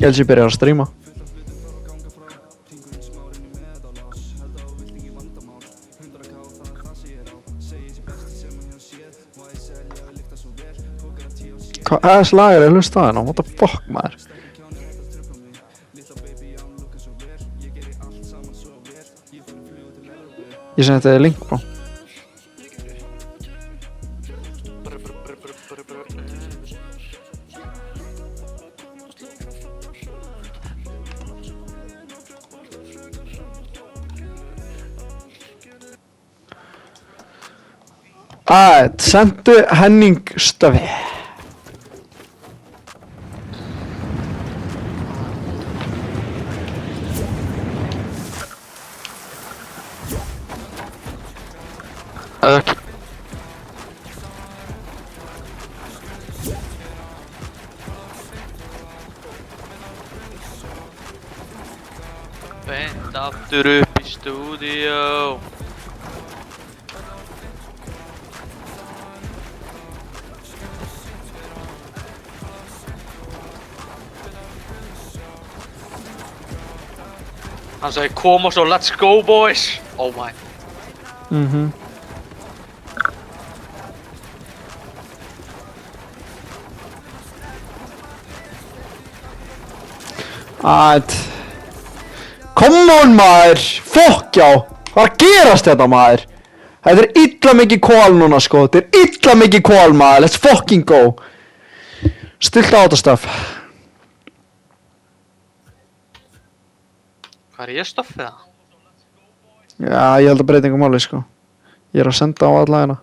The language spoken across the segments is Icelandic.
Ég held að ég byrjar að stríma. Hvað aðeins lag er að hlusta á hérna? What the fuck, maður? Ég sendi þetta link, bro. Sendu Henning stöfi. Beint aftur upp í stúdíó. Hann sagði koma svo, let's go boys. Oh my. Come on, maður! Fokk já! Hvað er að gerast þetta, maður? Þetta er illa mikið kól núna, sko. Þetta er illa mikið kól, maður. Let's fucking go! Stillt á þetta stöf. Hvað er ég stoffið það? Já, ég held að breytinga máli, sko. Ég er að senda á alla hérna.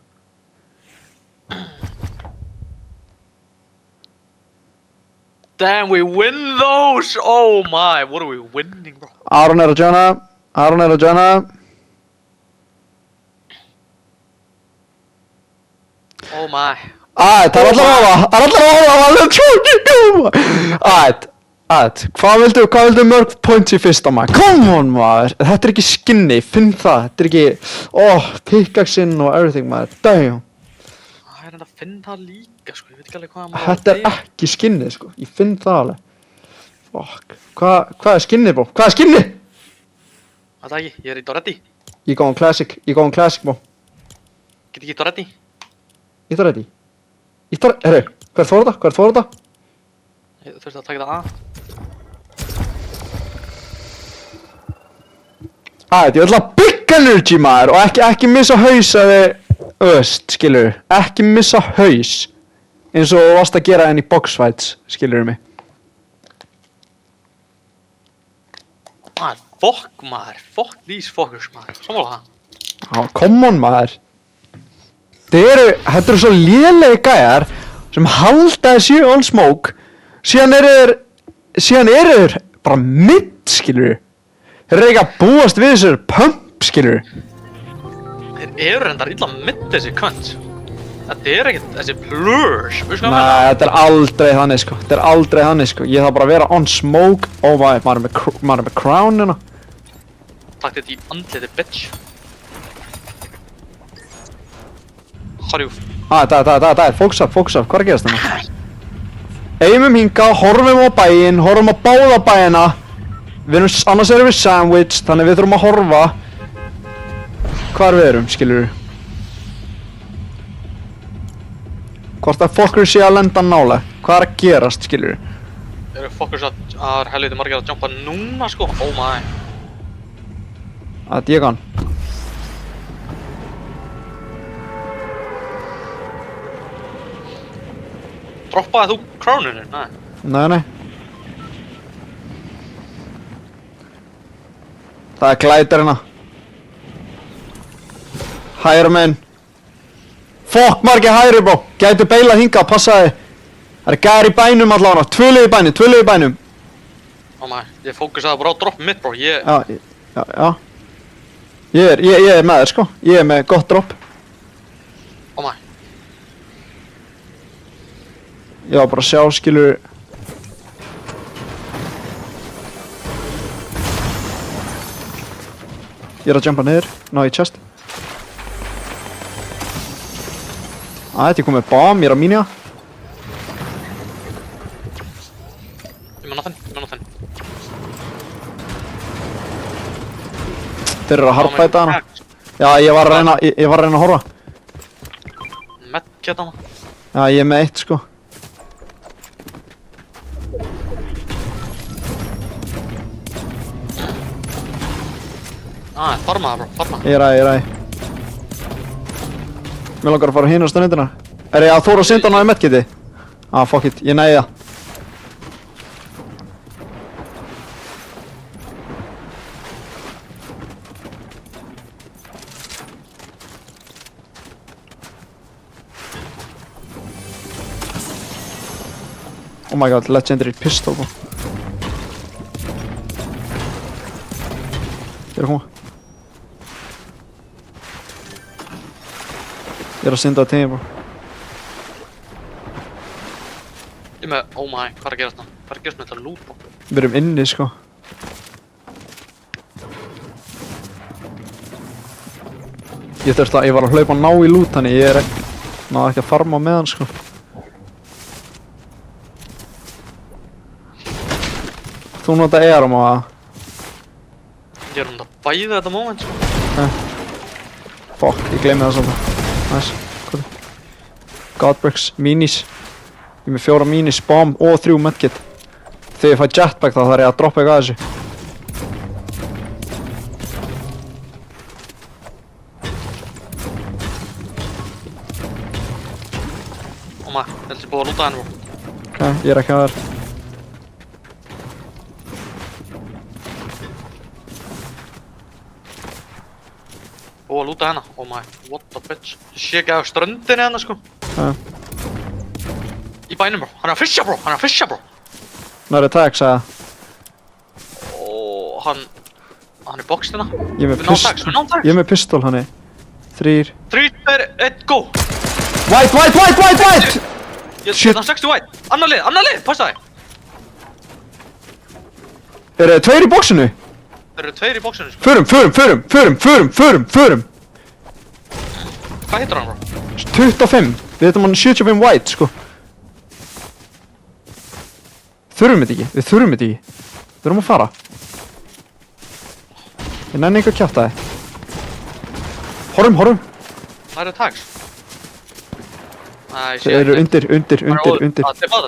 Damn, we win those! Oh my, what are we winning, bro? Aron er að joina. Aron er að joina. Oh my. Það er allar á það. Það er allar á það. Let's fucking go! Hvað vildu mörg points í fyrsta, maður? Come on, maður! Þetta er ekki skinni, finn það. Þetta er ekki, pickaxinn og everything, maður. Damn. Það er enda að finna það líka, sko. Ég veit ekki alveg hvað maður Þetta er ekki skinnið, sko. Ég finn það alveg. Fuck. Hvað er skinnið, bro? Hvað er skinnið? Það er ekki, ég er í Doretti. Ég góðum classic, bro. Get ekki í Doretti? Í Doretti? Herru, hvert fór þetta? Ég þurfti að taka það að. Ég ætla að big energy, maður, og ekki missa haus að þið skilur. Ekki missa haus. Eins og þú varst að gera enn í boxfights, skilur mig. Fuck, maður. Fuck these fuckers, maður. Sammála það. Come on, maður. Þetta eru svo lélegi gæjar sem halda þessi on smoke. Síðan eru þeir bara midd, skilur. Þeir eru ekki að búast við þessar pump, skilur. Þeir eru endar illa midd þessi cunt. Þetta er ekkert þessi plurs. Nei, þetta er aldrei þannig, sko. Ég þarf bara að vera on smoke. Maður er með crown hérna. Takk þetta í andliti, bitch. Harjú. Fókus up, hvað er að gerast þarna? Eimum hingað, horfum á bæinn, horfum á báða bæina. Annars erum við sandwich, þannig við þurfum að horfa hvar við erum, skilur. Hvort að fokkur sé að lenda nálega. Hvað er að gerast, skilur? Eru fokkurs að það er helviti margir að jumpa núna, sko? Oh my. Ég kann. Droppaði þú króninu? Nei. Nei. Það er glætir hérna. Hægri meginn. Fokk margir hægri, bro. Gætu beilað hingað, passaði. Það er gæri í bænum allavega. Tvö lið í bænum. Oh my. Ég fókusaði bara á droppið mitt, bro. Já. Ég er með þér, sko. Ég er með gott dropp. Oh my. Ég var bara að sjá, skilur. Ég er að jumpa niður. Ná í chest. Ég kom með bomb, ég er að mínja. Ég með nothing. Þeir eru að harfæta hana. Já, ég var að reyna, ég var að reyna að horfa. Medkit hana. Já, ég er með eitt, sko. Farma það, bro, farma. Ég ræði. Mér langar að fara hinn á stundina. Er ég að þóra að synda hana í medkiti? Fuck it, ég næði það. Oh my god, legendary pistol, bro. Ég er að koma. Ég er að synda að tegja, bro. Ég með, oh my, hvað er að gerast það? Hvað er að gerast með þetta loot, bro? Við erum inni, sko. Ég var að hlaupa að ná í loot, þannig ég náði ekki að farma með hann, sko. Þú nota ERM á það? Ég er þetta bæði þetta moment, sko. Fuck, ég gleymi það svolítið. Nice, hvað er? Godbricks, minis. Ég er með 4 minis, bomb og 3 medkit. Þegar ég fæ jetpack þá þarf ég að droppa eitthvað að þessu. Oh my, ég held ég búið að lúta henni, bro. Ok, ég er ekki að þér. Búið að lúta henni, oh my, what the bitch. Ég sé ekki á ströndinni henni, sko. Í bænum, bro, hann er að fisja, bro, hann er að fisja, bro. Nær er tags, eða? Og hann er boxed hérna. Ég er með Við náum tags, við náum tags. Ég er með pistol, hann er. 3. 3, 2, 1, go! White! Shit! Það er 60 white. Annar lið, passa þig. Eru þið 2 í boxinu? Þeir eru 2 í boxinu, sko. Förum! Hvað hittur hann, bro? 25. Við hittum hann 75 white, sko. Við þurfum þetta ekki. Við þurfum að fara. Ég nenni einhver kjátt að þið. Horfum. Það eru tags. Þeir eru undir.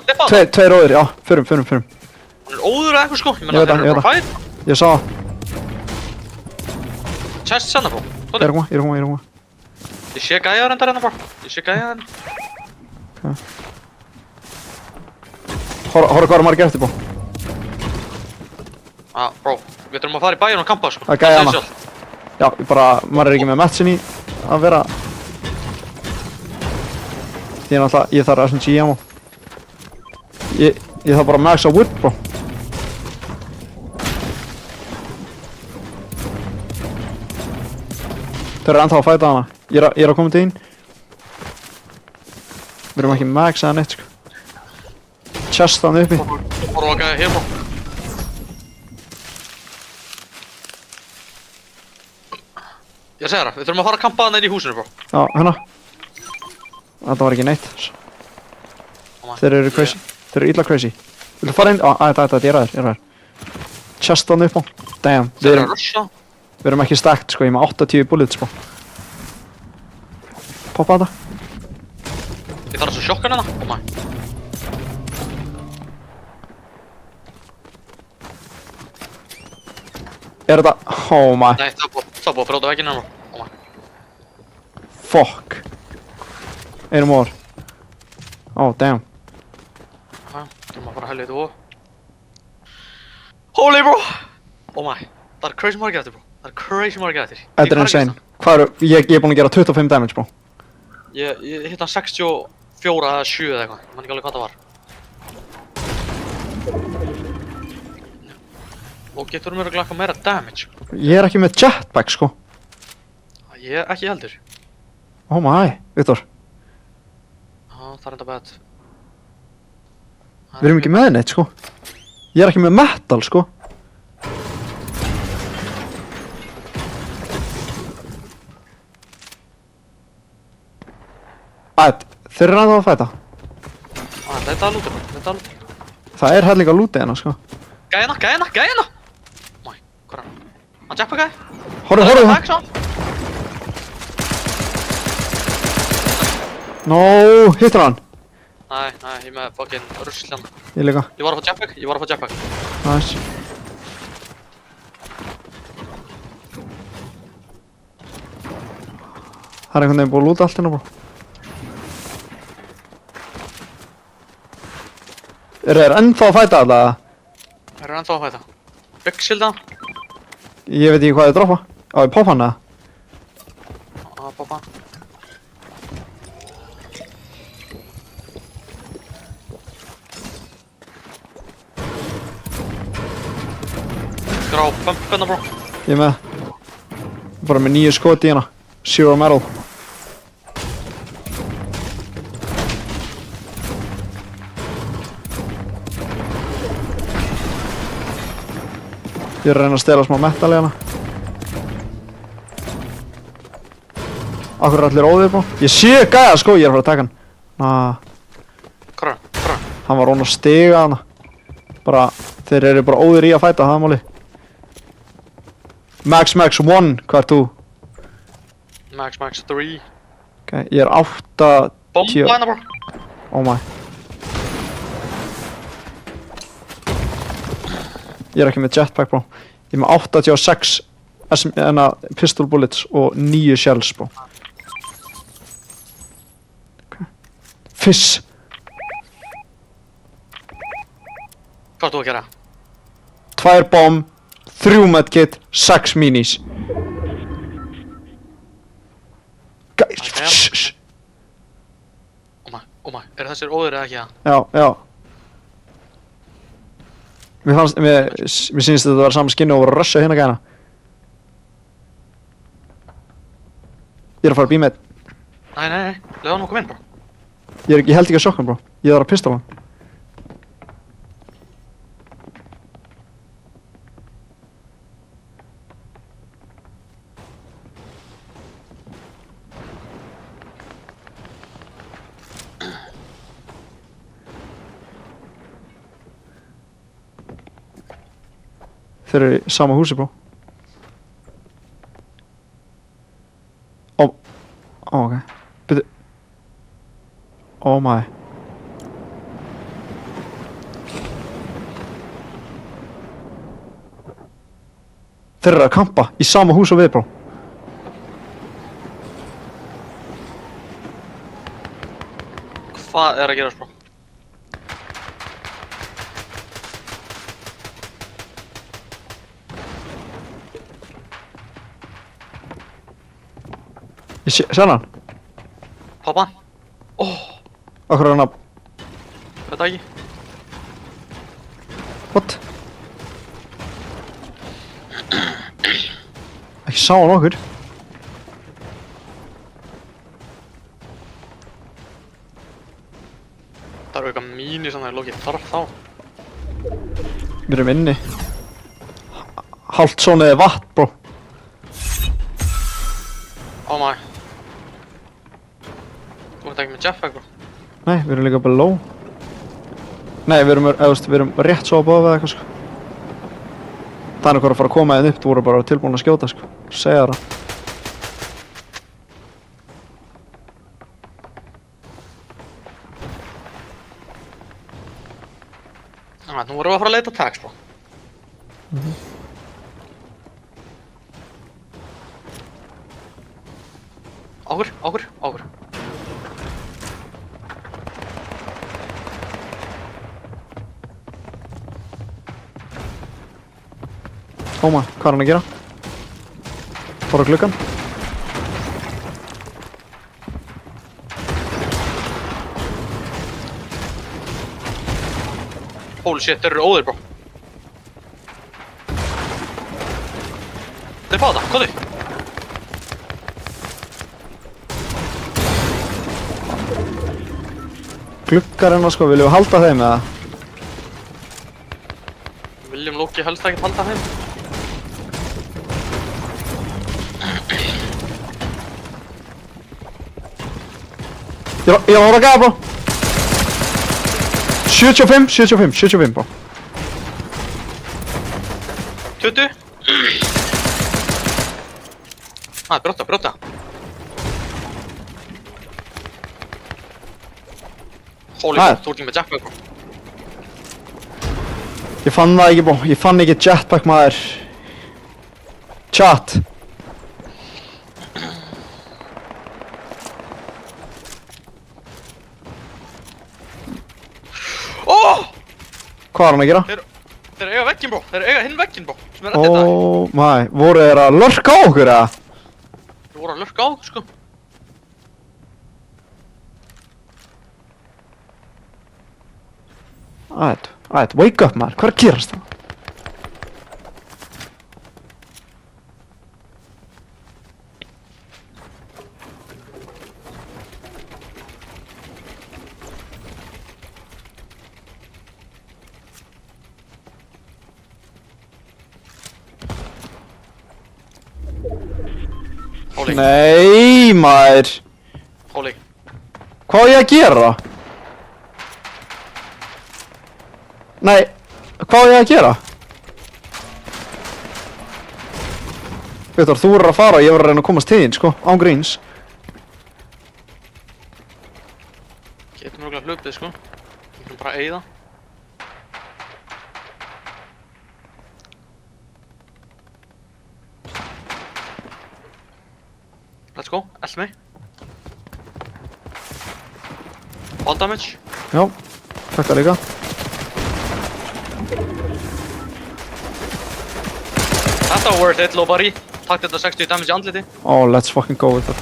Deppa. 2 óður, já. Förum. Hann er óður eða eitthvað, sko. Ég Ég veit það. Ég sá það. Chest senna, bro. Ég er að koma. Ég sé gæjar endar hérna, bro. Horfa hvað er margir eftir, bó. Bro. Við þurfum að fara í bæinn og kampa, sko. Það er gæja hana. Já, maður er ekki með matchin í að vera. Því náttúrulega, ég þarf SMG ammo. Ég þarf bara að maxa wood, bro. Þeir eru ennþá að fæta hana. Ég er að koma til þín. Við erum ekki maxað neitt, sko. Chest hann uppi. Horfa að gæja hér, bro. Ég segir það, við þurfum að fara að kampa það neyri í húsinu, bro. Já, hérna. Þetta var ekki neitt. Þeir eru crazy. Þeir eru illa crazy. Viltu fara inn? Þetta, ég er að þér. Chest hann upp á. Damn. Þeir eru að rusha. Við erum ekki stacked, sko. Ég er með 80 bullets, sko. Poppa þetta. Ég þarf að svo sjokka hérna. Oh my. Er þetta? Oh my. Nei, það er búið að brjóta vegginn hérna, bro. Oh my. Fuck. Einum more. Oh, damn. Þurfum að fara helviti og. Holy, bro. Oh my. Það er crazy margir eftir, bro. Þetta er insane. Hvað eru? Ég er búinn að gera 25 damage, bro. Ég hitt hann 64 eða 7 eða eitthvað. Ég man ekki alveg hvað það var. Og getur mér eitthvað meira damage. Ég er ekki með jetpack, sko. Ég er ekki heldur. Oh my, Viktor. Það er enda bad. Við erum ekki með neitt, sko. Ég er ekki með metal, sko. Þeir eru ennþá að fæta. Þetta er að lúta. Það er hellinga að lúta hérna, sko. Gæna! Mæ, hvað er hann? Hann jetpackaði? Horfðu. Takk svo. No, hittir hann. Nei, ég er með fucking rusljan. Ég líka. Ég var að fá jetpack. Nice. Það er einhvern veginn búið að lúta allt hérna bara. Eru þeir ennþá að fæta alltaf? Það eru ennþá að fæta. Byggsilda. Ég veit ekki hvað þið droppa. Á, ég poppa hann eða? Poppa. Grá pumpina, bro. Ég með. Bara með 9 skot í hana. Zero metal. Ég er að reyna að stela smá metal í hana. Akkur er allir óðir bá. Ég sé gæða sko, ég er að fara að taka hann. Hvað? Hann var rón að stiga hana. Bara, þeir eru bara óðir í að fæta, það er máli. Max 1, hvað er þú? Max 3. Ok, ég er 8, 10. Bomba hérna, bro. Oh my. Ég er ekki með jetpack bro. Ég er með 86 pistol bullets og 9 shells bro. Okay. Fiss. Hvað ert þú að gera? 2 bomb, 3 medkit, 6 minis. Okay. Oh my, eru þessir óður eða ekki það? Já. Mér sýnist þetta að vera saman skinni og voru að rusha hérna gæna. Ég er að fara að b-med. Nei, leiða hann að koma inn, bro. Ég held ekki að sjokka hann bro. Ég þarf að pistola hann. Þeir eru í sama húsi bro. Ok. Byrju. Oh my. Þeir eru að kampa í sama hús og við bro. Hvað er að gerast, bro? Ég sé hann. Poppa hann. Akkur er hann að... Þetta ekki. What? Ekki sá hann okkur. Það eru eitthvað míni sem það er lokið þarf þá. Við erum inni. Hálft sóniði vatn bro. Oh my. Þú ert ekki með jetpack, bro. Nei, við erum líka below. Nei, við erum rétt svo above eða eitthvað sko. Það er eitthvað að fara að koma einn upp, þú voru bara tilbúin að skjóta sko. Segja það. Nú vorum við að fara að leita tags, bro. Águr. Óma, hvað er hann að gera? Fór á gluggan. Holy shit, þeir eru óðir, bro. Þeir fá það, hvað þau? Gluggar hérna sko, viljum við halda þeim eða? Viljum Loki helst ekkert halda þeim. Ég var að gæða bro. 75 bro. 20. Brjóta. Holy Hæ? fuck, þú ert ekki með jetpack, bro. Ég fann það ekki, bro. Ég fann ekki jetpack, maður. Chat. Oh! Hvað er hann að gera? Þeir eiga vegginn, bro. Þeir eiga hinn vegginn, bro. Sem er reddið það. Oh my. Voru þeir að lurka á okkur, eða? Þeir voru að lurka á, sko. Ætt, wake up, maður. Hvað er að gerast það? Holy. Nei, maður. Holy. Hvað á ég að gera? Nei, hvað á ég að gera? Viktor, þú verður að fara og ég verður að reyna að komast til þín, sko, án gríns. Getum örugglega hlaupið, sko. Við ætlum bara að eyða. Let's go, eld mig. All damage. Já, takk það líka. Þetta var worth it, Lobari. Takk þetta 60 damage í andliti. Oh, let's fucking go with it.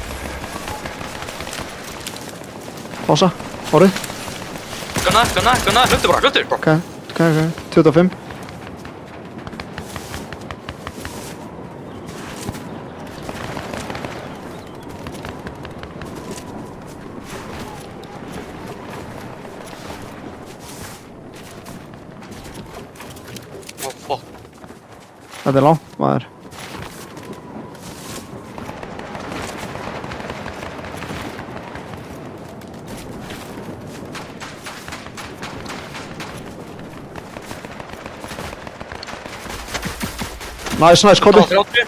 Pása, horrið. Gunna, hluttu bro. Ok, 25. Oh, fuck. Þetta er langt, maður. Nice, kóti. 30.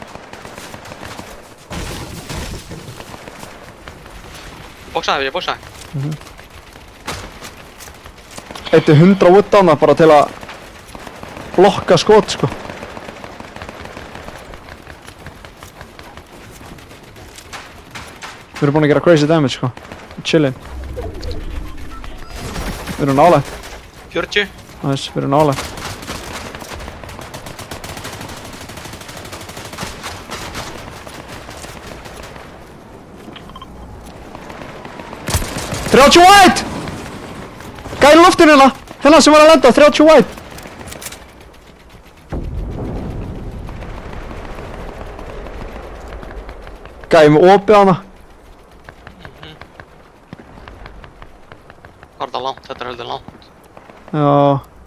Boksaði, ég boksaði. Eitti 100 wood ána bara til að blokka skot, sko. Við erum búin að gera crazy damage, sko. Chillin. Við erum nálægt. 40. Nice, við erum nálægt. Þrjátíu white! Gæði loftinu hérna! Hérna sem var að lenda, 30 white! Gæði með opið hana. Hvað er þetta langt? Þetta er heldur langt. Já,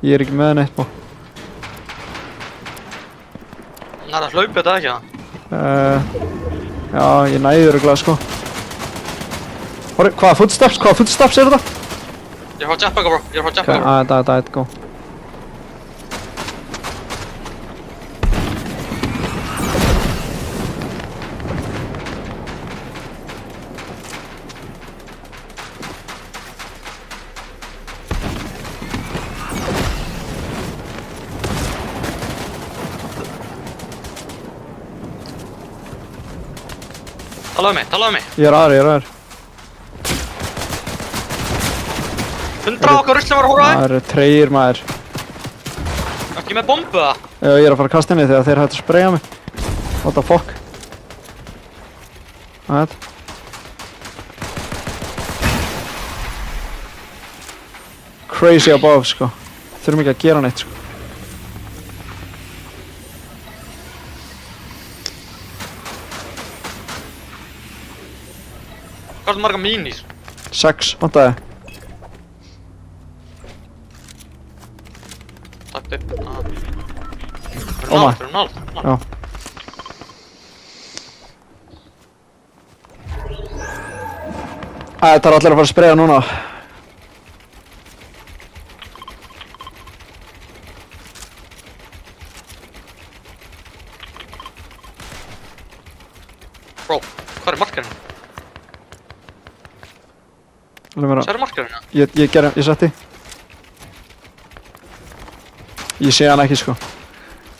ég er ekki með neitt bá. Það er að hlaupa þetta ekki það? Já, ég næði örugglega sko. Horri, hvaða footsteps er þetta? Ég er á jetpacka bro, Það, go. Talaðu mig. Ég er aðri. 100 okkar rusli var að hóra þig. Það eru treyir maður. Ekki með bombu það? Ég er að fara að kasta henni þegar þeir hættu að spraya mig. What the fuck? Það. Crazy above sko. Þurfum ekki að gera neitt sko. Hvað er það marga mínís? 6, vantaði. Takk þig. Við Oh my. erum nált. Já. Það er allir að fara að spraya núna. Bro, markarinn? Sérðu markarinn? Ég setti. Ég sé hann ekki, sko.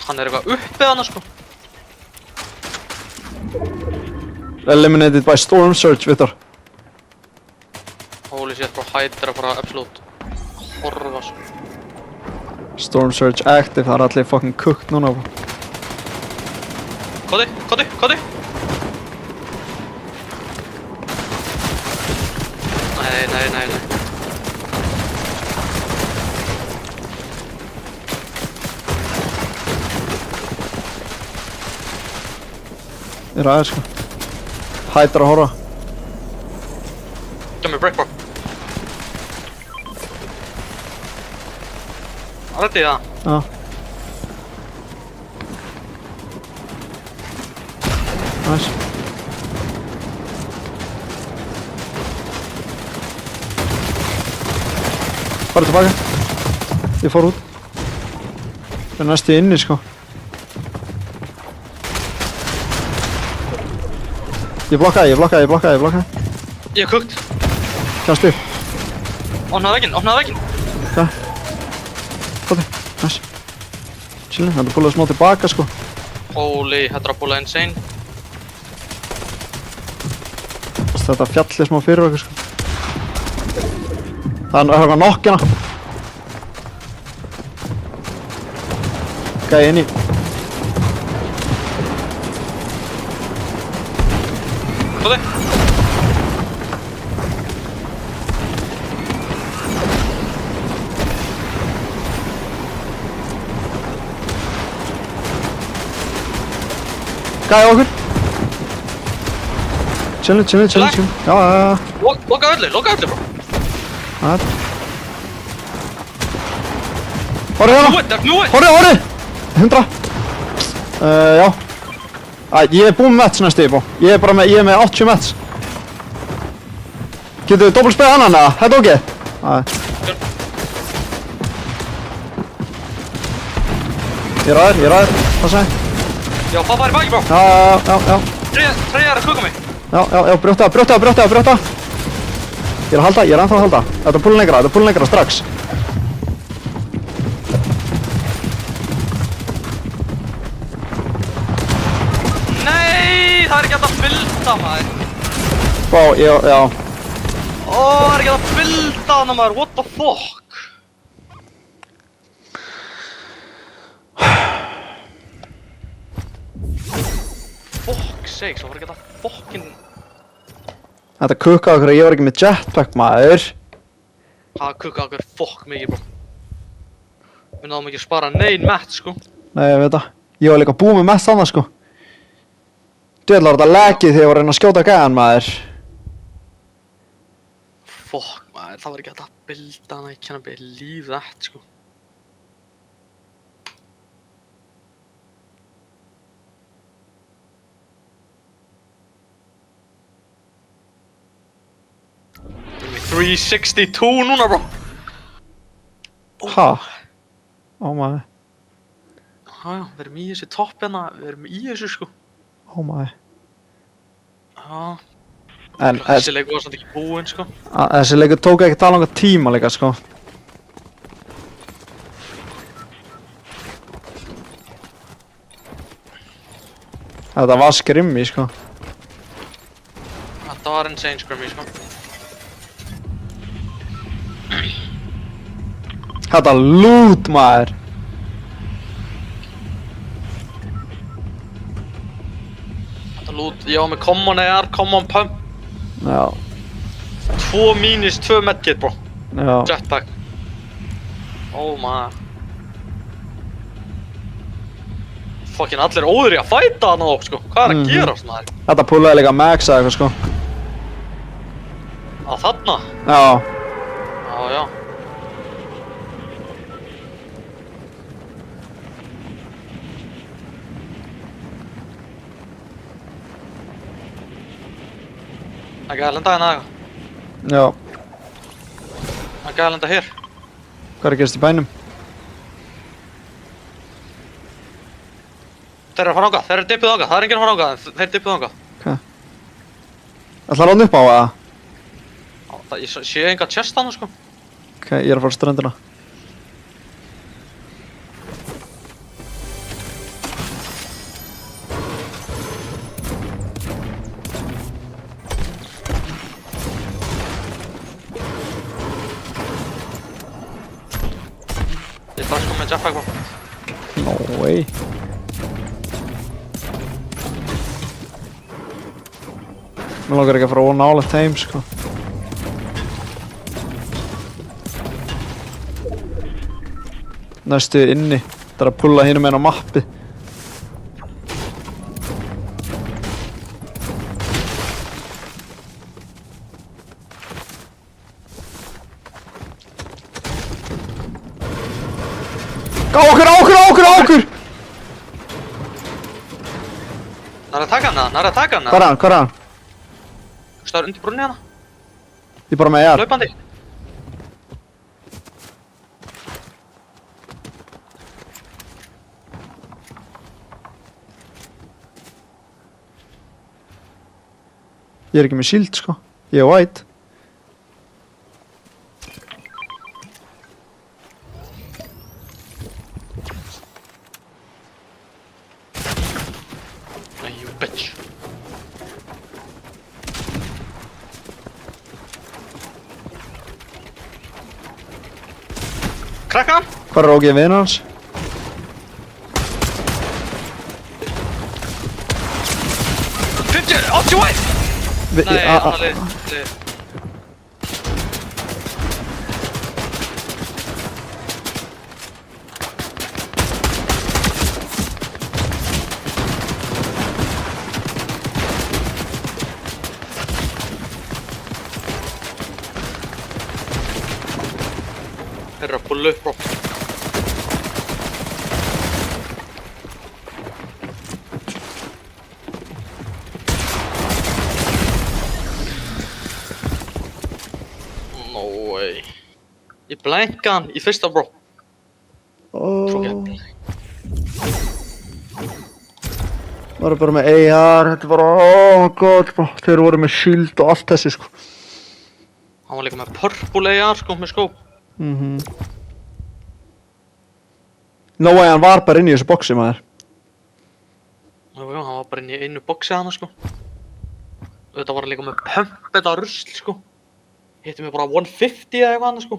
Hann er eitthvað uppið hana, sko. Eliminated by storm surge, Vittar. Holy shit, bro, hættir að fara absolutt horfa, sko. Storm surge active, það er allir fucking cooked núna. Koti. Nei. Ég er aðeins, sko. Hættir að horfa. Gjá mér break, bro. Þetta er það. Já. Nice. Farðu tilbaka. Ég fór út. Það er næstu inni, sko. Ég blokkaði. Ég er cooked. Kjast upp. Opnaðu vegginn. Hvað? Koti. Nice. Chillin, það er búið smá tilbaka, sko. Holy, þetta er að búla insane. Þetta fjalli smá fyrir okkur, sko. Það er eitthvað nokkina. Gæði inn í. Koti. Gæði okkur. Chillin. Já. Loka öllu, bro. Það. Horrið hérna. Nú it. Horrið. 100. Já. Ég er búinn með mets næstu, bó. Ég er með 80 mets. Getur við doppelspegað annan, eða? Þetta ok? Ég er aðeir. Hvað sagði? Já, pappa er í baki, bro. Já. Treyja er að kukka mig. Já, brjóta. Ég er ennþá að halda. Þetta er púlinn lengra, strax. Nei, það er ekki hægt að fylta, maður. Bá, já. Það er ekki hægt að fylta hana, maður. What the fuck? Fuck's sake, svo var ekki hægt að fucking... Þetta kukkaði okkur að ég var ekki með jetpack, maður. Það kukkaði okkur fuck mikið, bro. Við náðum ekki að spara nein mat, sko. Nei, ég veit það. Ég var líka búinn með mest annað, sko. Djöðlar var þetta lagið þegar ég var að reyna að skjóta gæðan, maður. Fuck, maður. Það var ekki hægt að builda hana. I can't believe that, sko. Við 362 núna, bro. Ha? Ó, maður. Já, við erum í þessu topp hérna. Við erum í þessu, sko. Ó, maður. Já. En Þessi leikur var samt ekki búinn, sko. þessi leikur tók ekki það langa tíma líka, sko. Þetta var skrimmi, sko. Þetta var insane scrimmy, sko. Þetta loot, maður. Þetta lút, ég var með common AR, common pump. Já. 2 minus 2 medkit, bro. Já. Jetpack. Oh maður. Fucking allir óður í að fæta hana upp, sko. Hvað er að gerast, maður? Þetta púlaði líka max eða eitthvað, sko. Á þarna? Já. Já. Það gæði að lenda hérna eitthvað. Já. Það gæði að lenda hér. Hvað er að gerast í bænum? Þeir eru að fara ángað, þeir eru dippið ángað, það er enginn að fara ángað, þeir dippið ángað. Hvað? Ætlar hann upp á það? Ég sé enga chest hana sko. Ok, ég er að fara á ströndina. Ég þarf sko með jetpack bro. No way. Mér langar ekki að fara of nálægt þeim, sko. Næstu inni. Það er að pulla hinum einn á mappi. Á okkur! Nær að taka hana. Hvað er hann? Það er undir brunni hana. Ég er bara með ER. Hlaupandi. Ég er ekki með shield, sko. Ég er white. You bitch. Krakka hann. Hvað er ógeð vinur hans? White! Nei, annar lið. Þeir eru að pulla upp bro. No way. Ég blanka hann í fyrsta bro. Svo ekki. Það er bara með AR, þetta er bara, oh my god, bro. Þeir voru með shield og allt þessi, sko. Hann var líka með purple AR sko, með skóp. No way, hann var bara inn í þessu boxi, maður. Jú, hann var bara inn í einu boxi hana sko. Þetta var líka með pump þetta rusl sko. Hitti mig bara 150 eða eitthvað annað sko.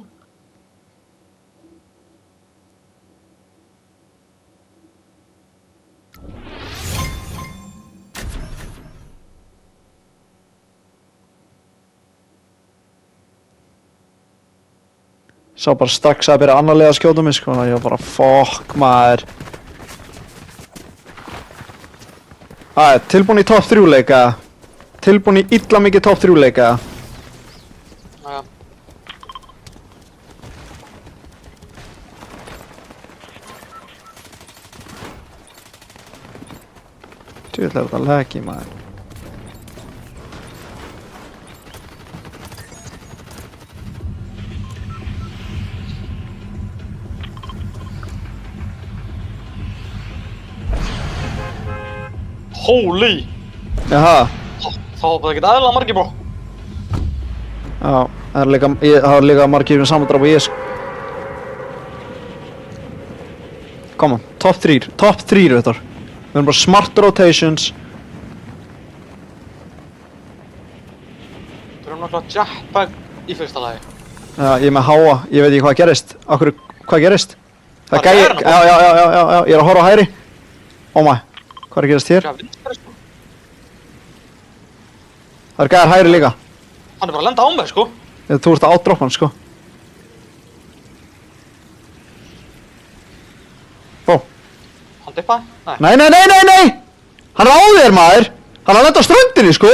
Sá bara strax að byrja annarlega að skjóta mig, sko. Ég var bara, fuck, maður. Tilbúin í top 3 leika. Tilbúin í illa mikið top 3 leika. Jæja. Djúvill er þetta laggy, maður. Holy! Jaha. Það var bara ekkert aðeinslega margir bro. Já, það er líka margir með samandráf og ég, sko. Come on, top 3, Viktor. Við erum bara smart rotations. Við erum náttúrulega jetpack í fyrsta lagi. Já, ég er með háa, ég veit ekki hvað gerist. Hvað gerist? Það er Var gæi, gæinn já, ég er að horfa á hægri. Oh my, hvað er að gerast hér? Hvað vinstri sko? Það er gæðar hægri líka. Hann er bara að lenda á mig sko. Þú ert að outdroppa hann, sko. Ó. Hann dippaði? Nei. Nei! Hann er á þér, maður! Hann er að lenda á ströndinni, sko!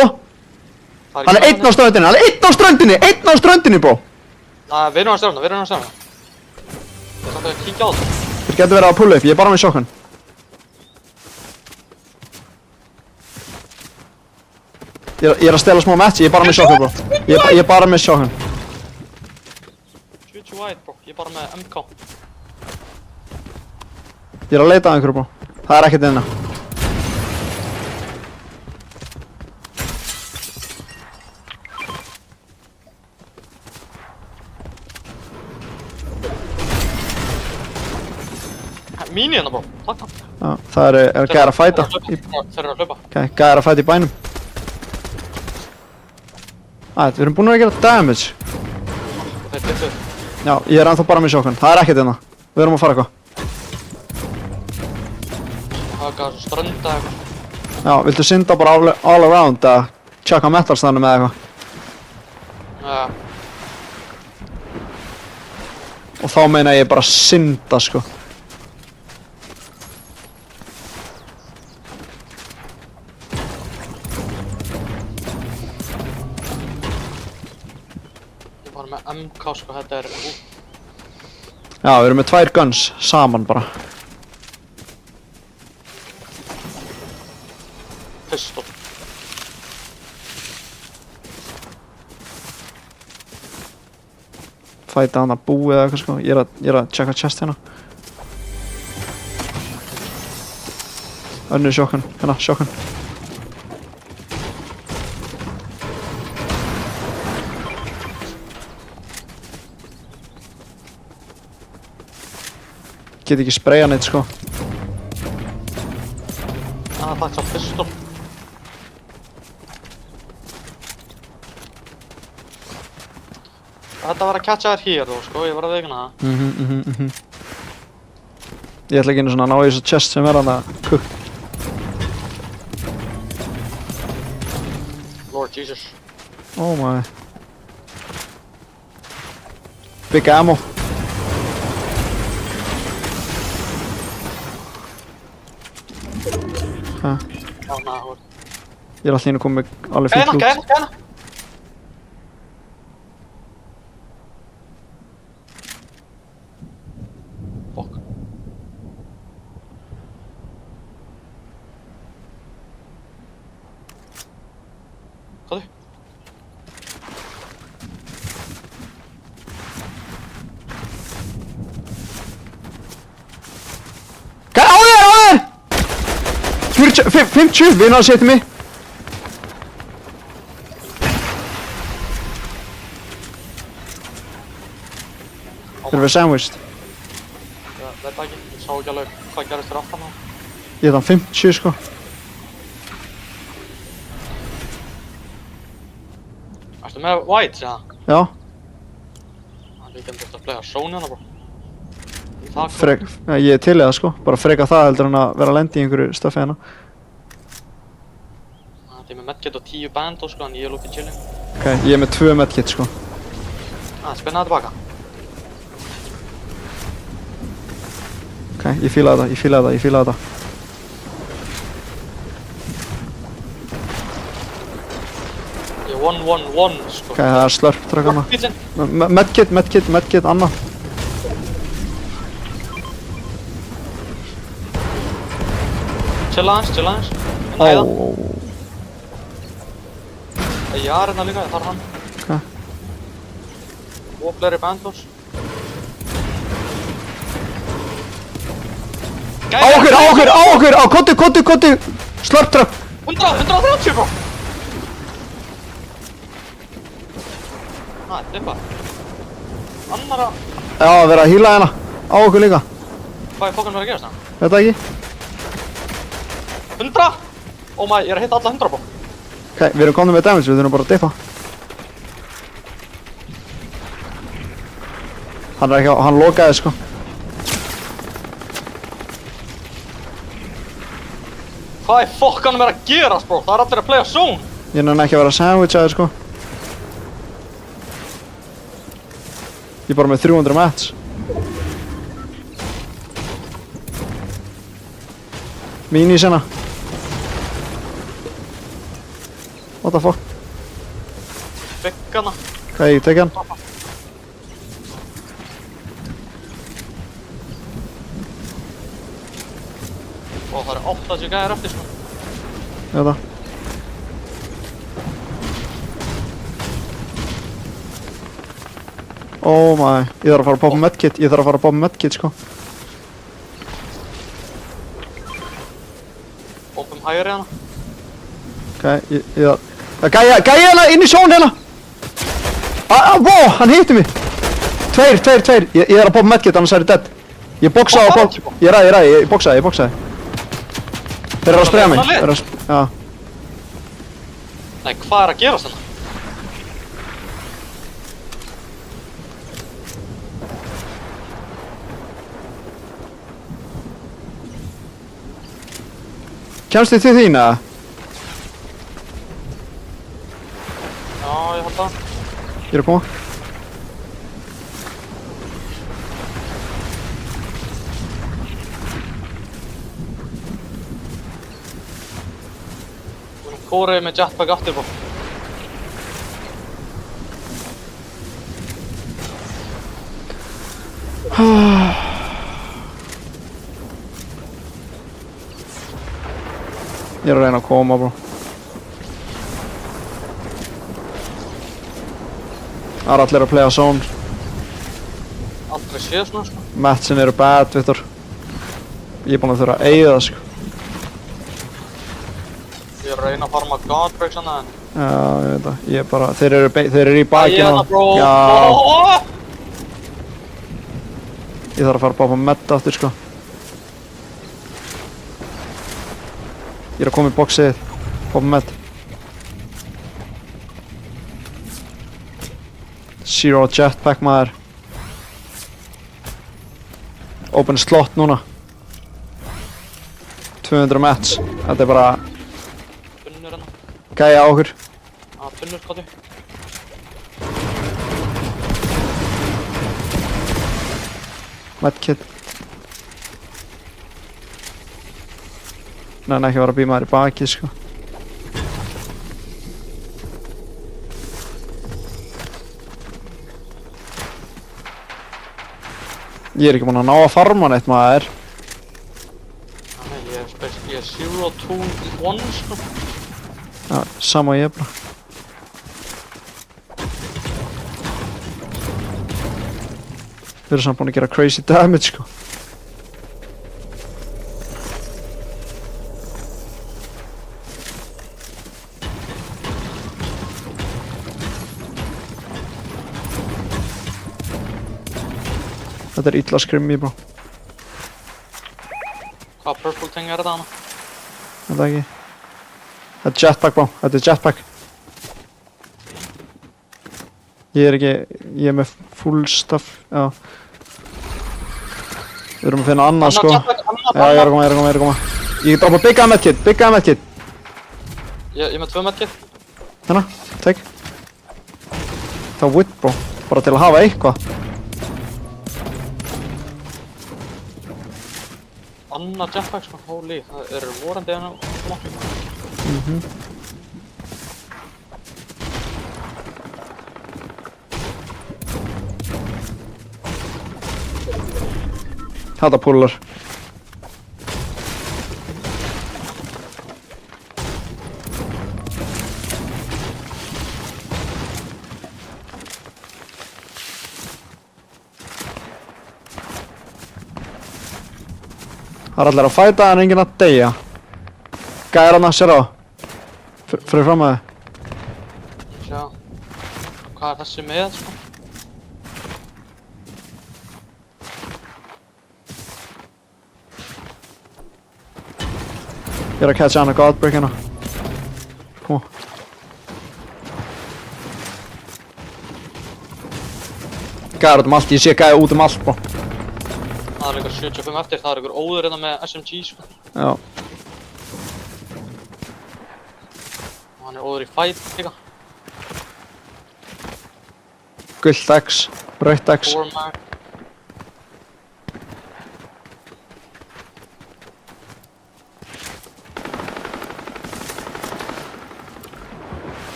Hann er einn á ströndinni, bro! Nei, við erum að stjórna. Ég er samt að kíkja á það. Þeir getur verið að pulla upp, ég er bara með shotgun. Ég er að stela smá match, ég er bara með shotgun, bro. Ég er bara með shotgun. Shoot you wide, bro. Ég er bara með MK. Ég er að leita að einhverju, bro. Það er ekkert innan. mín í hérna, bro. Takk. Já, það er gæðar að fæta. Þeir eru að hlaupa. Ok, gæðar að fæta í bænum. Við erum búin að gera damage. Þeir byttu. Já, ég er ennþá bara með sjokkun. Það er ekkert hérna. Við erum að fara eitthvað. Það er eitthvað strönda eitthvað. Já, viltu synda bara all around að tjekka metalstannum eða eitthvað? Já. Og þá meina ég bara synda, sko. Ég var með MK, sko, þetta er... Já, við erum með 2 guns saman bara. Pistol. Fæta hann að búi eða eitthvað, sko. Ég er að checka chest hérna. Önnur sjokkun. Hérna, sjokkun. Get ekki spraya neitt, sko. Það er svo pistol. Þetta var að catcha þér hér þó, sko, ég var að veikna það. Ég ætla ekki einu svona að ná í þessu chest sem er hann að kukk. Lord Jesus. Oh my. Big ammo. Ha. Já, næ, Ég er alltaf inn að koma með alveg fínt lút. Gæna. Fuck. Hvað þau? Á þér! 50, við náðu setjum mig. Erum við sandwiched? Ég veit ekki, ég sá ekki alveg hvað gerist þér aftan á. Ég er þann 50, sko. Ertu með whites, já? Já. Það líka eftir að playa Sony hana, bro. Ég er til í það, sko. Bara freka það heldur en að vera að lenda í einhverju stöffi hérna. Það er með medkit og 10 band og sko, en ég er lúkið chilling. Ok, ég er með 2 medkit, sko. Spenna það tilbaka. Ok, ég fíla þetta. Ég er 1-1-1, sko. Ok, það er slurp trökkana. Medkit, annað. Chilla aðeins. Ó. Ég er hérna líka, ég þarf hann. Ok. Og fleiri bandlós. Á okkur, kottu, slurp trökk. 130, bro! Dippa. Annara... Já, vera að hýla hérna. Á okkur líka. Hvað er fokkan verið að gerast það? Þetta ekki? 100! Oh my, ég er að hitta alla 100, bro. Ok, við erum komnið með damage, við þurfum bara að dippa. Hann lokaði, sko. Hvað er fokkan verið að gerast, bro? Það er allir að playa zone. Ég nenni ekki að vera sandwichaður, sko. Ég er bara með 300 mats. Minis hérna. What the fuck? Byggana. Ok, ég tek hann. Og það er 80 gæðir eftir, sko. Þetta. Oh my, ég þarf að fara að poppa medkit, sko. Bombum hægri hana. Ok, gæja hérna, inn í sjón hérna! Wow, hann hitti mig! Tveir, ég er að poppa medkit, annars er ég dead. Ég bóksaði á Hvað var bók. Ég bóksaði. Þeir eru að spreyja mig. Það er Þeir eru að já. Nei, hvað er að gerast þarna? Kemst þið til þín eða? Já, ég held það. Ég er að koma. Við erum kórið með jetpack aftur bá. Ég er að reyna að koma, bro. Það er allir að playa zone. Aldrei séð svona, sko. Matchin eru bad, Viktor. Ég er búinn að þurfa að eyða það, sko. Ég er að reyna að farma godbreaks hana en... Já, ég veit það. Ég er bara, þeir eru í bakinu. Æ, hérna, bro! Já, Oh! ég þarf að fara bara á medda aftur, sko. Ég er að koma í boxið. Bara med. Zero jetpack, maður. Open slot núna. 200 mets. Þetta er bara Bunnur hérna. gæja á okkur. Bunnur, kottu. Medkit. Nei, ekki að vera að býma þér í bakið, sko. Ég er ekki búinn að ná að farma neitt, maður. Nei, ég er 0, 2, 1, sko. Já, sama ég bara. Þeir eru samt búin að gera crazy damage, sko. Þetta er illa skrimmi, bro. Hvaða purple thing er þetta hana? Þetta ekki. Þetta er jetpack, bro. Þetta er jetpack. Ég er með full stuff, já. Við erum að finna annað, sko. Jetpack, Já, ég er að koma. Ég droppa bigga medkit. Ég er með 2 medkit. Hérna, take. Það er wood, bro. Bara til að hafa eitthvað. Annað jetpack, sko. Holy, það eru vorandi hérna. Þetta púlar. Það er allir að fæta en enginn að deyja. Gæjar hann að sér á. Fyrir fram að þið. Sjá. Hvað er þessi með, sko? Ég er að catcha hann að godbreak hérna. Koma. Gæjar út um allt, ég sé gæja út um allt, bro. Það er ykkur 75 eftir, það er ykkur óður hérna með SMG, sko. Já. Og hann er óður í fight, líka. Gullt X, rautt X. 4 mag.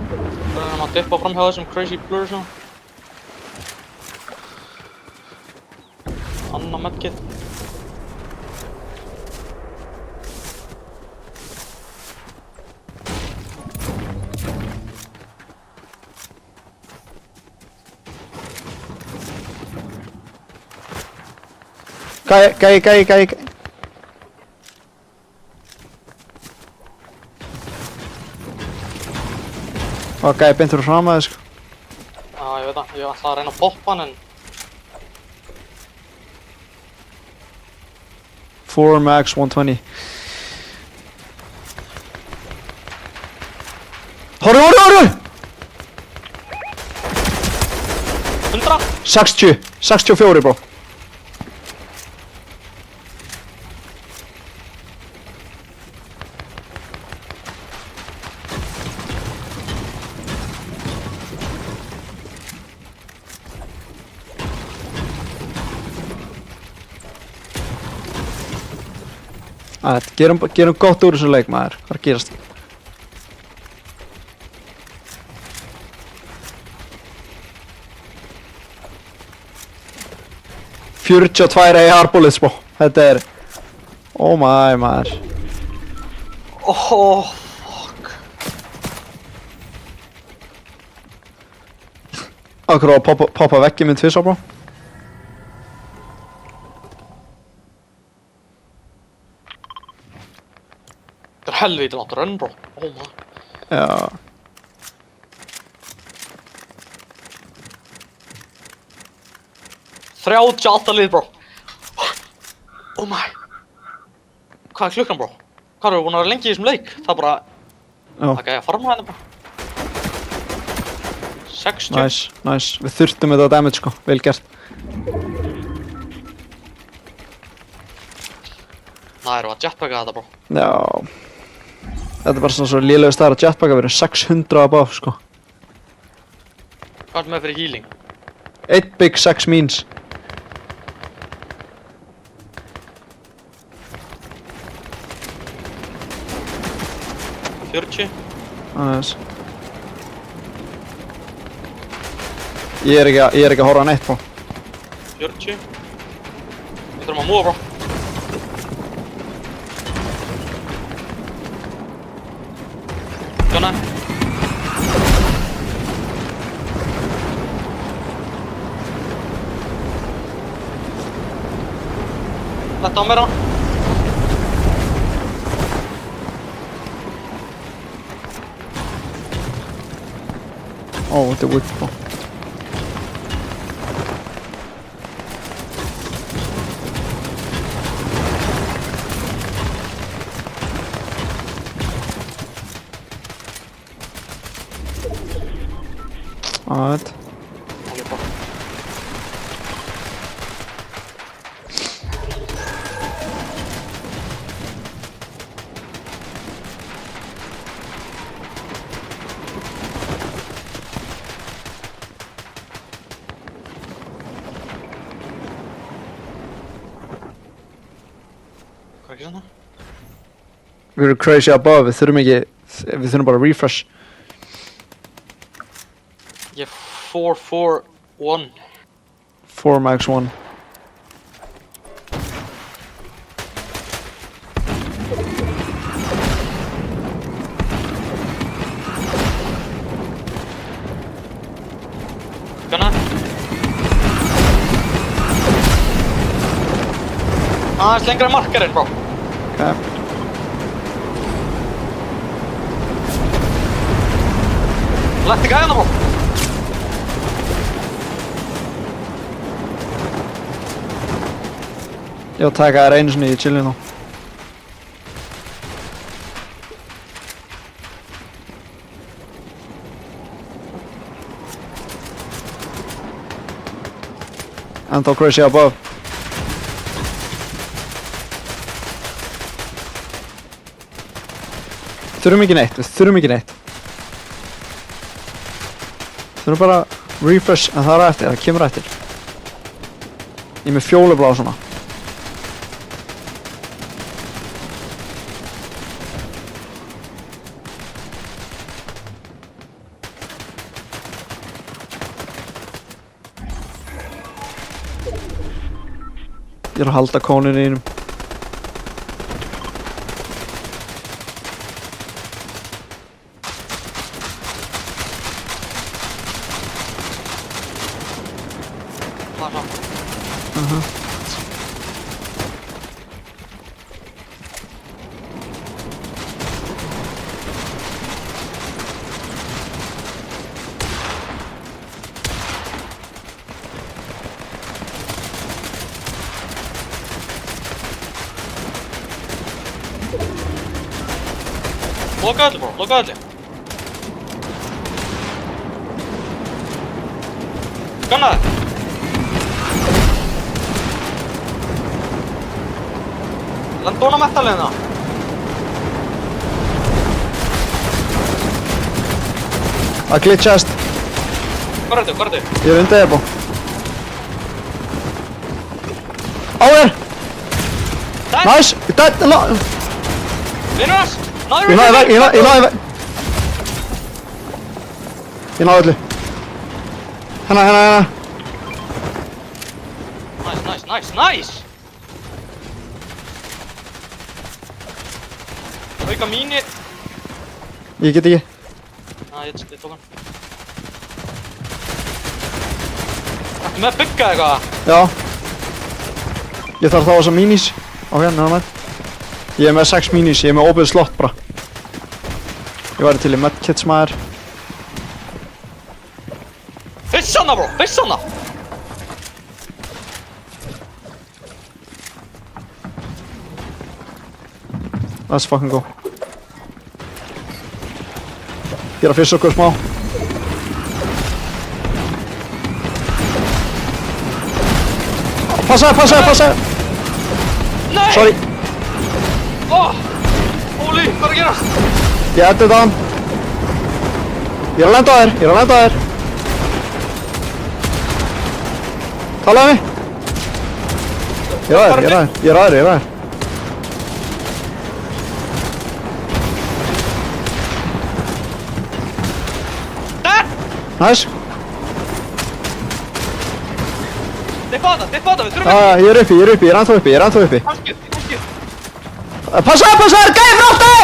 Það er hann að dippa fram hjá þessum crazy blur, svona. Annað medkit. Gæi. Og gæi beint fyrir fram að þið, sko. Já, ég veit það. Ég ætla að reyna að poppa hann, en... 4 max 120. Horri! 100. 64 bro. Gerum gott úr þessu leik maður. Hvað er að gerast? $42 AR bullets bro. Þetta er oh my maður. Oh, fuck. Akkur á að poppa veggi minn tvisa bro. Þetta er helvítið langt run, bro. Oh my. Já. $38 lið, bro. Oh my. Hvað er klukkan, bro? Hvað erum við búin að vera lengi í þessum leik? Það er bara... Já. Það gæði að farma hérna, bro. 60. Nice. Við þurftum þetta damage sko. Vel gert. Það erum að jetpacka þetta, bro. Já. Þetta er bara svona svo lélegu staðar að jetpacka verið 600 above sko. Hvað er með fyrir healing? 1 big 6 means. Nice. Ég er ekki að horfa neitt bro. 40. Við þurfum að múa, bro. Gunna. Letta á mér hann. Ó, þetta er wood bro. Alright. Hvað er ekki svona? Við erum crazy above, við þurfum bara refresh. Ég er 441. 4 max 1. Gunna. Aðeins lengra en markarinn, bro. Okay. Letti gæðina, bro. Ég taka þér einu sinni í chillin þá. Ennþá crazy above. Þurfum ekki neitt, við þurfum ekki neitt. Þurfum bara refresh, en það er eftir, það kemur eftir. Ég er með fjólublá svona. Ég er að halda kóninu í einum. Það er það. Loka öllu, bro, loka öllu. Gunna það. Lenda hún á metalinu það. Það glitchast. Hvað er þetta? Ég er undir þér, bó. Á þér! Nice! Vinnur hans! Ég náði veg, ég náði veg. Ég náði öllu. Hérna. Nice! Auka mínir. Ég get ekki. Ég tók hann. Ertu með að bygga eitthvað? Já. Ég þarf þá þessa minis. Ok, neðan. Ég er með 6 minis, ég er með opið slott bara. Ég væri til í medkits maður. Fyrst hana, bro! Fyrst hana! Let's fucking go. Gera fyrst okkur smá. Passaði! Nei! Sorry. Óli, hvað er að gerast? Ég eddi þetta hann. Ég er að lenda á þér. Talaðu mig. Ég er að þér. Nice. Dippa það, við þurfum Ég er uppi, ég er ennþá uppi. Hanskið. Passaðu, gæði frátti!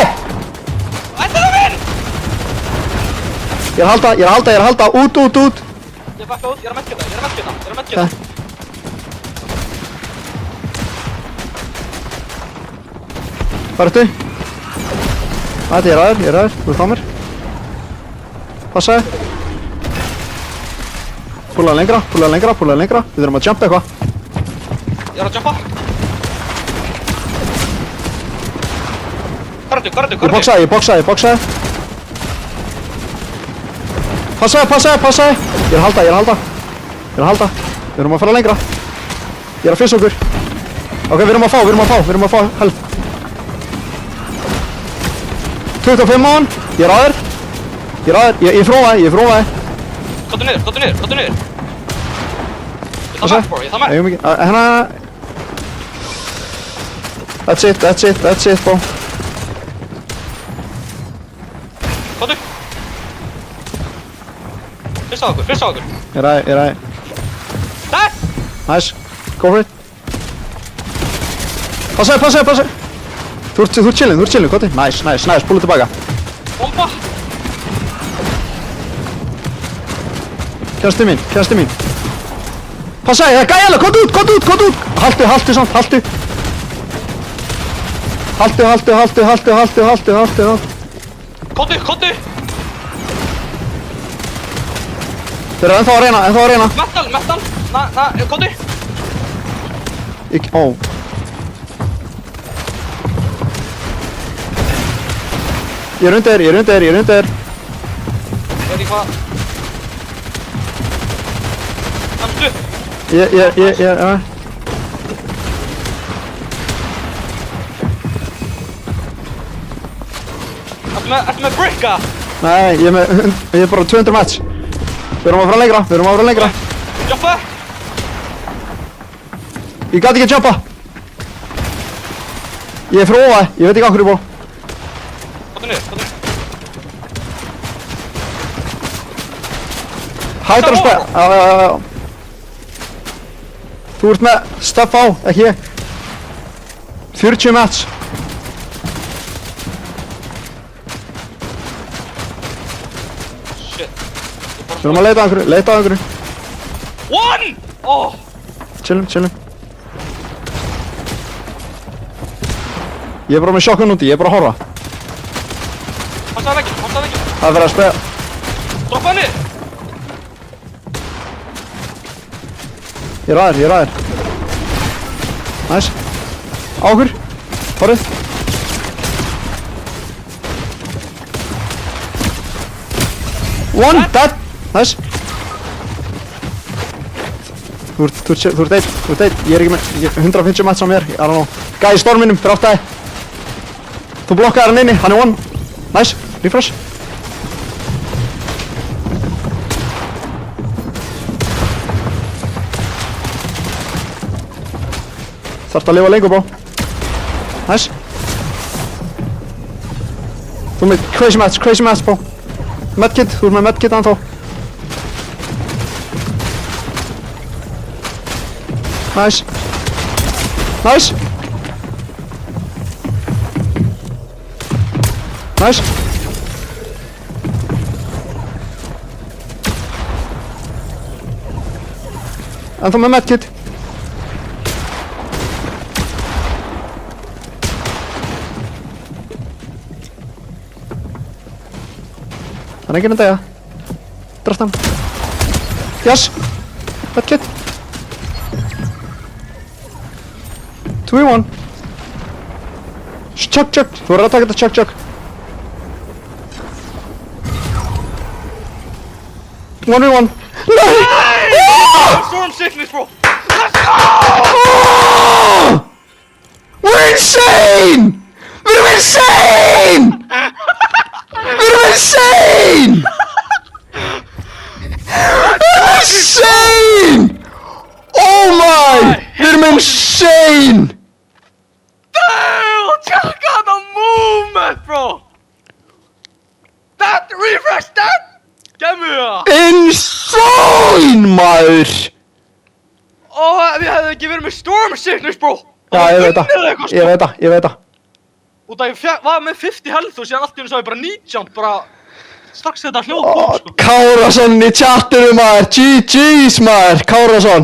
Ættu það minn! Ég er að halda, út. Ég bakka út, ég er að meðkjöta. Hvað ertu? Ég er að þér, þú ert á mér. Passaðu. Púlaðu lengra. Við þurfum að jumpa eitthvað. Ég er að jumpa. Hvað ertu? Ég boksaði. Passaðu. Ég er að halda. Við erum að fara lengra. Ég er að fyrsta okkur. Ok, við erum að fá help. 25 á hann. Ég er á þér. Ég frófaði. Kottu niður. Ég það með. Hérna. That's it, bro. Kottu. Fyrst á okkur. Ég er að þér. Nice. Go for it. Passaðu. Þú ert chillin, Kotti. Nice. Púla tilbaka. Bomba. Kjæsti mín. Passaðu, það er gæjala, komdu út. Haltu samt. Haltu. Kottu. Þeir eru ennþá að reyna. Metal. Kottu. Ég er undir. Er ég hvað? Kamstu. Ég Ertu með bricka? Nei, ég er bara 200 match. Við erum að fara lengra. Jumpa. Ég gat ekki að jumpa. Ég er frófaði, ég veit ekki af hverju bó. Kottu niður. Hættur að spæða. Þú ert með stuff á, ekki ég. 40 match. Shit. Við erum að leita að einhverju. One! Chillum. Ég er bara með sjokkun úti, ég er bara að horfa. Passaðu vegginn. Það er verið að spæða. Droppa niður. Ég er að þér. Nice. Á okkur. Horfið. One, dead. Nice. Þú ert einn, ég er ekki með, 150 mats á mér, I don't know. Gæði í storminum, fyrir áttæði. Þú blokkaði hann inni, hann er one. Nice, refresh. Þarft að lifa lengur, bro. Nice. Þú með crazy match, bro. Medkit, þú ert með medkit ennþá. Nice. Nice. Nice. Ennþá með medkit. Það er enginn að deyja. Drast hann. Yes. Medkit. 2v1. Chug. Þú verður að taka þetta chug. 1v1. Nei! Storm sickness, bro! Oh! We're insane! Við erum insane! Við erum insane! Insane! Oh my! Við erum insane! Damn! Check out the movement, bro! That refresh, that! Gef mér það! Insane, maður! Ó, við hefðum ekki verið með storm sickness, bro! Já, ég veit það. Út af ég var með 50 health og síðan allt í hennu sá ég bara 19, bara strax þetta hljóð kom, sko. Kárasson í chatinu, maður! GG's, maður! Kárasson!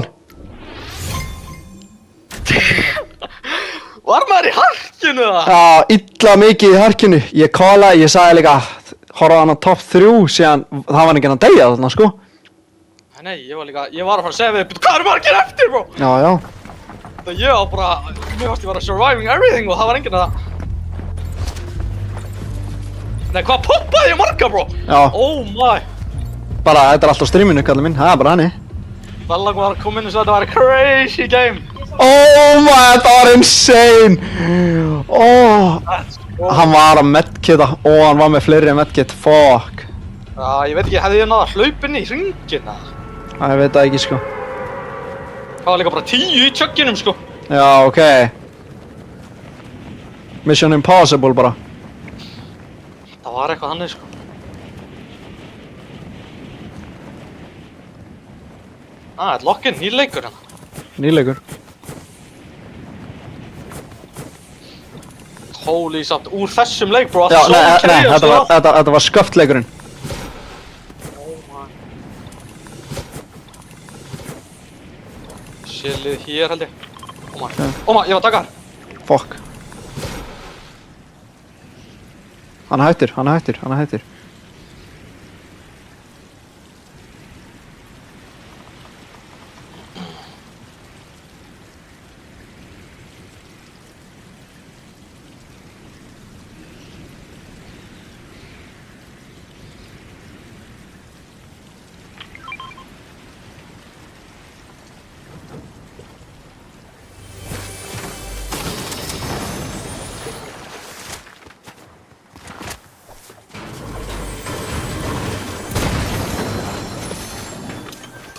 Var maður í harkinu það? Já, illa mikið í harkinu. Ég sagði líka, horfa hann á top 3 síðan það var ekki hann að deyja þarna, sko. Nei, ég var að fara að segja við þig, hvað er margir eftir, bro? Já. Það ég var bara, mér fannst ég vera surviving everything og það var enginn að það. Nei, hvað poppaði ég marga, bro? Já. Oh my. Bara, þetta er alltaf streaminu, kallið minn. Það er bara hannig. Bellag var að koma inn og sagði að þetta var a crazy game. Oh my, þetta var insane! Hann var að medkita og hann var með fleiri medkit, fuck. Já, ég veit ekki, hefði ég náða að hlaupa inn í hringin, eða? Ég veit það ekki, sko. Það var líka bara 10 í tjögginum, sko. Já, ok. Mission Impossible bara. Það var eitthvað hannig, sko. Þetta er lokkinn, nýleikur hérna. Nýleikur. Holy satt, úr þessum leik, bro. Já, nei, þetta var sköftleikurinn. Oh my. Sélið hér, held ég. Oh my, ég var að taka þar. Fuck. Hann hættir.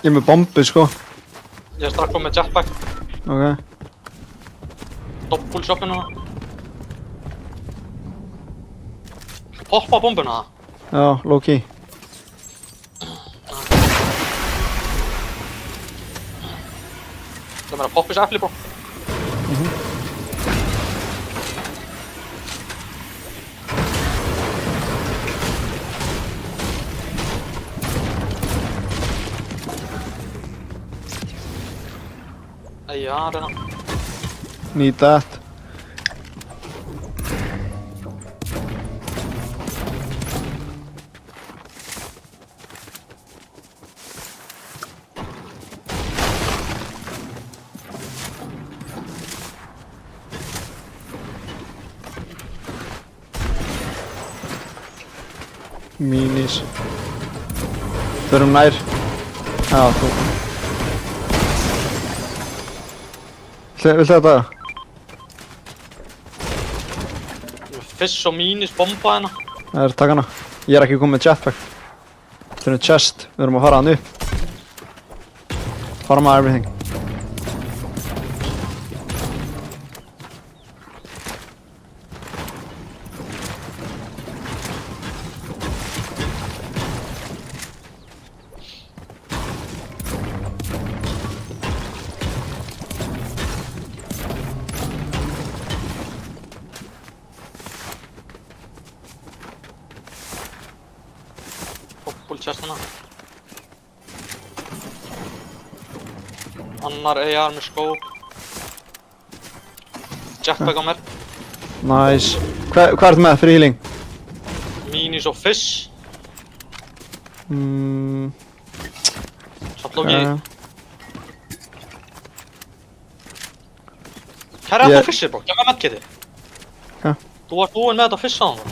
Ég er með bombu, sko. Ég er strax komið með jetpack. Ok. Doppul shoppinu það. Poppa bombuna það. Já, low key. Það meira að poppa þessu epli, bro. Já, reyna. Need that. Minis. Við erum nær. Já, þú. Viltu þetta? Fiss og mínis bomba hérna. Það er takk hana. Ég er ekki komið með jetpack. Það er chest. Við erum að fara hann upp. Farma everything. Full chest hérna. Annar AR með skóp. Jetpack á mér. Nice. Hvað ertu með fyrir healing? Minis og fiss. Satt lóki. Hvað er þetta fissir, bro? Gef mér medkitið. Hva? Þú varst búinn með þetta fiss á hann.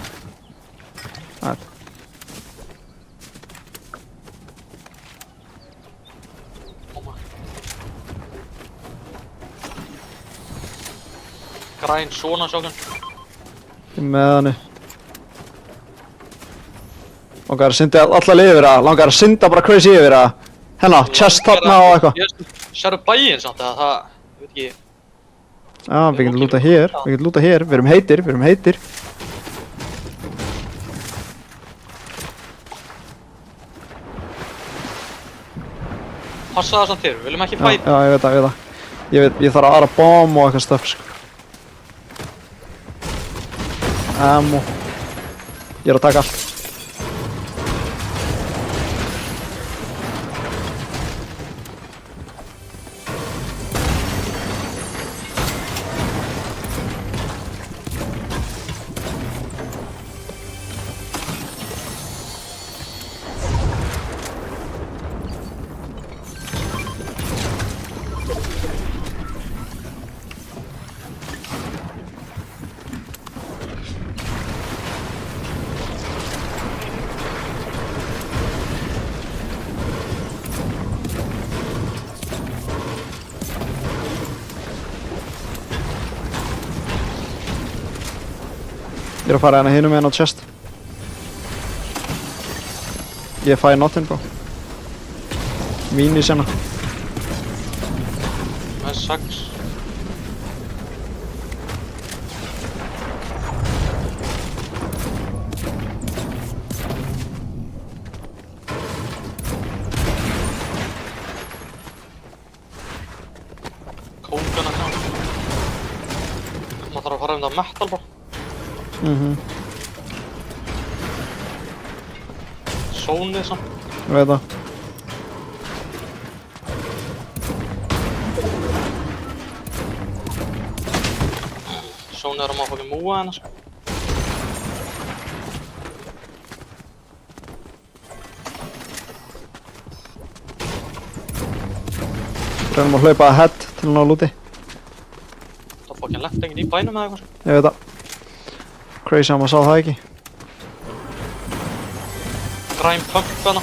Alright. Græn svona sjókun. Ég er með hannu. Langar að synda alla liði yfir það. Langar að synda bara crazy yfir það. Hérna, chest þarna og eitthvað. Sérðu bæinn samt eða það, ég veit ekki. Já, við getum lútað hér. Við getum lútað hér. Við erum heitir, við erum heitir. Passa það samt þér, við viljum ekki Já, fæta. já, ég veit það, ég veit það. Ég þarf að aðra bomb og eitthvað stöf, sko. Ammo. Ég er að taka allt. Ég er að fara hérna hinum með hann á chest. Ég fæ nothing, bro. Minis hérna. Með 6. Kókana hérna. Maður þarf að fara það metal, bro. Sónið samt. Ég veit það. Sónið er að maður fokkin múa hérna, sko. Reynum að hlaupa ahead til að ná lúti. Það fokkin lent enginn í bænum eða eitthvað, sko. Ég veit það. Crazy að maður sá það ekki. Græn pump hérna.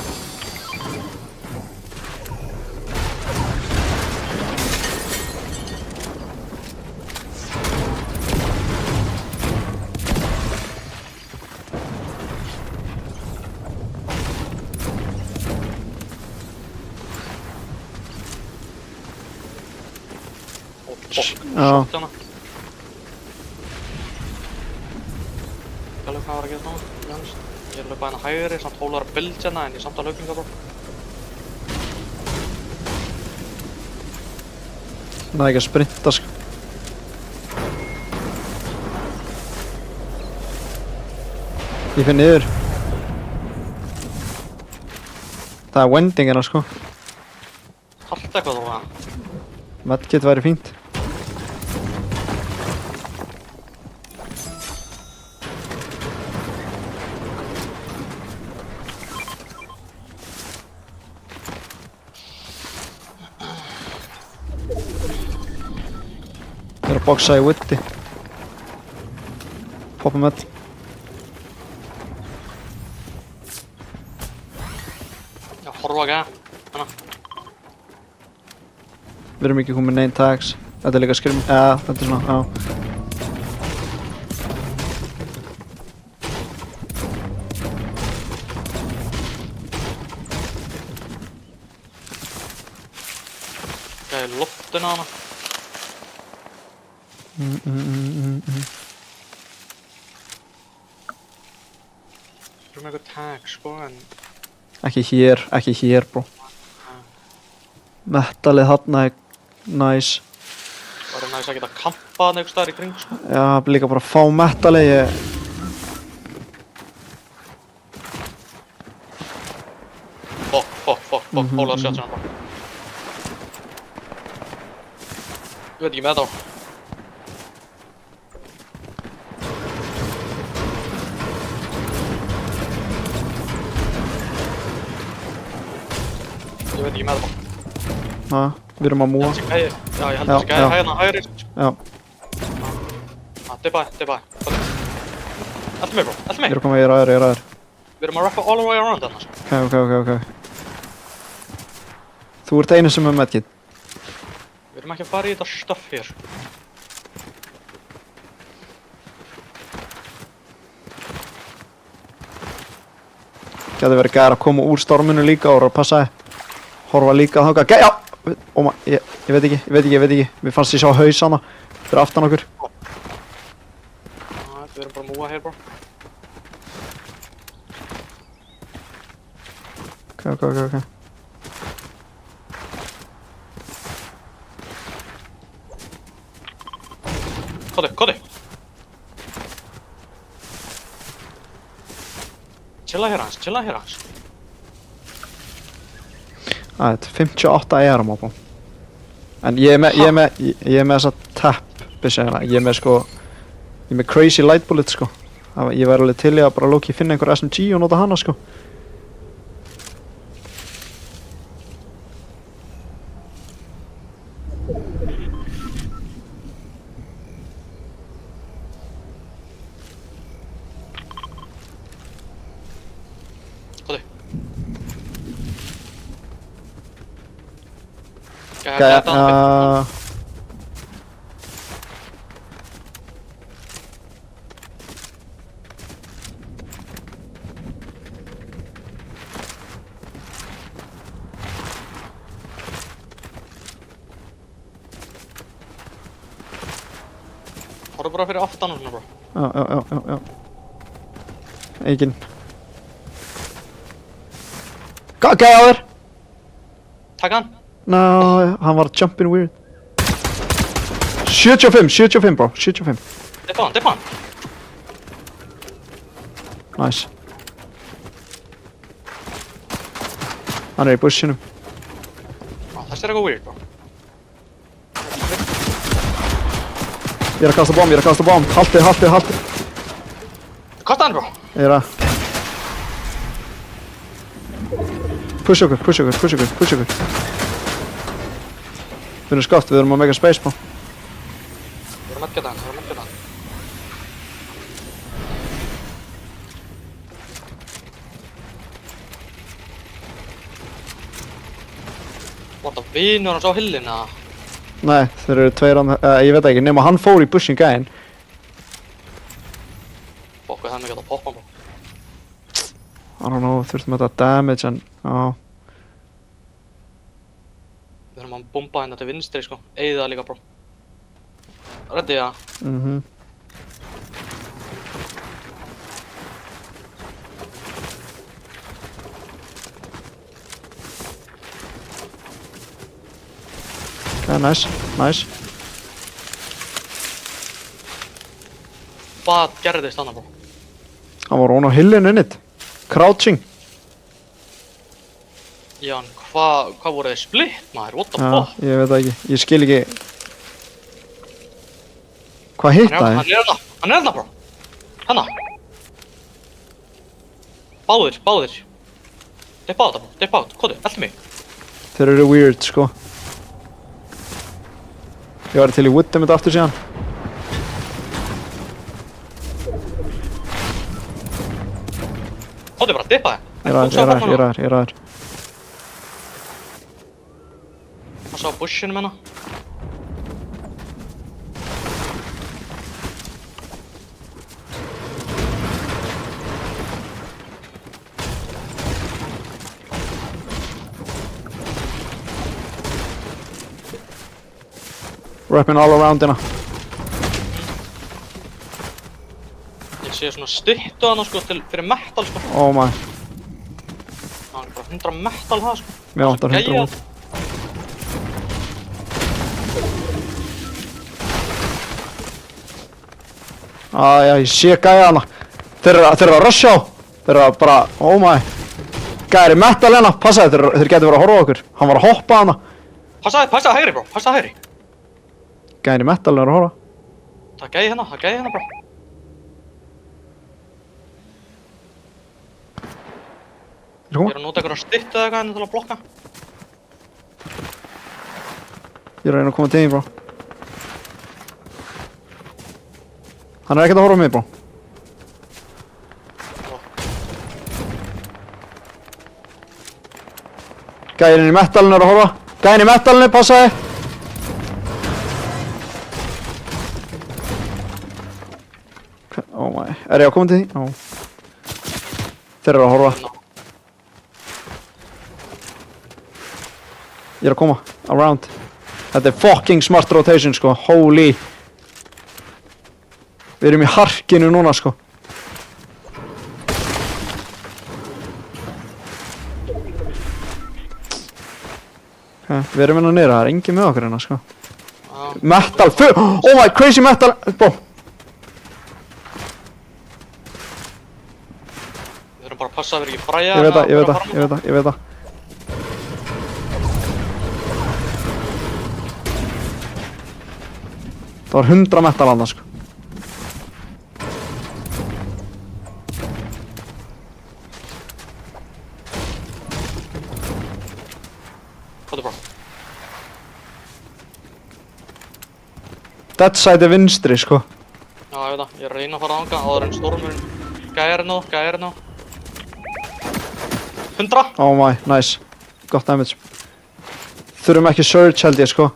Shot hérna. Ég alveg hvað var að gera það, Jóns. Ég er alveg bara hérna hægri, samt hólar að build hérna en ég er samt að hlaupinga, bro. Það er ekki að sprinta, sko. Ég finn niður. Það er wending hérna, sko. Haltu eitthvað þú, eða? Medkit væri fínt. Ég er að boxa í Witty. Poppa með. Já, horfa ekki að. Hanna. Við erum ekki komið neinn tags. Þetta er líka skrim... þetta er svona, já. Gæði loftinu hana. Við erum eitthvað tag, sko, en... Ekki hér, bro. Metalið þarna er næs. Það er næst að geta kampað hann einhvers staðar í kring, sko. Já, líka bara fá metalið, Fuck, hólaður sjálf sem hann bara. Ég veit ekki með þetta á. Ég veit ekki með þetta á. Við erum að múa. Já, ég held þessi gæði hægna hægri. Já. Dippaði. Eltu mig, bro, eltu mig. Ég er að koma, ég er aðeir. Við erum að rappa all the way around þarna, sko. Ok. Þú ert einu sem er medkit. Við erum ekki að fara í þetta stuff hér. Gæti verið gæðir að koma úr storminu líka og passa þig. Horfa líka að þangað. Já! Ég veit ekki. Við fannst ég sjá haus hana. Fyrir aftan okkur. Við erum bara að múa hér, bro. Ok. Kodi. Chilla hér hans. Þetta er 58 ERM á bú. En ég er með þessa tap byssu hérna. Ég er með crazy light bullet, sko. Ég væri alveg til í að bara lóki finna einhver SMG og nota hana, sko. Kodi. Horfðu bara fyrir aftan og svona, bro. Já. Egin. Gæði á þér! Takk hann. Ná, hann var jumping weird. 75 bro, 75. Dippa hann. Nice. Hann er í bushinum. Þessi er eitthvað weird, bro. Ég er að kasta bomb. Haltu. Kasta hann, bro. Ég er að... Push okkur. Við erum skott, við erum að mega space, bro. Við erum að geta hann. Var það vinur hans á hillina? Nei, þeir eru tveir án... ég veit ekki, nema hann fór í bushin gæinn. Bokkuð henni geta poppa, bro. I don't know, þurftum þetta damage en... Já. Við erum að bomba hérna til vinstri, sko. Eyði það líka, bro. Reddi, ja. Ok, nice. Hvað gerðist þarna, bro? Hann var hún á hillinu innit. Crouching. Ján, hvað voru þið splitt, maður? What the Já, fuck? ég veit það ekki. Ég skil ekki... Hvað hittaði? Hann er þarna, bro. Hanna. Báðir. Dippa á þetta, bro. Dippa át. Kodi, elti mig. Þeir eru weird, sko. Ég var til í woodum þetta aftur síðan. Kodi bara, dippa þig. Ég er aðeir. Passa á bushinum hérna. Wrapping all around hérna. Ég sé svona styttu hana sko fyrir metal sko. Oh my. Það er bara 100 metal það sko. Mér vantar 100 Gæja. út. Já, ég sé gæja hana. Þeir eru að rusha á. Þeir eru að bara, oh my. Gæjar í metal hérna, passaði, þeir getur verið að horfa á okkur. Hann var að hoppa hana. Passa hægri bro, passa hægri. Gæjar í metal eru að horfa. Það er gæja hérna bro. Þeir koma. Ég er að nota einhverja styttu eða eitthvað hérna til að blokka. Ég er að reyna að koma til þín, bro. Hann er ekkert að horfa á mig, bro. Gæinn í metalinu er að horfa. Gæinn í metalinu, passaði. Oh my. Er ég að koma til þín? Ó. Þeir eru að horfa. Ég er að koma. Around. Þetta er fucking smart rotation, sko. Holy. Við erum í harkinu núna, sko. Við erum hérna niður, það er engin með okkur hérna, sko. Metal, oh my, crazy metal, bó. Við þurfum bara að passa að vera ekki fræja. Ég veit það. Það var 100 metal annars, sko. Hvað er bara? Dead side er vinstri, sko. Já, ég veit það. Ég er að reyna að fara ánga áður en stormurinn. Gæjar hérna. 100! Oh my, nice. Gott damage. Þurfum ekki surge held ég, sko.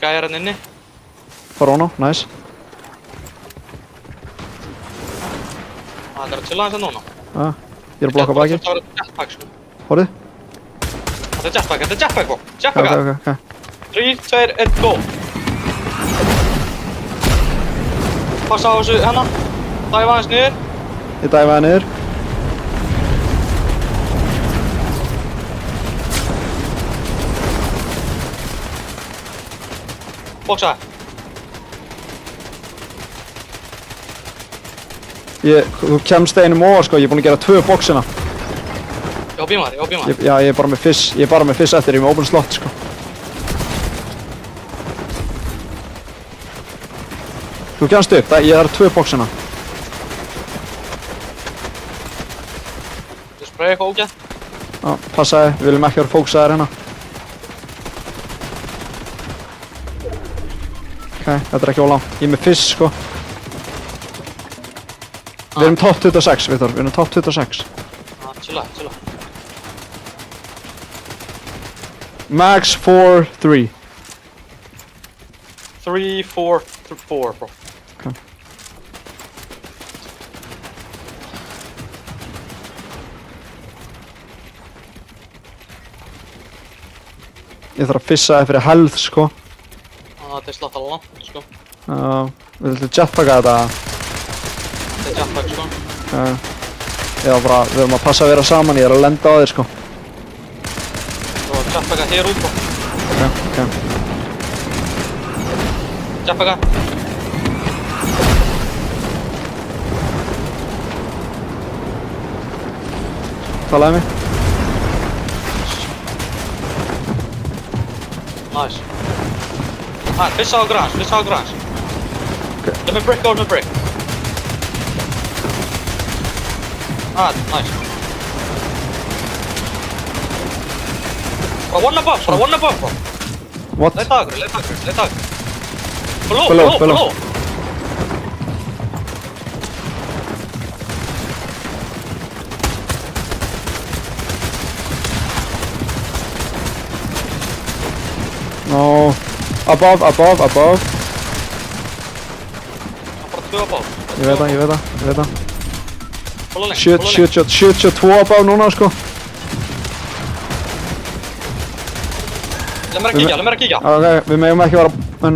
Gæjar hérna inni. Fara hún á, nice. Það er að chilla hans að núna. Ég er að blokka baki. Þetta var jetpack sko. Horfið? Þetta er jetpack bro. Jetpack. Ok. 3, 2, 1, go! Passa á þessu hérna. Dæfa aðeins niður. Ég dæfa það niður. Boksa. Þú kemst einum ofar, sko. Ég er búinn að gera 2 boxina. Ég á bímar. Já, ég er bara með fiss. Ég er bara með fiss eftir. Ég er með open slot, sko. Þú kemst upp. Ég þarf 2 boxina. Þú sprayði eitthvað ógætt. Já, passaði. Við viljum ekki vera fókusaðir hérna. Ok, þetta er ekki ólangt. Ég er með fiss, sko. Við erum top 26, Viktor. Við erum top 26. Chilla. Max 4, 3. 3, 4, 4 bro. Ok. Ég þarf að fissa það fyrir health, sko. Þetta er slátt alveg langt sko. Við ætlum jetpacka þetta. Þetta er jetpack sko. Já, bara, við erum að passa að vera saman. Ég er að lenda á þér, sko. Þú var jetpacka hér út bro. Ok. Jetpacka. Talaði mig. Nice. Fissa á græns. Okay. Let me break. Nice. Bara one above, bro. What? Leita akkur. Below. No. Above. Það er bara 2 above. Ég veit það. Fóla lengt, 72 above núna, sko. Leð mér að kíkja. Ok, við megum ekki vera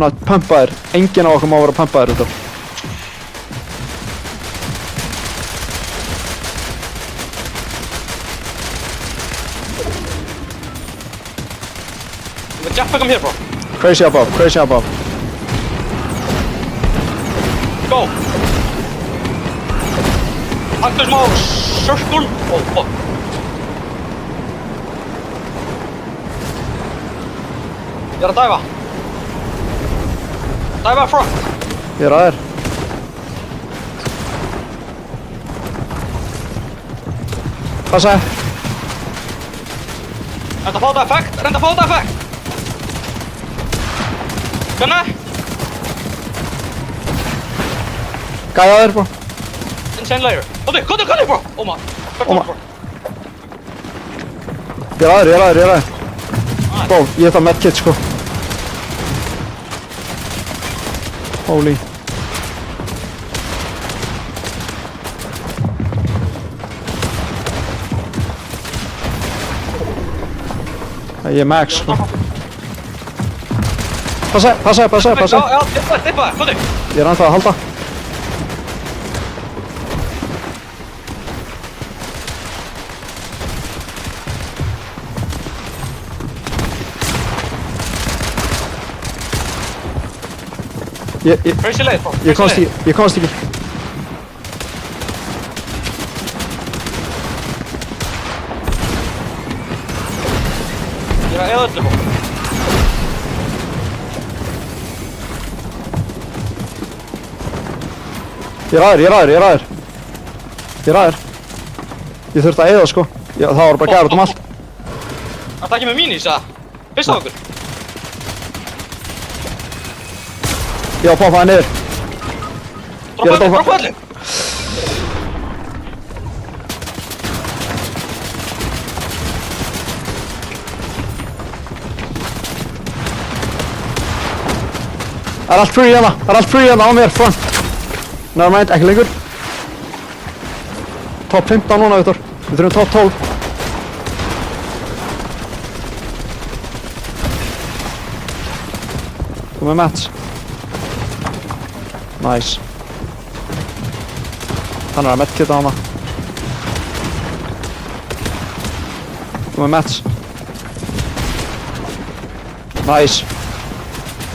að pumpa þér. Enginn á okkur má vera að pumpa þér út af. Jetpack him here, bro. Crazy above. Go! Taktu smá circle. Oh, fuck. Ég er að dæfa. Dæfa front. Ég er að þér. Passa. Reynda að fá þetta effekt. Gunna. Gæja þér, bro. Insane layer. Kóði, bro. Oh my. Oh my. Ég er að þér. Bro, ég er það medkit, sko. Holy. Ég er max, sko. Passa. Já, tippa, kóði. Ég er ennþá að halda. Crazy leið, bro. Ég komst ekki. Ég er að eða öllu, bro. Ég er að þér. Ég þurfti að eyða, sko. Það var bara gæður út allt. Það ekki með minis, eða? Fyrst á okkur. Ég á að poppa það niður. Droppa öllu. Það er allt free hérna á mér, front. Never mind, ekki lengur. Top 15 núna, Viktor. Við þurfum top 12. Þú með Mats. Nice. Hann er að medkita hana. Þú með Mats.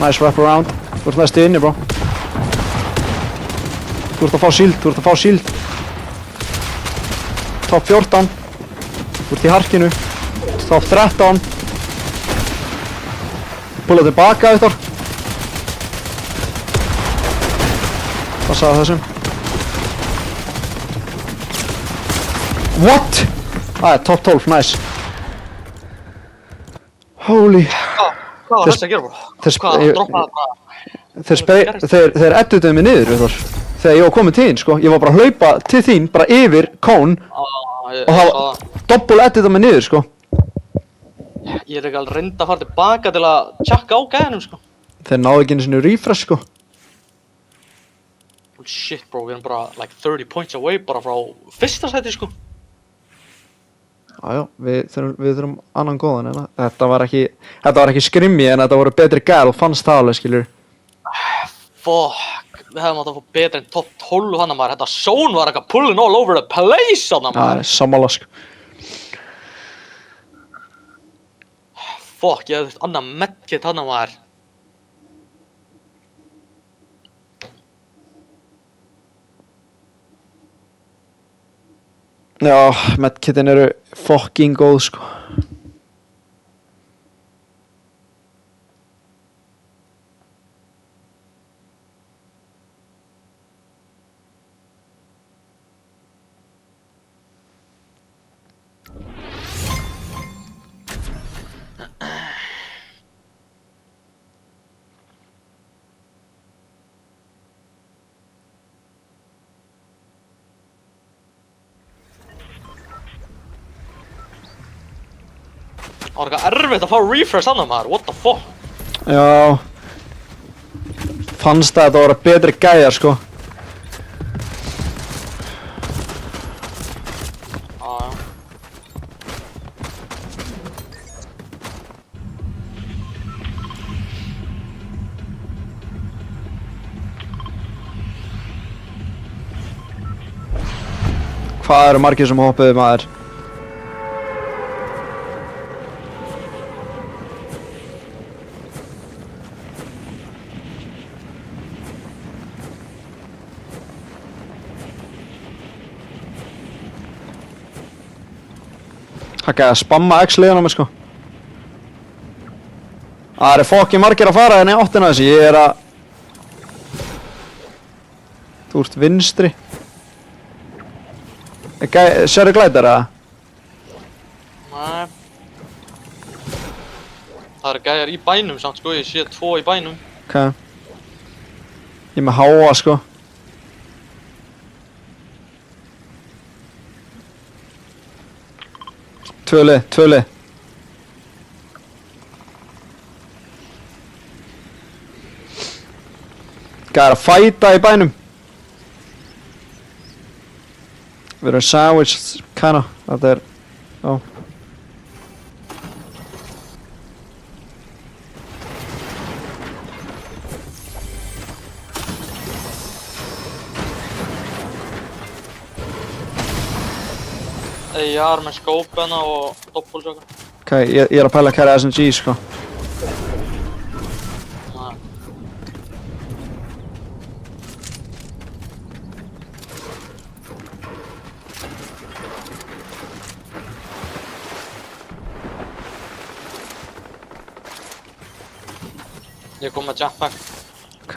Nice wrap around. Þú ert næstu inni, bro. Þú ert að fá shield. Top 14. Þú ert í harkinu. Top 13. Pulla tilbaka, Viktor. Passaði þessum. What? Það er top 12, nice. Holy. Hvað var þessi að gera, bro? Hvað, droppaði bara? Þeir eddutuðu mig niður, Viktor. Þegar ég var komin til þín, sko. Ég var bara að hlaupa til þín, bara yfir Cone. Og það var doppul eddutuðu mig niður, sko. Ég er ekki alveg reynd að fara tilbaka til að tjekka á gæðinum, sko. Þeir náðu ekki einu sinni refresh, sko. Shit, bro, við erum bara like 30 points away bara frá fyrsta sæti, sko. Jájá, við þurfum annan góðan, en þetta var ekki skrimmi, en þetta voru betri gæl, fannst það alveg, skiljur. Fuck, við hefum átt að fá betri en top 12 hann að maður. Þetta zone var eitthvað pulling all over the place hann að maður. Já, sammála, sko. Fuck, ég hef þurft annað medkit hann að maður. Já, medkitin eru fucking góð, sko. Það var eitthvað erfitt að fá refresh hann að maður, what the fuck? Já. Fannst að þetta voru betri gæjar, sko. Já. Hvað eru margir sem hoppuðu, maður? Það gæði að spamma X-liðan á mig, sko. Það eru fokkin margir að fara henni áttina þessi. Ég er að... Þú ert vinstri. Sérðu glætar, eða? Nei. Það eru gæjar í bænum samt, sko. Ég sé 2 í bænum. Ok. Ég er með háa, sko. Tvö lið. Gæði að fæta í bænum. Við erum sandwiched, kinda. Þetta er... Já. Ég er með skópena og doppulsökun. Ok, ég er að pæla að kæra SMG, sko. Nei. Ég kom með jetpack. Ok.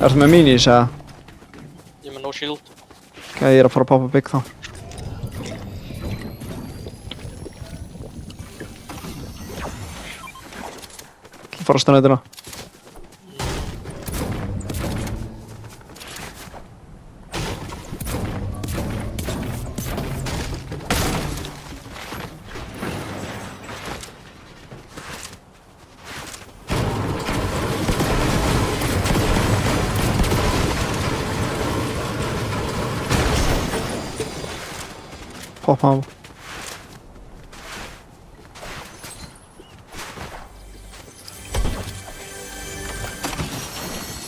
Ertu með minis, eða? Ég er með no shield. Ok, ég er að fara að poppa bygg þá. Ég ætla að fara að stanna þetta. Poppa á.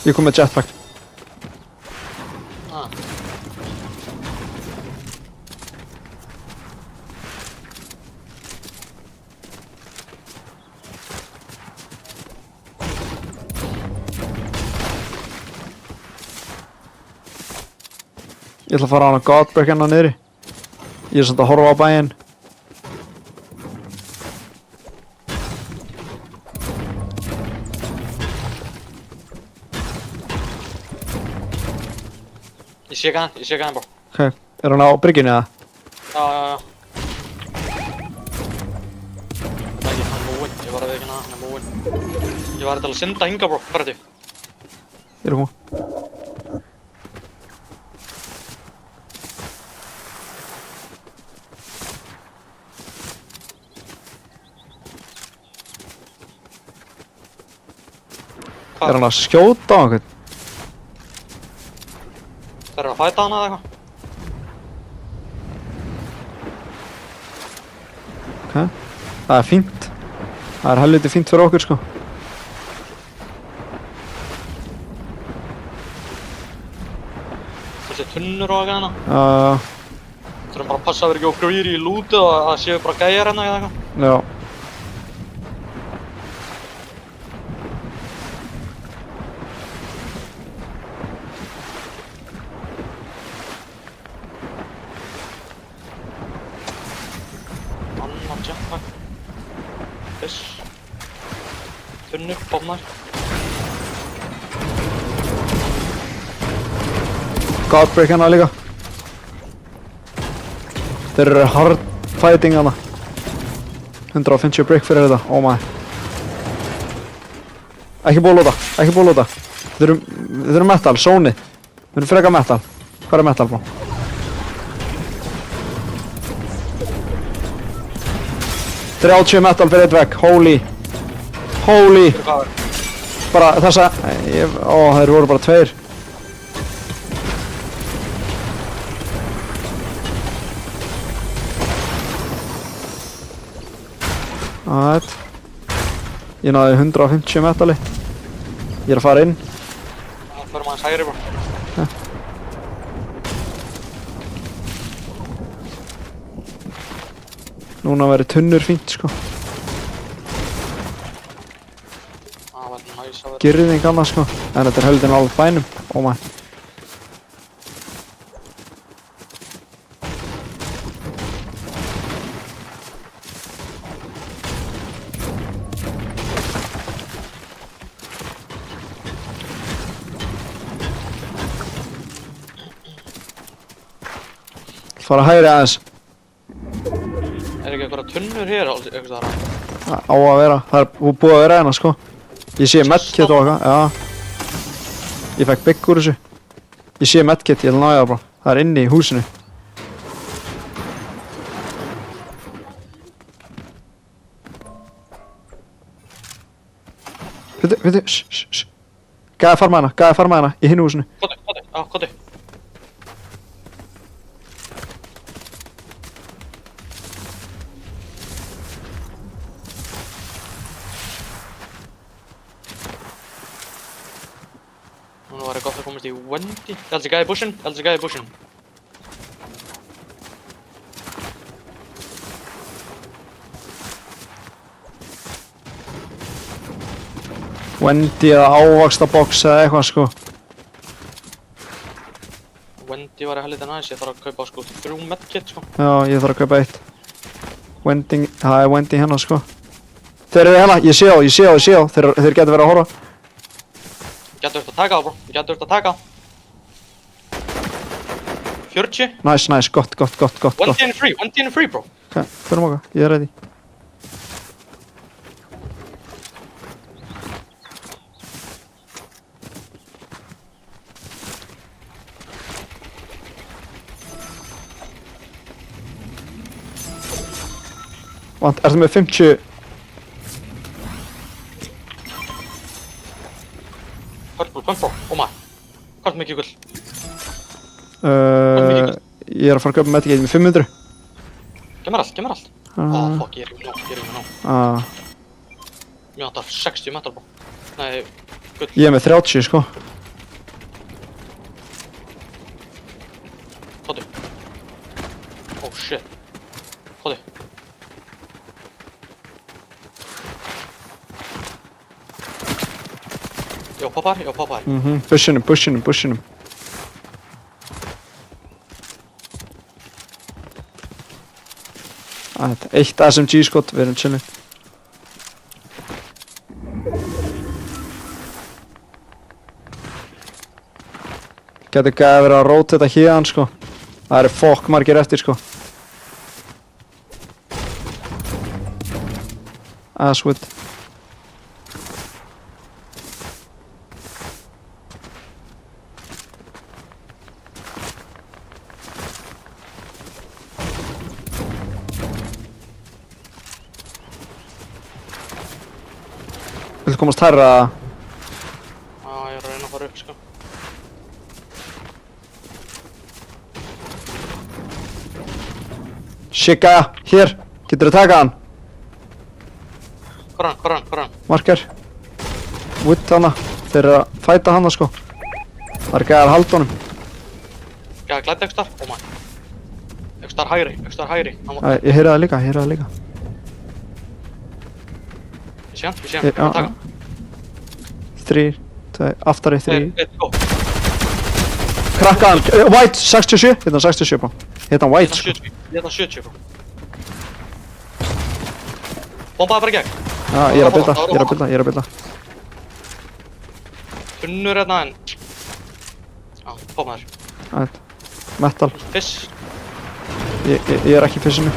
Ég kom með jetpack. Ah. Ég ætla að fara á hana Godbreak hérna niðri. Ég er samt að horfa á bæinn. Ég sé ekki hann bara. Ok, er hann á bryggjunni eða? Já. Það er ekki, hann er múinn. Ég var að veikina hann er múinn. Ég var til að synda hinga bro, hvað er þetta? Ég er að koma. Er hann að skjóta á einhvern? Það er að fæta hana eða eitthvað? Ok, það er fínt. Það er helviti fínt fyrir okkur, sko. Þessi tunnur og eitthvað hana. Þurfum bara að passa að vera ekki á grýri í lúti og að það séu bara gæjar hérna eða eitthvað. Já. Annan jetpack. Þess. Tunnur, bofnar. Godbreak hérna líka. Þeir eru hard fighting hana. 150 break fyrir þetta, oh my. Ekki bólóta. Þeir eru metal, sóni. Þeir eru freka metal. Hvað er metal bro? 30 metal fyrir eitt vegg, holy. Holy. Fyrir hvað er? Bara þessa, þeir voru bara tveir. Alright. Ég náði 150 metali. Ég er að fara inn. Það fyrir maður hægri bara. Núna væri tunnur fínt, sko. Það var næs að vera. Girðing annars, sko. En þetta er höldin alveg bænum. Oh my. Fara hægri aðeins. Er ekki eitthvað tunnur hér eitthvað þar? Á að vera. Það er búið að vera hérna, sko. Ég sé medkit og eitthvað, já. Ég fekk bygg úr þessu. Ég sé medkit, ég ætla að ná það bara. Það er inni í húsinu. Veitu, Gæði farma hérna, í hinu húsinu. Koti. Núna var gott að komast í Wendy. Það er þessi gæði í bushinn. Wendy eða ávaxtabox eða eitthvað, sko. Wendy var helviti næs, ég þarf að kaupa sko 3 medkit sko. Já, ég þarf að kaupa 1. Wendy, það er Wendy hérna, sko. Þeir eru hérna, ég sé þá. Þeir getur verið að horfa. Getur þurft að taka það, bro. Getur þurft að taka það. 40. Nice, gott. Wendy in free, bro. Ok, förum okkar, ég er ready. Ertu með 50? Purple, bro. Oh my. Hvað er mikið gull? Ég er að fara að kaupa með þetta með 500. Gef mér allt. Fuck, ég er ekki með nóg. Mér vantar 60 metal, bro. Nei, gull. Ég er með 30, sko. Koti. Oh shit. Koti. Ég poppar. Bushinum. Þetta, 1 SMG skot, við erum chillin. Getur gæði verið að róta þetta hérna, sko. Það eru fokk margir eftir, sko. Aswood. Viltu komast hærra? Já, ég er að reyna að fara upp, sko. Shit, gæja, hér. Getur þú taka hann? Hvar er hann? Marker. Wood hana. Þeir eru að fæta hana, sko. Það er gæja að halda honum. Gæði glæddi eitthvað starf? Oh my. Eitthvað starf hægri. Ég heyrði það líka, Ég sé hann, ég er að taka. 3, 2, aftari, 3. Go. Krakka hann, white, 67, hérna 67 bá. Hérna white, sko. Hérna 70, bro. Bombaði bara í gegn. Já, ég er að bylda. Tunnur hérna en... Já, bombaði þér. Ætt, metal. Fiss. Ég er ekki í fissinu.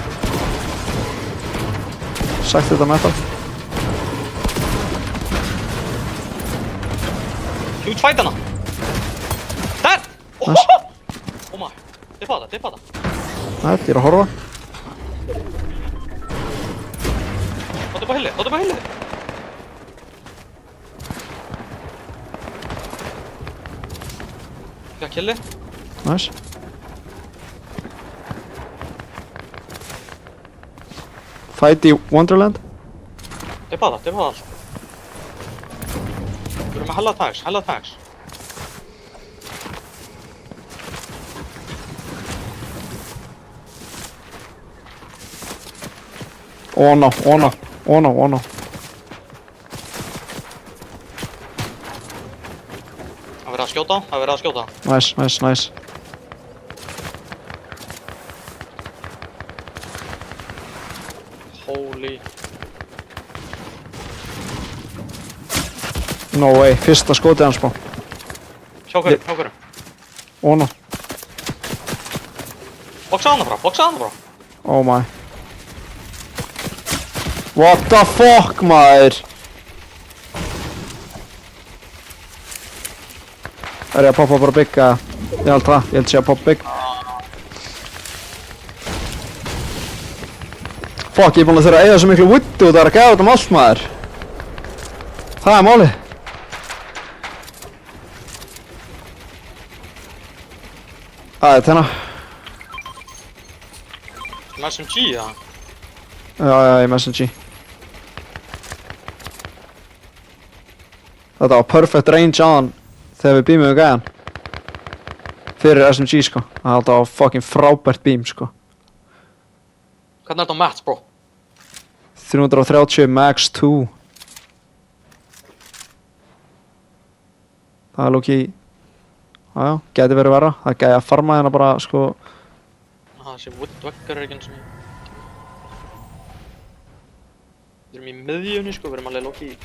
Sagt þetta metal. Huge fight hana. Der! Nice. Oh my. Dippa það. Ætt, ég er að horfa. hilli, láta mig hilli. Fekk hilli. Nice. Fight í Wonderland. Dippa það allt. Við erum með hella tags. Oh no. Það verið að skjóta. Nice. Holy. No way, fyrsta skotið hans bá. Hjá hverju. Oh no. Boksa hana frá. Oh my. What the fuck, maður? Er ég að poppa bara bygg eða? Ég held sé að poppa bygg. Fuck, ég er búinn að þurfa að eyða svo miklu wood og það er að gefa þetta um allt, maður. Það er málið. Þetta hérna. Með SMG, já. Já, ég með SMG. Þetta var perfect range á hann þegar við beamum gæjan. Fyrir SMG, sko. Þetta var fucking frábært beam, sko. Hvernig er þetta á mats, bro? 330 max 2. Það er lóki. Já, gæti verið verra. Það gæti að farma hérna bara, sko. Þessi woodveggar ekki eins og við erum í miðjunni, sko. Við erum alveg lóki í.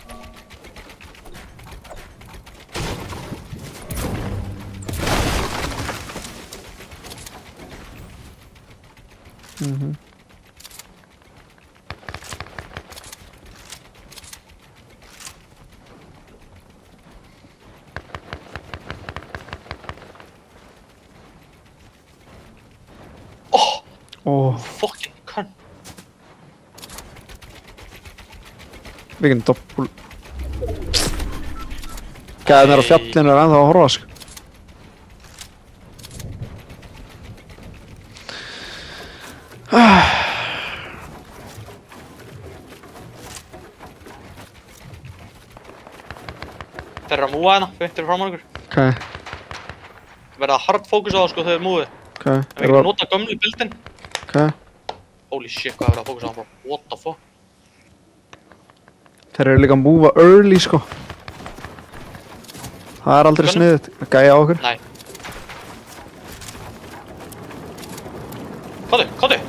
Fucking cunt. Við getum doppul. Gæðin á fjallinu er ennþá að horfa, sko. Þeir eru að múa hérna, fyrir fram á ykkur. Ok. Það verða hard fókus á það, sko, þegar þið múið. Ok. En við getum nota gömlu bildin. Ok. Holy shit, hvað er verið að fókusa á hann, bro? What the fuck? Þeir eru líka að múva early, sko. Það er aldrei sniðut að gæja á okkur. Nei.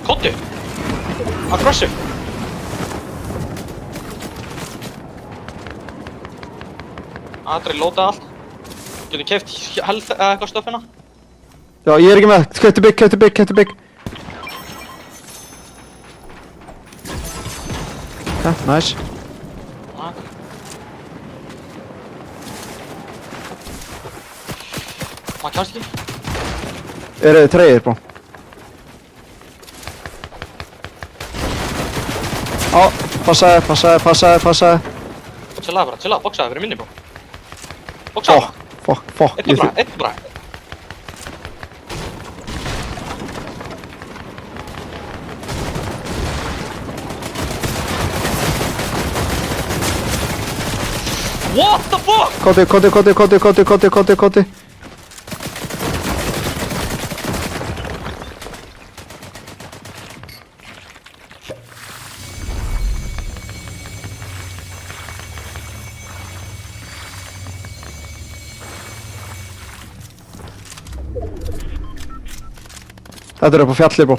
Kottu! Aggressive! Adri, lóta allt. Getur keypt health eða eitthvað stöffina? Já, ég er ekki með. Kæftu bygg. Ok, nice. Maður kemst ekki. Eru þið treyir, bro? Á, passaði. Chillaði, boxaði, við erum inni, bro. Boxaði. Fuck. Eitt bara. What the fuck? Koti. Þetta er upp á fjalli, bro.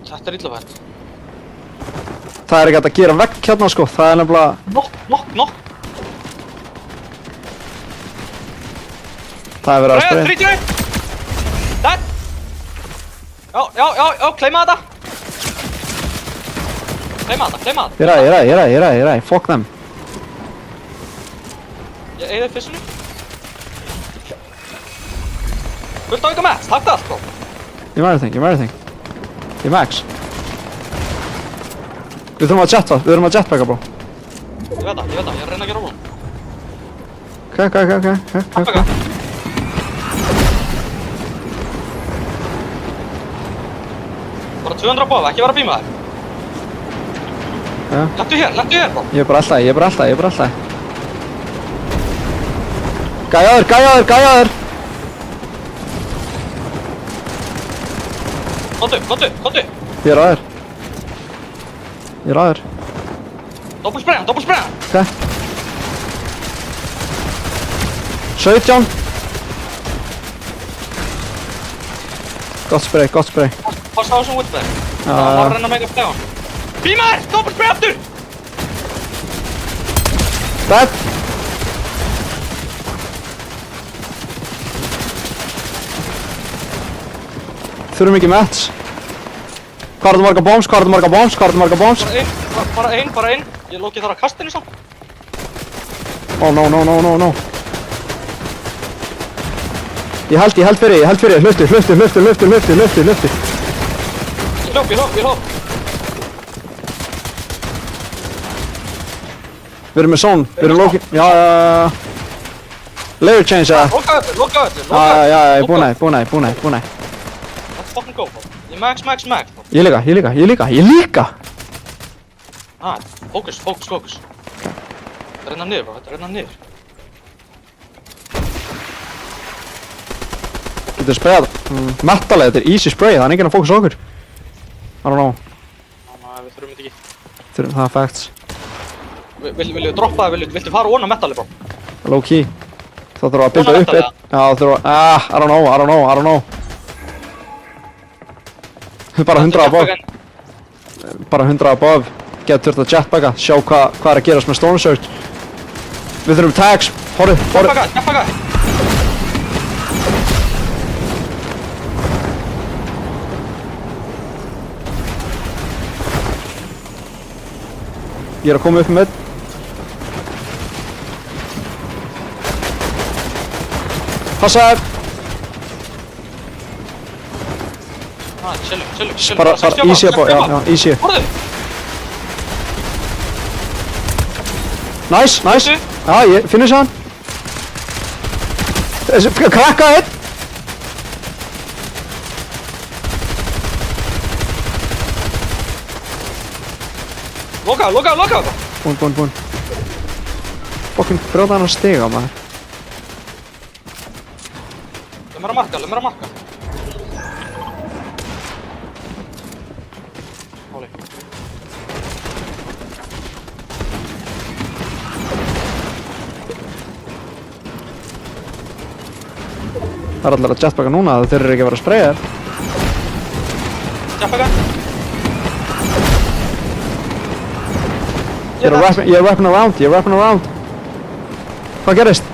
Þetta er illa vært. Það er ekki hægt að gera vegg hérna, sko. Það er nefnilega... Nokk. Það er verið að spreyja. 30! Dead! Já, claima þetta! Claima þetta. Ég ræði. Fuck them. Ég eyði fyrstinu. Fullt á ykkur max, takk það allt, bro. Ég maður þing. Ég max. Við Við þurfum að jetpacka, bro. Ég veit það, ég er að reyna að gera hún. Ok. Jetpacka. Bara 200 bóða, ekki vera að býma þér. Ja. Lentu hér, bro. Ég er bara alltaf. Gæjaður. Kottu. Ég er á þér. Doppelsprengja. Ok. 17. Gott spray. Passa á þessum woodspray. Já. Það var að reyna að meika stegan. Býma þér, doppelsprengja aftur! Dead. Þurfum ekki mats. Hvað er það marga bombs? Bara ein. Ég lóki þar að kasta henni samt. Oh no. Ég held fyrir. Hlöftu. Ég hljóp. Við erum með zone. Við erum lóki. Já. Layer change, ja. Loka öllu. Já, ég er búinn. Let's fucking go, bro. Ég max, bro. Ég líka. Fókus. Þetta renna niður, bro. Getur sprayað. Metalega, þetta er easy spray. Það er enginn að fókusa okkur. I don't know. Við þurfum þetta ekki. Það er facts. Vilju droppa það, viltu fara ofan á metali, bro? Low key. Það þurfa að builda Svona upp metalega. Já, það þurfa I don't know. Bara 100 above. Getur þurft að jetpacka. Sjá hvað er að gerast með Storm Surge. Við þurfum tags. Horri. Jetpacka. Ég er að koma upp með Passaði. Chillum. Bara easy up. Já, easy. Horðu. Nice. Já, ég finish hann. Krakka einn. Loka. Búinn. Fucking brjóta hann að stiga, maður. Leð mér að marka. Hóli. Það er allir að jetpacka núna, það þurfir ekki að vera að spraya þér. Jetpacka. Ég er wrapping around. Hvað gerist?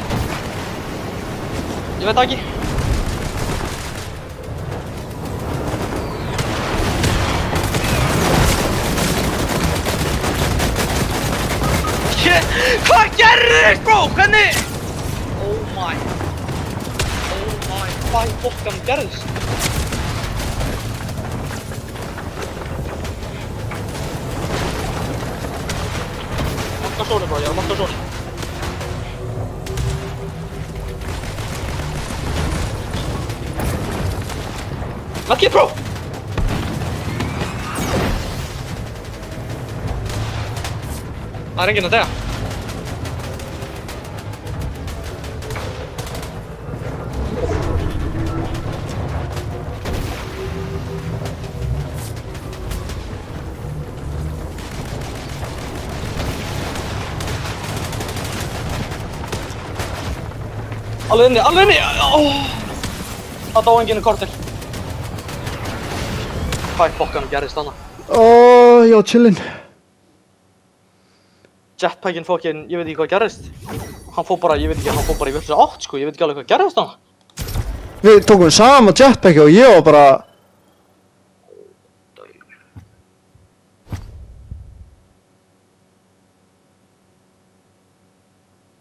Ég veit það ekki. Hvað gerðist, bro? Hvernig? Oh my. Hvað í bóttan gerðist? Marka sóni, bro. Ég er að marka sóni. Markið, bro! Það er enginn að deyja. Alveg inni! Það dó enginn í kortir. Hvað í fokkanum gerðist þarna? Já, chillin. Jetpackin fokkin, ég veit ekki hvað gerðist. Hann fór bara í villu átt, sko. Ég veit ekki alveg hvað gerðist þarna. Við tókum sama jetpacki og ég var bara...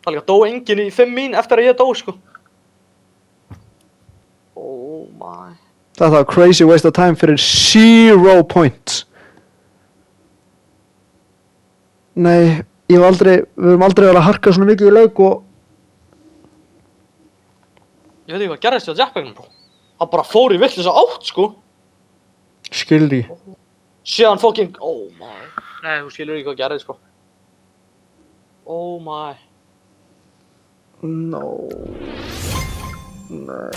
Það líka dó enginn í 5 mín eftir að ég dó, sko. Oh my. Þetta var crazy waste of time fyrir 0 points. Nei, við höfum aldrei verið að harka svona mikið í leik og Ég veit ekki hvað gerðist hjá jetpacknum, bro. Hann bara fór í vitlausa átt, sko. skildi. Síðan fucking, oh my. Nei, þú skilur ekki hvað gerðist, sko. Oh my. No. Nei.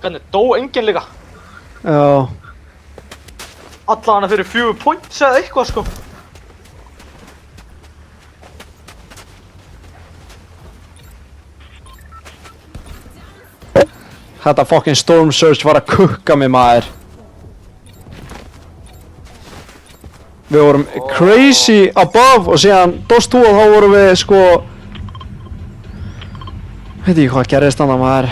Hvernig, dó enginn líka? Já. Allavega fyrir 4 points eða eitthvað, sko. Þetta fucking Storm Surge var að kukka mig maður. Við vorum crazy above og síðan DOS 2 og þá vorum við sko veit ekki hvað gerðist annað maður.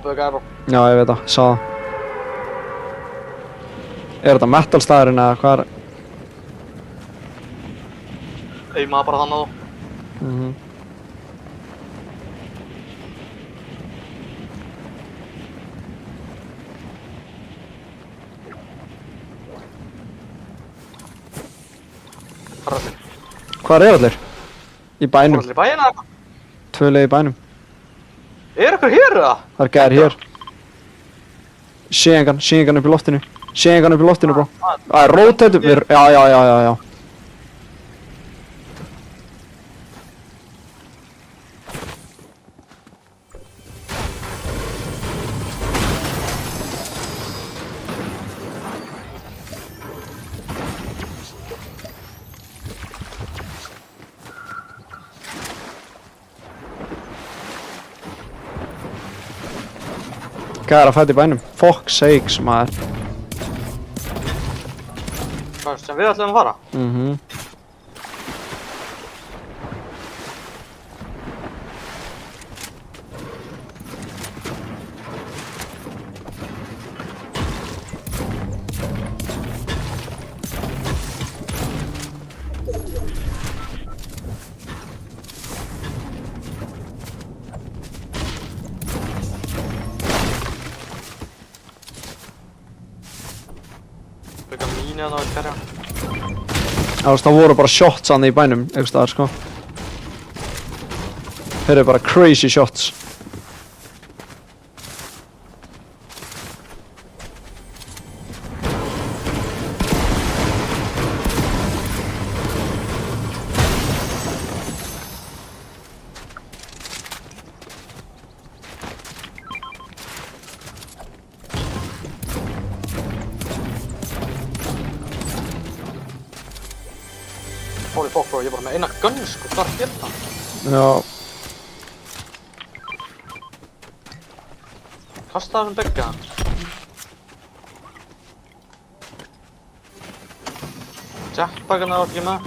Böggaði, bro. Já ég veit það, sá það. Er þetta metal staðurinn eða hvað er? Eimaði bara þannig á. Hvað er allir? Í bænum. Allir í bæinn eða eitthvað? 2 leið í bænum. Er ykkur hér eða? Það er gæðir hér. Séengan upp í loftinu. Séengan upp í loftinu, bro. Það er rotate. Já. Hvað er að fæta í bænum? Fuck sakes, maður. Hvað sem við ætlum að fara? Byggja mínu að það kerja. Það voru bara shots annað í bænum, einhvers staðar, sko. Þeir eru bara crazy shots. Holy fuck, bro, ég er bara með eina gunn, sko, hvað er að gera það? Já. Kasta þessum byggja hans. Jetpackinn er ekki með.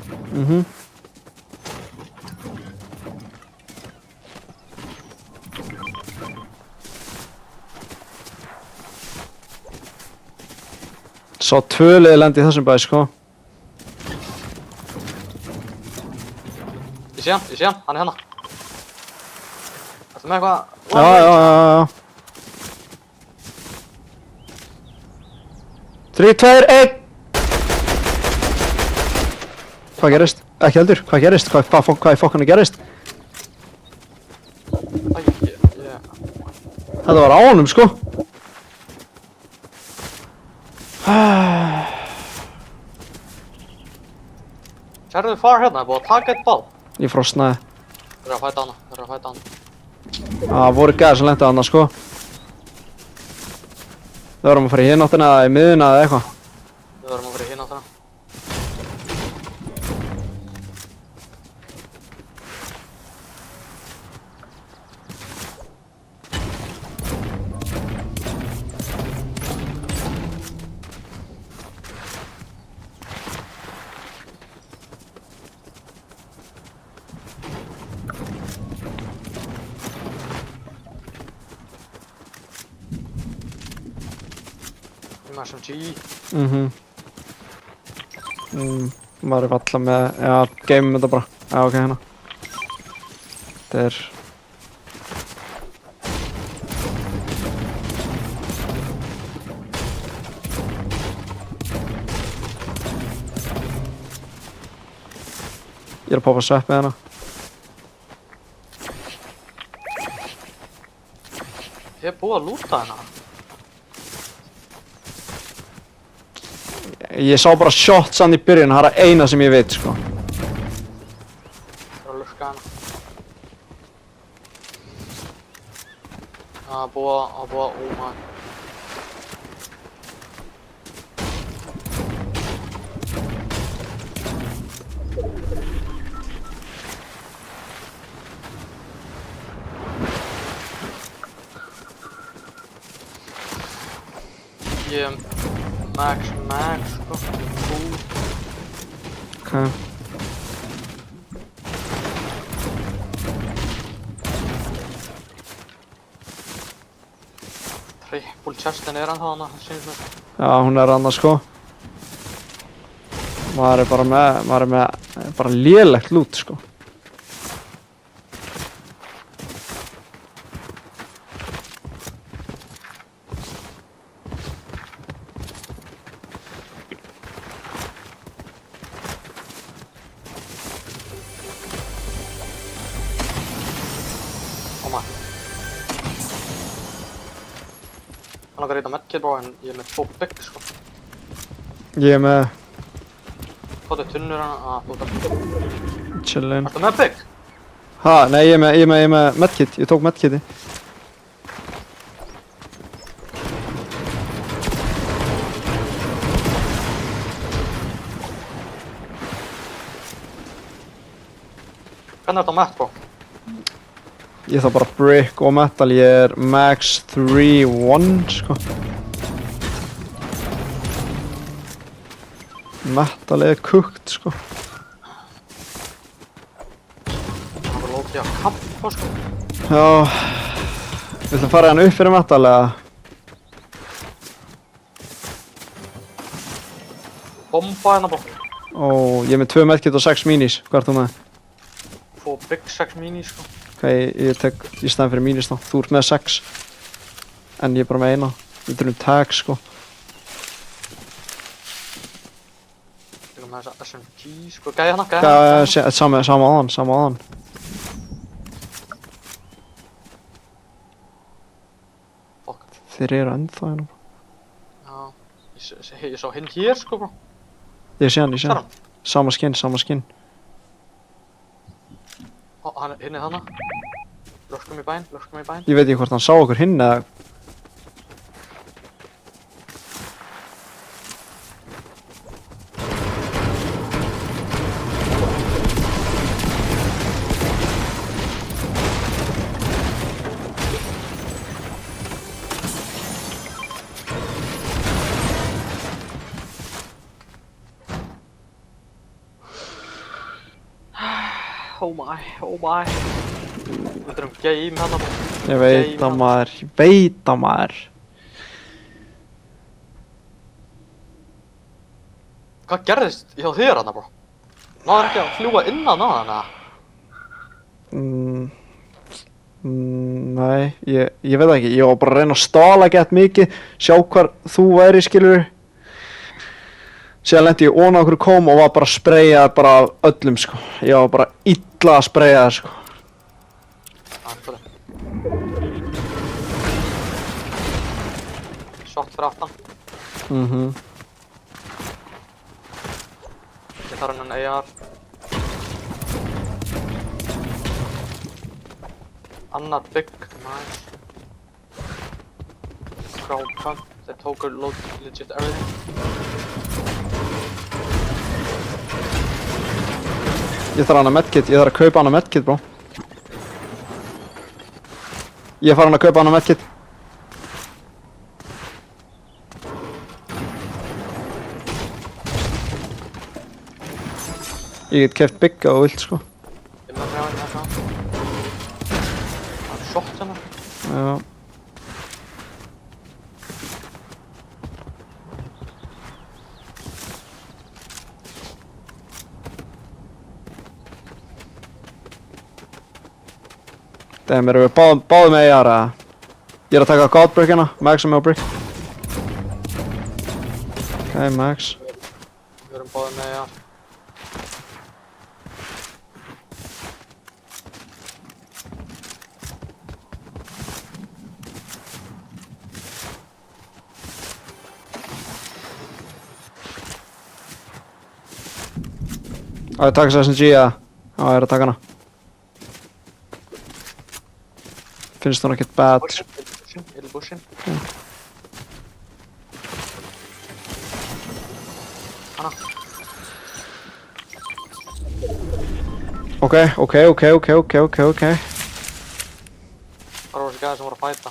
Svo 2 liði lendi í þessum bæ, sko. Ég sé hann, hann er hérna. Ertu með eitthvað? Já. 3, 2, 1. Hvað gerist? Ekki heldur, hvað gerist? Hvað í fokkanum gerist? Þetta var á honum, sko. Sérðu þið far hérna, búið að taka eitt ball. Ég frosnaði. Þeir eru að fæta hana, Það voru gæðir sem lendi á hana, sko. Við vorum að fara í hináttina eða í miðuna eða eitthvað. Við verðum að fara í hináttina. SMG. Maður er alltaf með, já, geymum þetta bara. Já, ok, hérna. Þetta er... Ég er að poppa svepp með hana. Ég er búið að lúta hérna. Ég sá bara shots hann í byrjun, það er eina sem ég veit, sko. Það er að lurka hérna. Það er búið að, maður. Ég er max, sko. Okay. Triple chestin er hann þarna, það sýnir mér. Já, hún er annars, sko. Maður er með bara lélegt lút, sko. Hann langar að reyta medkit bro, en ég er með 2 bygg sko. Ég er með... Hvað er tunnur hana? Þú ert... Chillin. Ertu með bygg? Ha, nei, ég er með medkit. Ég tók medkiti. Hvernig er þetta met bro? Ég þarf bara brick og metal. Ég er max 3-1, sko. Metal er cooked, sko. Það var lótið að kappa sko. Já. Viltu fara hann upp fyrir metal, eða? Bomba hérna bro. Ó, ég er með 2 medkit og 6 minis. Hvað ert þú með? 2 bygg 6 mini sko. Ok, ég tek í stæðan fyrir minis þá. Þú ert með 6. En ég er bara með 1. Við þurfum tag, sko. Líka með þessa SMG sko. Gæði hana. Sama á hann. Fuck. Þeir eru ennþá hérna. Já. Ég sá hinn hér sko bro. Ég sé hann. Sér hann? Sama skinn. Ó, hinn er hana. Löskum í bæn. Ég veit ekki hvort hann sá okkur hinn eða... Oh my. Við þurfum game hérna bro. Ég veit að maður. Hvað gerðist hjá þér hana bro? Náður ekki að fljúa innan á hana? Nei, ég veit ekki. Ég var bara að reyna að stala gett mikið. Sjá hvar þú væri, skilur. Síðan lendi ég ofan á okkur kom og var bara að spraya bara af öllum, sko. Ég var bara illa að spraya það, sko. Shot fyrir aftan. Ég þarf hennan AR. Annar bygg, nice. Crowd cut, þeir tóku legit everything. Ég þarf hana medkit, ég þarf að kaupa hana medkit, bro. Ég fara hann að kaupa hana medkit. Ég get keft bygga og vilt, sko. Ég með það hérna. Það er shot hérna. Já. Damn, erum við báðum með AR eða? Ég er að taka Godbrick hérna, Max er með á brick. Ok, Max. Við erum báðið með, já. Á, ég taka SMG eða? Já, ég er að taka hana. Finnst hún ekkert bad. Bushin. Hana. Ok. Það var þessi gæði sem voru að fæta.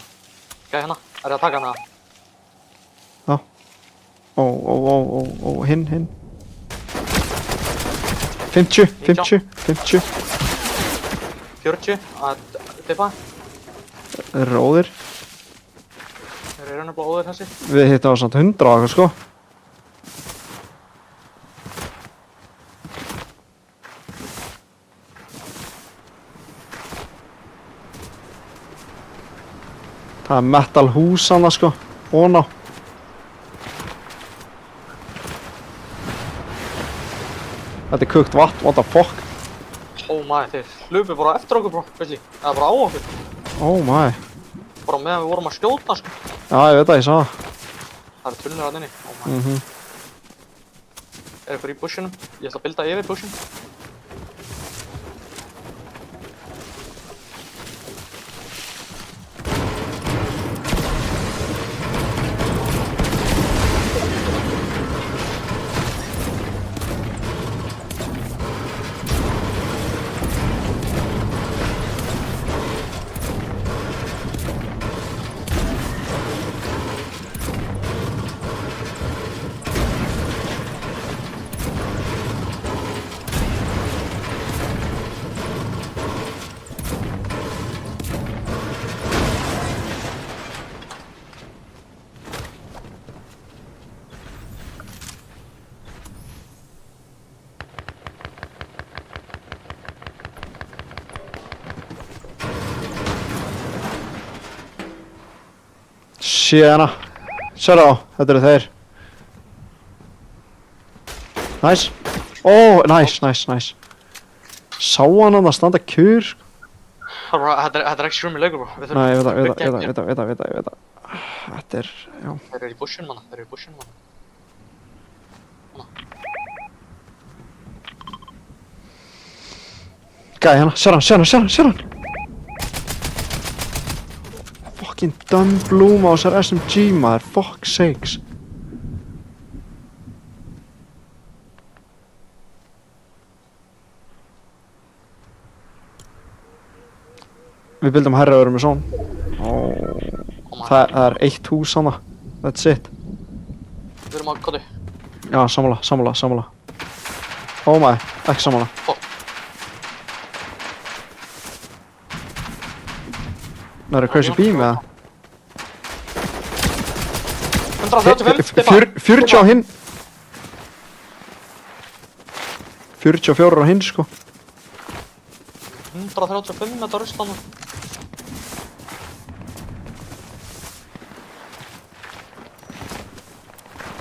Gæði hérna. Er ég að taka hana? Já. Ó, hinn. 50. 40. Að tippa. Róðir. Þeir eru nefnilega óðir þessi. Við hittum á samt 100 á okkur sko. Það er metal hús hana sko. Óná. Þetta er kukt vatn, what the fuck. Oh my, þeir hlupu bara eftir okkur, bro. Veist ég, eða bara á okkur. Oh my. Bara meðan við vorum að skjóta, sko. Já, ég veit það, ég sá það. Það eru tunnur að inni. Oh my. Er ykkur í bushinum? Ég ætla að builda yfir bushin. Sjena. Sérðu á, þetta eru þeir. Nice. Oh, nice. Sá hann að standa kjur sko. Þetta er ekki skrummi leikur, bro. Nei, ég veit það. Þetta er, já. Þeir eru í bushin, manna. Gæði hérna, sér hann. Fucking dumb bloom á þessar SMG maður, fuck's sakes. Við bildum herra öðrum með svon. Það er eitt hús hana, that's it. Við erum á kottu. Já, sammála. Oh my, ekki sammála. Það er crazy beam eða? 135, 40 á hinn. 44 á hinn sko. 135 þetta ruslanu.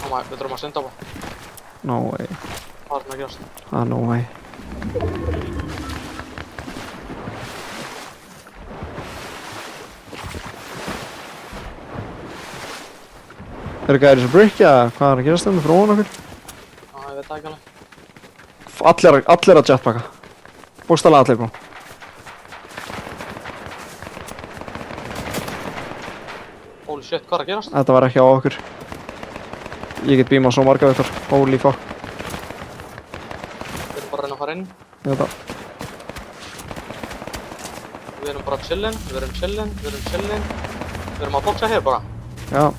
Oh my, við þurfum að synda á. No way. Hvað er sem að gerast? No way. Eru gæðir þessu brick eða hvað er að gerast þeim frá hún okkur? Ég veit það ekki alveg. Allir að jetpacka. Bókstaflega allir bró. Holy shit, hvað er að gerast? Þetta var ekki á okkur. Ég get beamað svo marga við ykkur. Holy fuck. Við erum bara að reyna að fara inn. Ég veit það. Við erum bara chillin. Við erum að boxa hér bara. Já.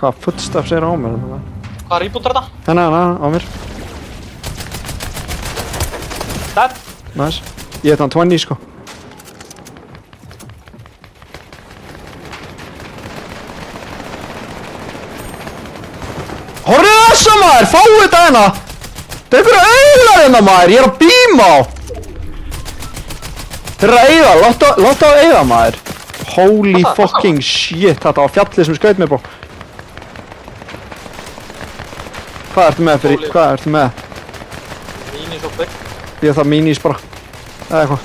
Hvaða footsteps eru á mér? Hvaða reboot er þetta? Hérna, á mér. Dead. Nice. Ég heit hann 20 sko. maður, fáu þetta hérna! Það er einhverja auðlar hérna maður, ég er að bíma á! Þeir eru að eyða, láta á eyða maður. Holy fucking shit, þetta var fjallið sem skaut mig bro. Hvað ertu með fyrir, hvað ertu með? Minis og bygg. Ég þarf minis bara, eða eitthvað.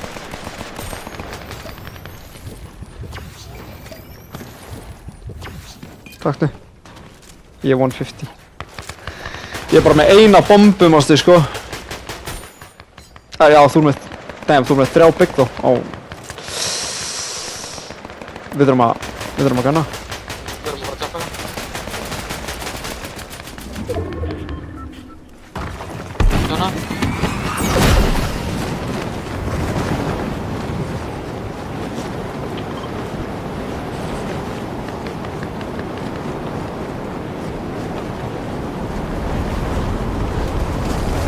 Taktu. Ég er 150. Ég er bara með eina bombu mástu sko. Já, þú er með, damn, þú er með 3 bygg þó. Ó. Við þurfum að gunna. Við erum bara að jumpa hérna. Gunna.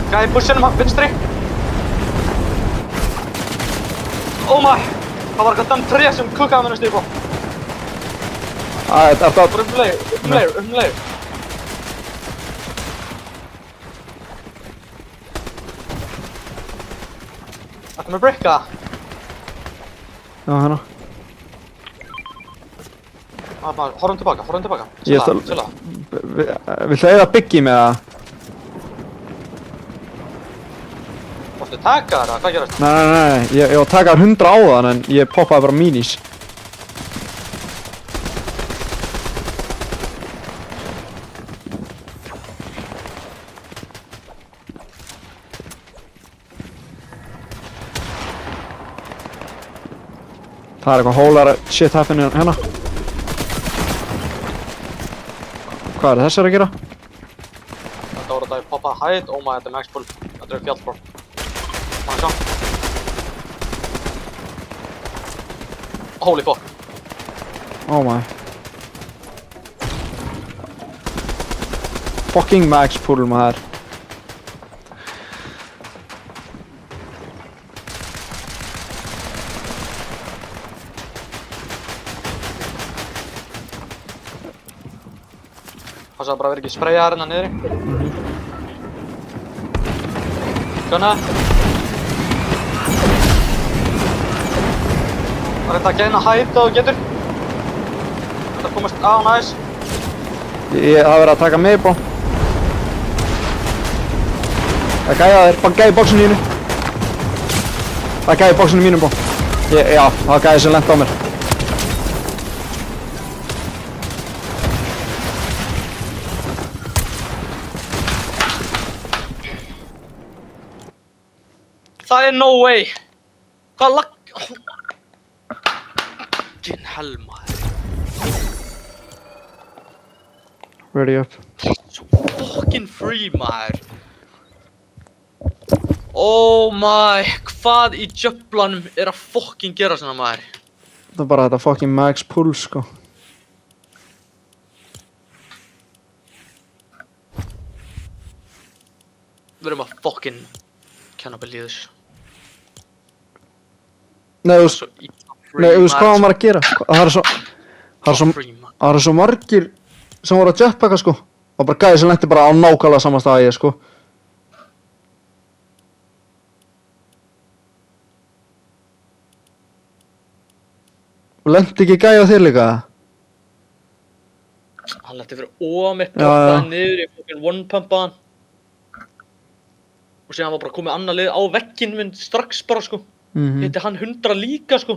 Gæði bussinum vinstri. Oh my! Það var eitthvað þann tré sem kukkaði með næstu í bó. Þetta er það. Bara leið. Þetta með bricka. Já, hérna. Horfum tilbaka. Ég ætla- Chilla. Viltu eyða byggi með það? Varstu taka þér, hvað gerast? Nei, ég var að taka 100 á þann en ég poppaði bara minis. Það er eitthvað hólar shit happening hérna. Hvað er þessar að gera? Þetta voru þetta að poppa hætt, oh my, þetta er max pull. Þetta er fjall, bro. Má ég sjá? Holy fuck. Oh my. Fucking max pull maður. Passa bara að vera ekki sprayja hérna niðri. Gunna. Það er þetta að geina hætt og þú getur. Þetta komast á næs. Það verður að taka mig bro. Það er gæja þér, bara gæja í bóksinu mínu. Það er gæja í bóksinu mínu bro. Já, það er gæja sem lent á mér. Það er no way. Hvað lag... Ginn hell maður. Ready up. So fucking free maður. Oh my, hvað í djöflanum er að fucking gera svona maður? Það er bara þetta fucking max pull sko. Við erum að fucking kenna byrja í þessu. Nei, þú veist hvað hann var að gera. Það eru svo margir sem voru að jetpacka sko. Og bara gæði sem lendi bara á nákvæmlega sama stað ég sko. Og lendi ekki gæði á þér líka? Hann letti fyrir ofan mitt, bóttaði niður í fucking one-pumpaðan. Og síðan var bara komið annað lið á vegginn minn strax bara sko. Hitti hann 100 líka sko.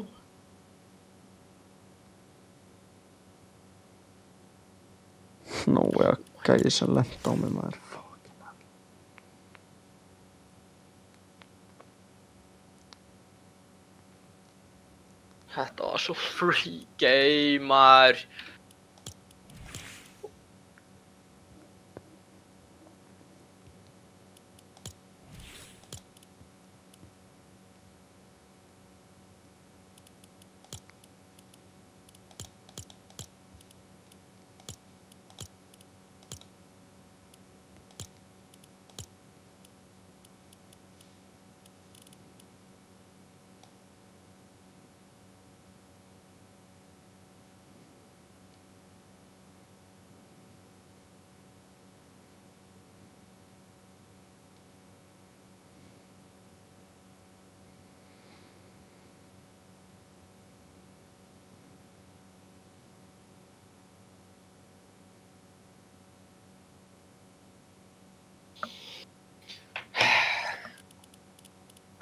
Nó, ég gæði sem lendi á mig maður. Þetta var svo free game maður.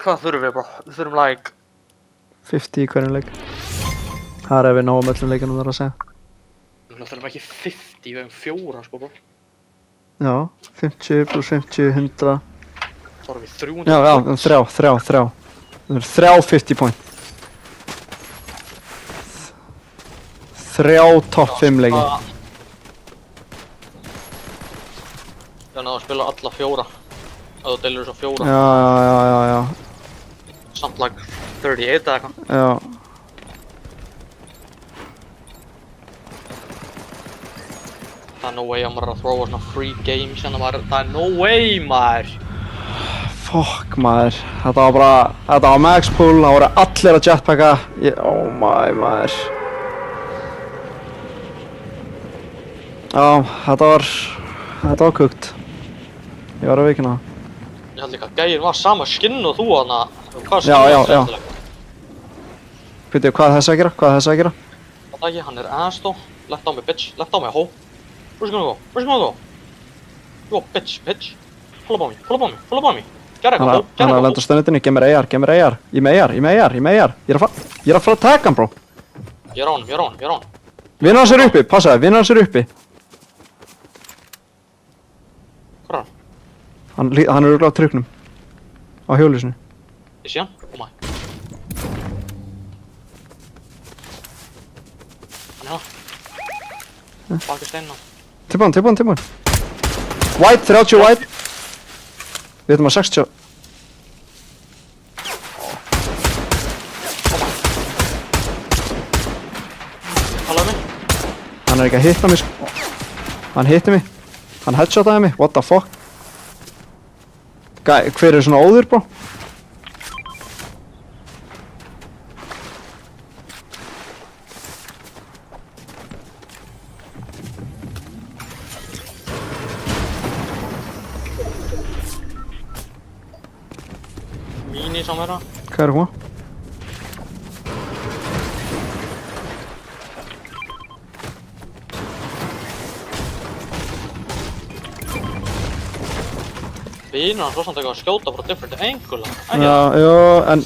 Hvað þurfum við bara? Við þurfum like 50 í hverjum leik. Það er ef við náum öllum leikunum þar að segja. Við þurfum ekki 50, við hefum 4 sko bro. Já, 50 pluss 50, 100. Þá erum við 300. Já, þrjá. Það er 3 50 point. 3 topp 5 leiki. Ég náðu að spila alla 4. Ef þú deilur þessu á 4. Já. Samt like 38 eða eitthvað. Já. Það er no way að maður er að þróa svona free games hérna maður. Það er no way maður. Fuck maður. Þetta var max pool, það voru allir að jetpacka. Oh my maður. Já, þetta var kukt. Ég var að veikina það. Ég held líka að gæinn var sama skinn og þú hana. Hvað Já. Býttu, hvað er þessi að gera? Það ekki, hann er ass þó. Left á mig bitch, left á mig hó. Where's gonna go? Yo bitch. Pull up on me. Gerra eitthvað hó, Hann er að lenda á stöndinni, gef mér AR. Ég með AR. Ég er að fara að taka hann bró. Ég er á hann. Vinnar hans er uppi, passaði, vinnar hans er uppi. Hvað er hann? Hann er örugglega á trykknum. Á hjólusinu. Ég sé hann, oh my. Hann er það. Baki steinna. Tilbúin. White, 30 white. Við ætlum að 60. Talaðu mig. Hann er ekki að hitta mig sko. Hann hitti mig. Hann headshotaði mig, what the fuck. Hver er svona óður bró? Mini samverða. Hvað er hún? Vinur hann svo samt eitthvað að skjóta frá different angle. Já, en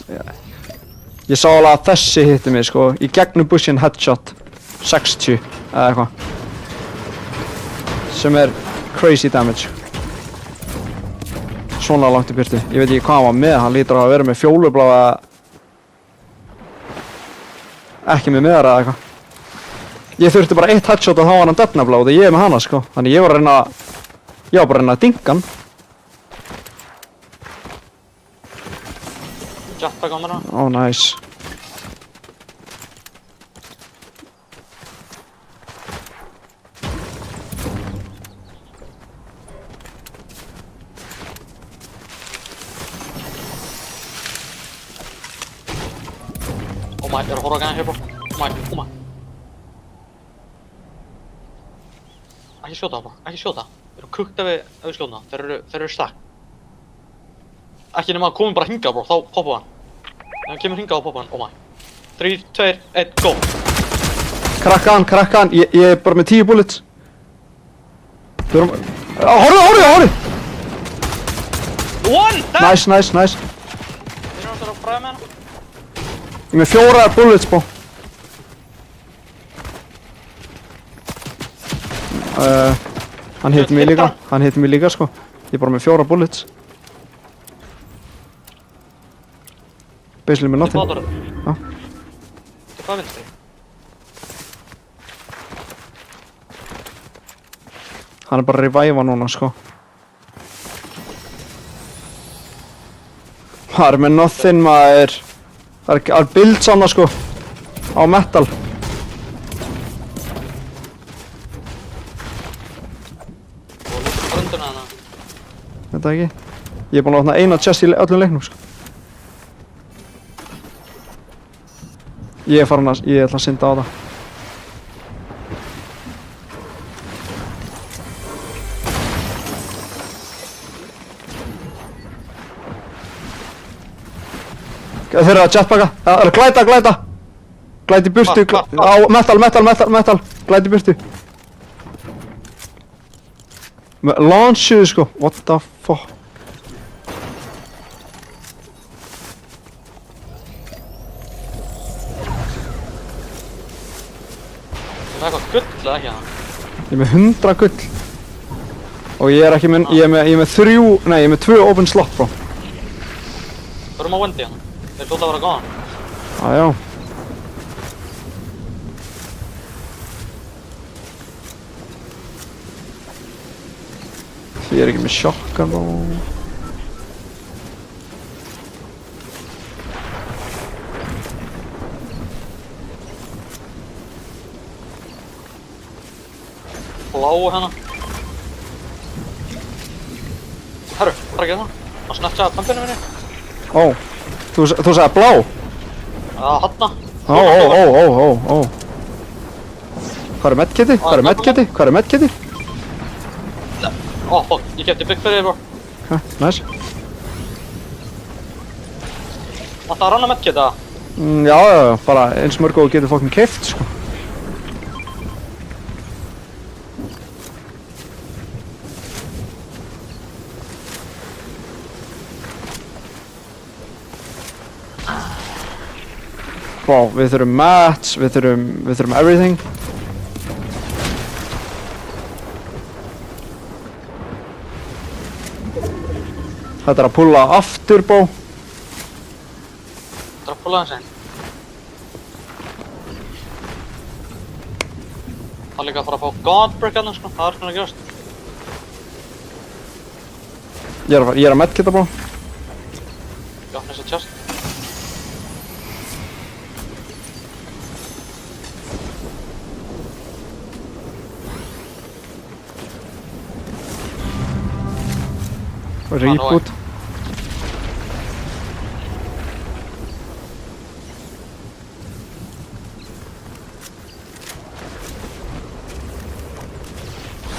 ég sá alveg að þessi hitti mig sko, í gegnum bushin headshot 60 eða eitthvað sem er crazy damage. Svona langt í byrtu, ég veit ekki hvað hann var með, hann lítur að vera með fjólubláa ekki með meðara eða eitthvað. Ég þurfti bara eitt headshot og þá var hann deadnablá og ég er með hana sko, þannig ég var bara að reyna að dinga hann. Jetpack á mér það. Oh, nice. Oh my, ég er að horfa á gæna hér bro. Oh my. Ekki skjóta það bro, ekki skjóta. Við erum kukt ef við skjóta það. Þeir eru stack. Ekki nema að komin bara hingað bro, þá poppa hann. Ef hann kemur hingað og poppa hann, oh my. 3, 2, 1, go! Krakka hann, ég er bara með 10 bullets. Horfðu! One! Dead! Nice. Þeir eru alltaf að fræða með hana. Ég er með 4 bullets bó. Hann hitti mig líka sko. Ég er bara með 4 bullets. Basically með nothing. Já. Þetta er hvað vinstri? Hann er bara að reviva núna sko. Það er með nothing maður. Það er build sanna sko. Á metal. Og lúta brönduna hana. Þetta ekki. Ég er búinn að opna eina chest í öllum leiknum sko. Ég ætla að synda á það. Þeir eru að jetpacka. Það er að glæta. Glæta í burtu. Á metal. Glæta í burtu. Launchuðu sko. What the fuck. Er það eitthvað gull eða ekki það? Ég er með 100 gull. Og ég er ekki með, ég er með 3, nei, ég er með 2 open slot, bro. Förum á Wendy hérna. Þeir hljóta að vera góðan. Já. Því ég er ekki með shotgun, bro. Bláu hérna. Herru, hvað er að gera það? Að snatcha pumpinu minni? Ó, þú sagði blá? Já, hanna. Ó. Hvað er medkiti? Hvað er medkiti? Hvað er medkiti? Ó, fuck, ég kefti bygg fyrir þig, bro. Nice. Það er annað medkit, eða? Já, bara eins mörg og þú getur fokkin keypt, sko. Wow, við þurfum mats, við þurfum everything. Þetta er að pulla aftur, bó. Það er að púla þessi. Það er líka að fara að fá Godbrick hérna, sko. Það er svona að gerast. Ég er að medkita, bó. Já, þess að chest. Reboot.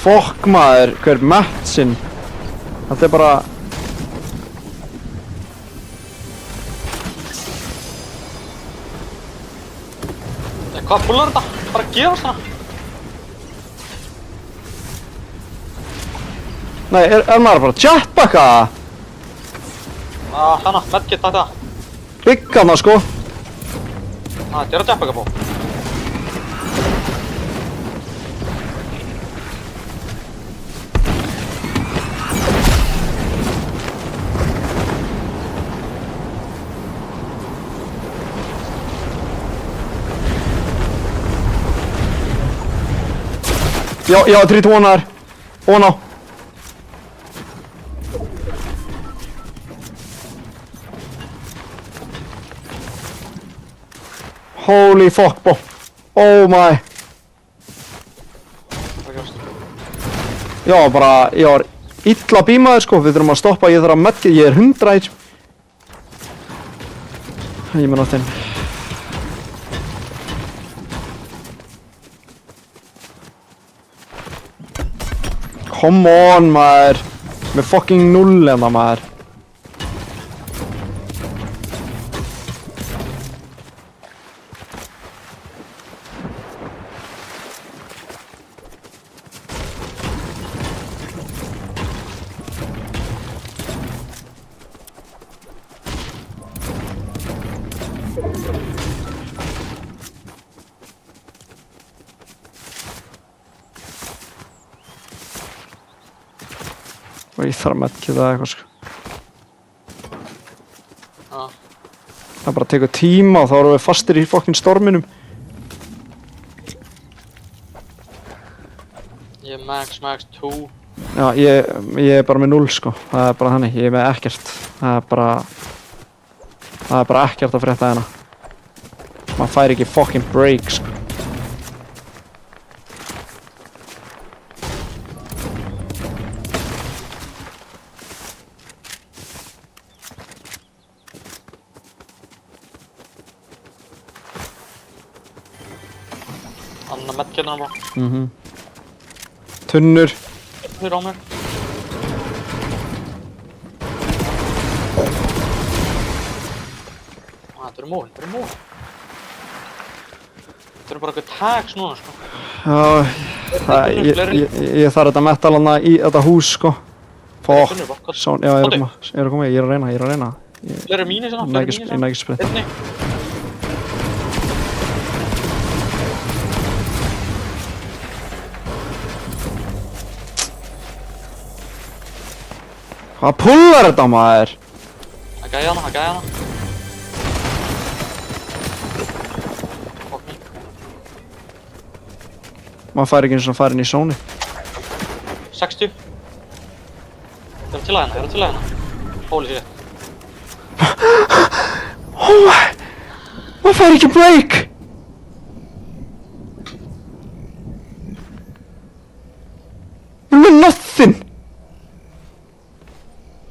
Fokk maður, hver mattsinn. Þetta er bara... Hvað púlar þetta? Bara að gefa svona. Nei, er maður bara jetpacka? Hérna, medkit, þetta. Byggana, sko. Þetta er að jetpacka bó. Já, 3-2 þar. Óná. Holy fuck, bro. Oh my. Já, bara, ég var illa bímaður, sko. Við þurfum að stoppa, ég þarf að medkita, ég er 100 HP. Ég mun átt inn. Come on, maður. Með fucking 0 hérna, maður. Og ég þarf að medkita eitthvað, sko. Það bara tekur tíma og þá erum við fastir í fucking storminum. Ég er max 2. Já, ég er bara með 0, sko. Það er bara þannig, ég er með ekkert. Það er bara ekkert að frétta hérna. Man fær ekki fucking break, sko. Annað medkit hérna bó. Tunnur. Þeir á mér. Þetta eru móin. Þetta eru bara eitthvað tags núna, sko. Já, ég þarf þetta metal hana í þetta hús, sko. Fuck. Já, ég er að koma, ég er að reyna. Fleiri mínir svona, Ég næ ekki sprint. Einni. Hvað pullar þetta maður? Hann gæði hana, hann gæði hana. Fuck me. Maður fær ekki eins og farin í sóni. 60. Ég er til að hérna, ég er til að hérna. Holy shit. Oh my. Maður fær ekki break. We're with nothing.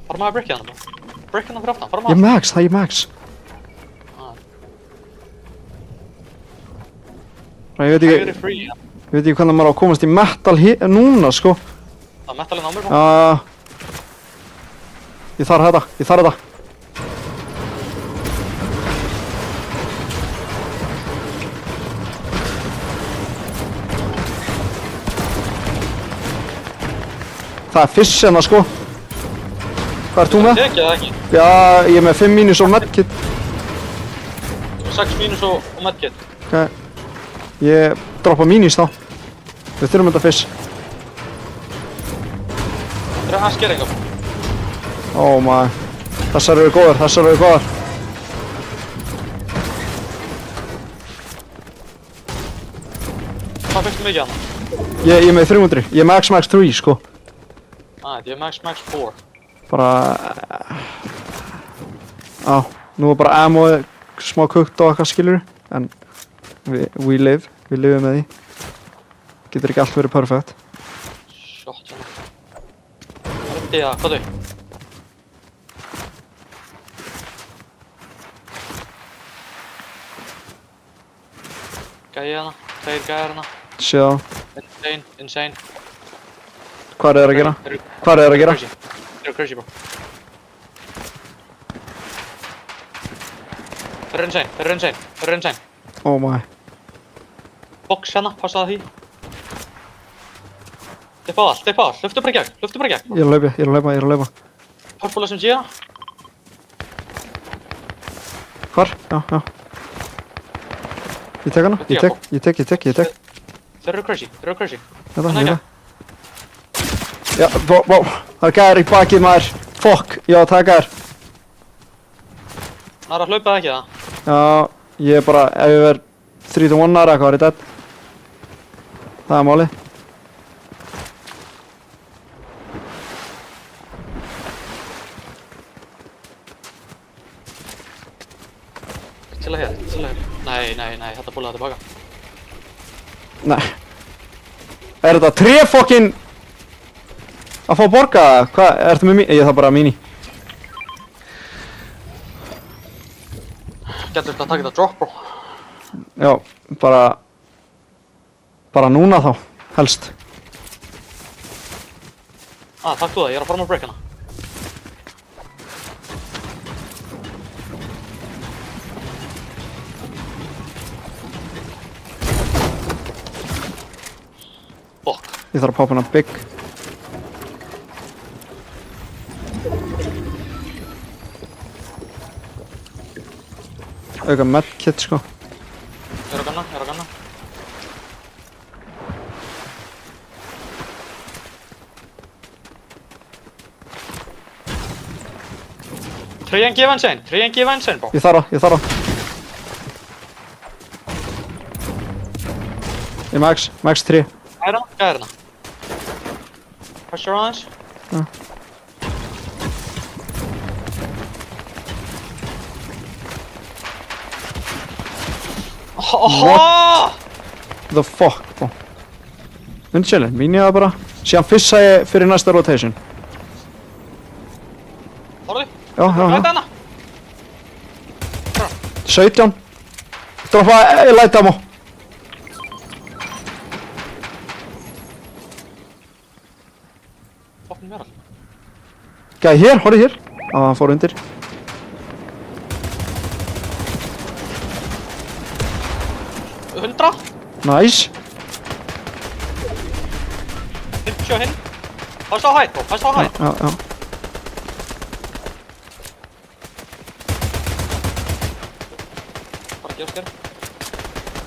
Fara maður að breakja hana bara. Break hana fyrir aftan, fara Ég maður. max, það ég max. Ég veit Það ekki, er free, ja. ég veit ekki hvernig maður á að komast í metal núna sko. Það er metalinn á mér, bó. Ég þarf þetta, ég þarf þetta. Það er fish hérna sko. Hvað ert þú með? Tekið það ekki. Já, ég er með 5 mínus og medkit. 6 mínus og medkit. Ok. Ég droppa mínus þá. Við þurfum þetta fish. Það er aðeins geringa. Oh my. Þessar eru góðar, þessar eru góðar. Hvað fyrstu mikið hana? Ég er með 300. Ég er max 3 sko. Ég er max 4. Bara... Já, nú er bara ammoið smá kukt og eitthvað skilur. En we live. Við lifum með því. Getur ekki allt verið perfect. Shot hérna. Það er því að, hvað þau? Gæði hana, 2 gæðir hana. Sjá, Insane. hvað er það að gera? Hvað er það að gera? Þeir eru crazy, bro. Þeir eru insane. Oh my. Box hérna, passaði því. Steppa á allt, löftu bara í gegn. Ég er að hlaupa. Purple SMG hérna. Hvar? Já. Ég tek hana, ég tek. Þeir eru crazy. Þetta, ég. Já, bó. Það er gæðir í bakið maður. Fuck, já, það er gæðir. Það er að hlaupa það ekki það. Já, ég er bara, ef ég verð 3-1 eða eitthvað er ég dead. Það er málið. Til að hér. Nei, þetta búlaði tilbaka. Nei. Er þetta 3 fokkin að fá borga? Hvað, ertu með mín? Ég þarf bara mini. Getur þetta að taka þetta drop, bro. Já, bara núna þá, helst. Takk þú það, ég er að fara með break hana. Fuck. Ég þarf að poppa hana big. Auka medkit sko. Ég er að ganna. Treyan gefa insane, bro. Ég þarf það. Ég max 3. Gæðir hana. Pressure aðeins. Já. The fuck, bro. Undir chillin, mín ég það bara. Síðan fissa ég fyrir næsta rotation. Þorði? Já. Læta hana. 17. Droppa light ammo. Fucking mér all. Gæði hér, horfði hér. Hann fór undir. Nice. 50 hinn. Passa á hætt, bro. Passa á hætt. Já. Bara að gerast þér.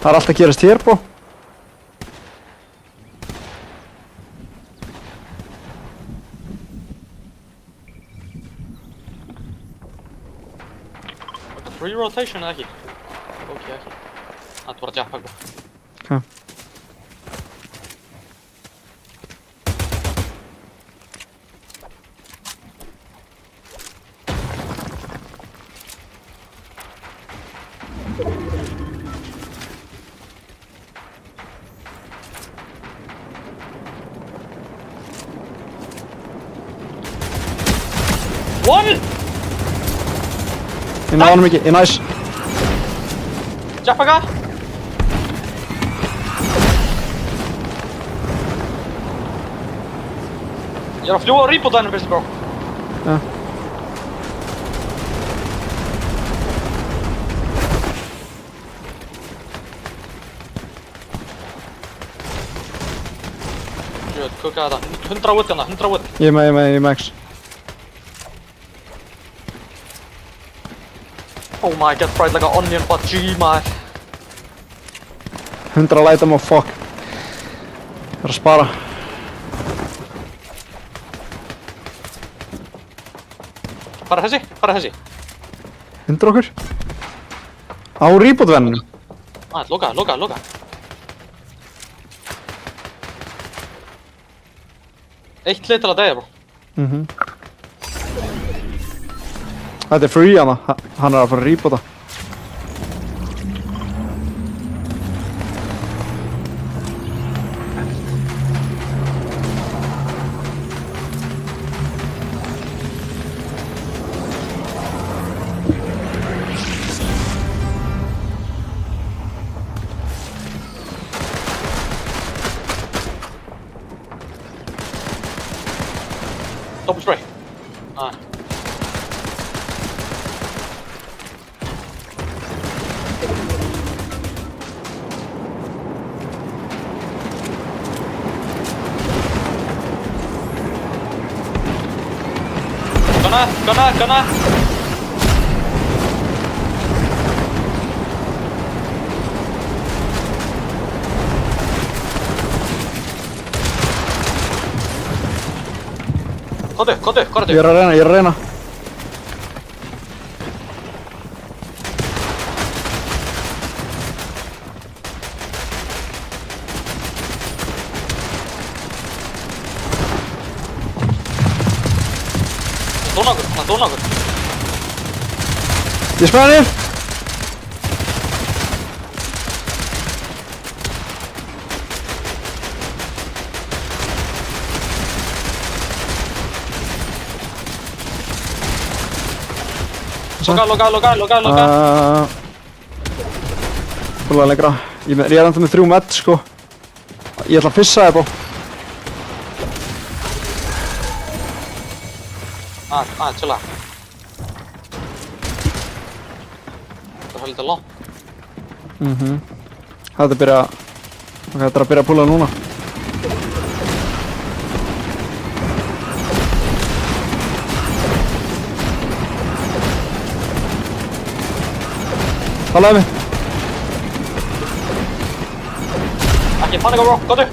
Það er allt að gerast hér, bro. re-rotation eða ekki? Ok, ekki. Þetta var að jetpack bara. Ok. One! Ég náði honum ekki, ég næs. Jetpacka! Ég að fljúga á reboot-dænum fyrst, bro. Ja. Shit, kukka þetta. 100 wood hérna, 100 wood. Ég er með X. Oh my, get fried like an onion, but G, maður. 100 lætum og fuck. Það er að spara. Bara þessi. 100 okkur. Á reboot-venninu. Loka. Eitt lið til að deyja, bro. Þetta er free hana. Hann er að fara að reboota. Double spray. Gonna. Komdu. Ég er að reyna. Dónagur. Ég spæði þér. Loka. Fórulega lengra. Ég er ennþá með 3 met, sko. Ég ætla að fissa þér, bó. Chilla. Það er heldur langt. Þetta er að byrja... Ok, þetta er að byrja að púla núna. Talaðu mig. Ekki panika, bro. Komdu.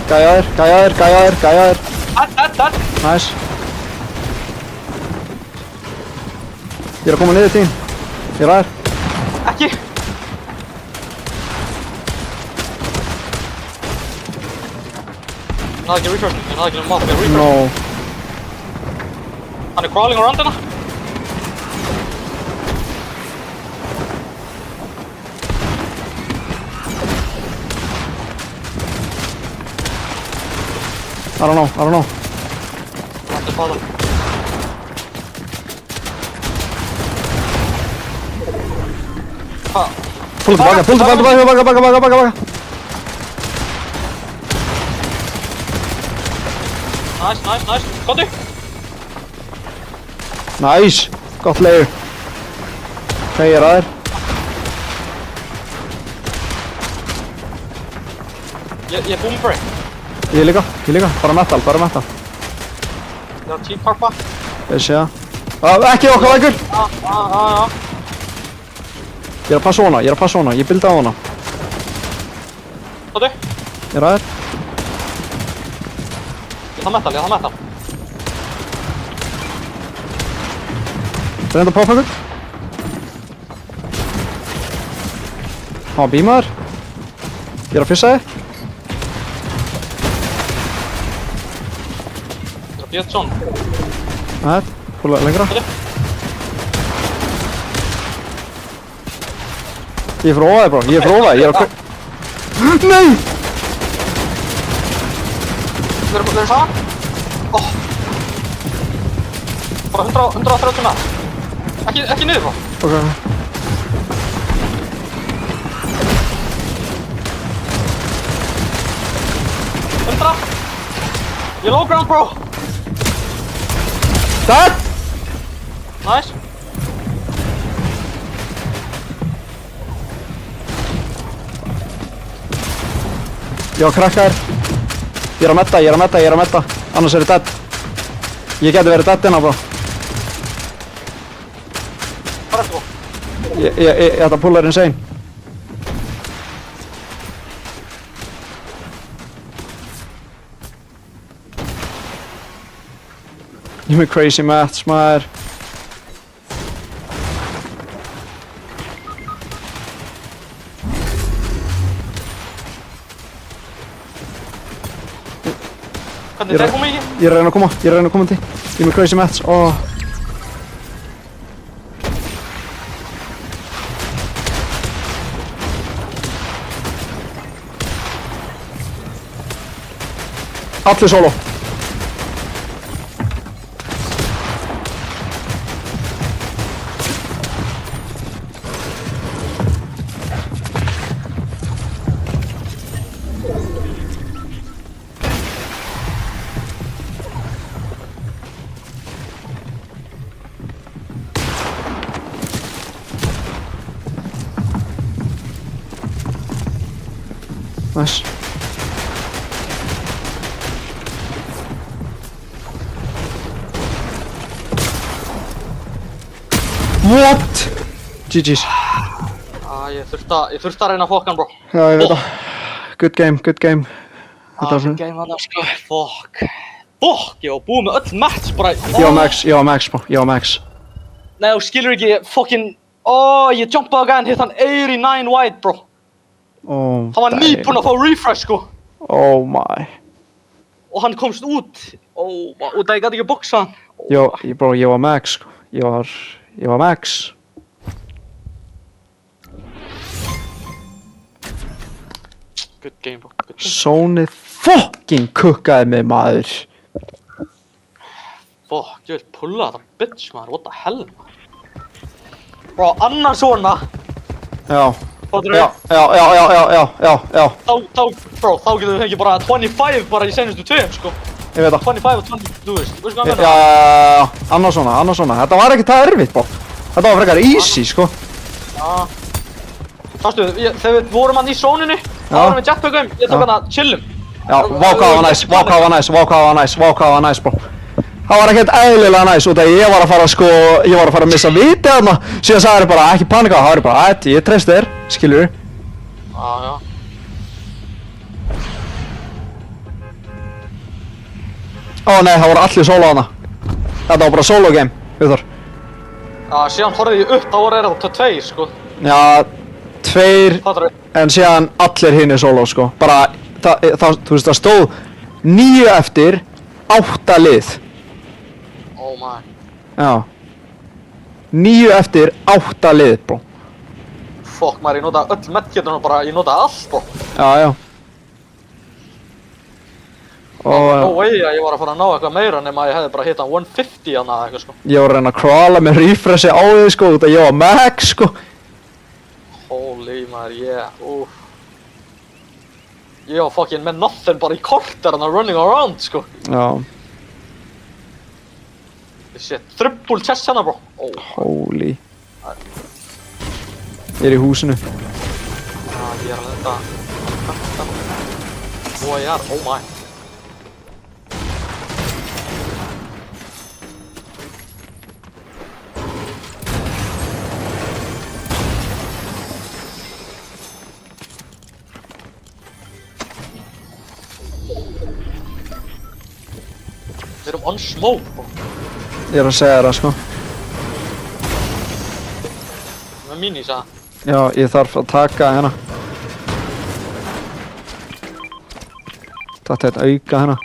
Gæja þér. Dead. Nice. Ég er að koma niður til þín. Ég er aðeir. Ekki. Ég náði ekki recharge. Ég náði ekki um maður. No. Hann er crawling around hérna. I don't know. Þetta er báða. Pull tilbaka. Nice. Komdu. Nice. Gott leiður. Ok, ég er aðeir. Ég er búinn fyrir. Ég líka. Bara metal. Ég er cheap harpa. Ég sé það. Ekki okkar vægur. Ég er að passa hana. Ég bildi á hana. Komdu. Ég er aðeir. það metal, ég það metal. Reynda að poppa einhvern. Há, bímaður. Ég er að fyssa þig. Það er að bíða svona. Nei, púla lengra. Ég er fyrir ofaði, bró. Ég er fyrir ofaði. Ég er að Nei! Við erum saman. Bara 130 með. Ekki niður, bró. Ok. 100. Ég er low ground, bro. Dead! Nice. Ég var krakkaðir. Ég er að metta. Annars er ég dead. Ég geti verið dead innan, bró. Hvað er þetta, bro? Þetta púla er insane. Ég er með crazy maths, maður. Hvernig er það komið ekki? Ég er að reyna að koma til. Ég er með crazy maths. Allir solo. Nice. What? GG's. Ég þurfti að reyna að fokka hann, bro. Já, ég veit það. Good game. Good game hann, sko. Fuck, ég var búið með öll match bara. Ég var max, bro. Nei, þú skilur ekki, fucking. Ég jumpaði á gæðan, hitt hann 89 white, bro. Oh, hann var nýbúinn að fá refresh, sko. Oh my. Og hann komst út. Og það ég gæti ekki boxa hann. Bro, ég var max, sko. Ég var max. Good game, bro. Good game. Sónið fucking kukkaði mig, maður. Fuck, ég vil pulla þetta bitch, maður. What the hell, maður. Bro, annars svona. Já. Fattur Já. Bro, þá getur við fengið bara 25 bara í senustu tveim, sko. Ég veit það. 25 og 20, þú veist hvað ég meina? Já. Annars svona. Þetta var ekki það erfitt, bro. Þetta var frekar easy, sko. Já. Sástu, þegar við vorum hann í sóninni, þá vorum við jetpackum, ég tók hann að chillum. Já, vá hvað var næs, bro. Það var ekkert eðlilega næs út af ég var að fara að missa viti þarna. Síðan sagði þér bara, ekki panika, það var bara, ég treysti þér, skilur. Já. Nei, það voru allir solo þarna. Þetta var bara solo game, Guðþór. Já, síðan horfði ég upp, þá voru þetta 2, sko. Já, 2, Fattur en síðan allir hinir solo, sko. Bara, þú veist, það stóð 9 eftir, 8 lið. Oh my. Já. 9 eftir, 8 lið, bro. Fuck maður, ég notaði öll medkituna bara, ég notaði allt, bro. Já. No way að ég var að fara að ná eitthvað meira nema að ég hefði bara hitt hann 150 hana eða eitthvað, sko. Ég var að reyna að crawla með refreshi á þig, sko, út af ég var max, sko. Holy maður, Ég var fucking með nothing bara í korter hann running around, sko. Já. Shit, triple chest hérna, bro. Holy. Ég er í húsinu. Já, ég er að lenda. Oh my. On smoke, bro. Ég er að segja það, sko. Með minis, að. Já, ég þarf að taka hérna. Þetta er auka hérna.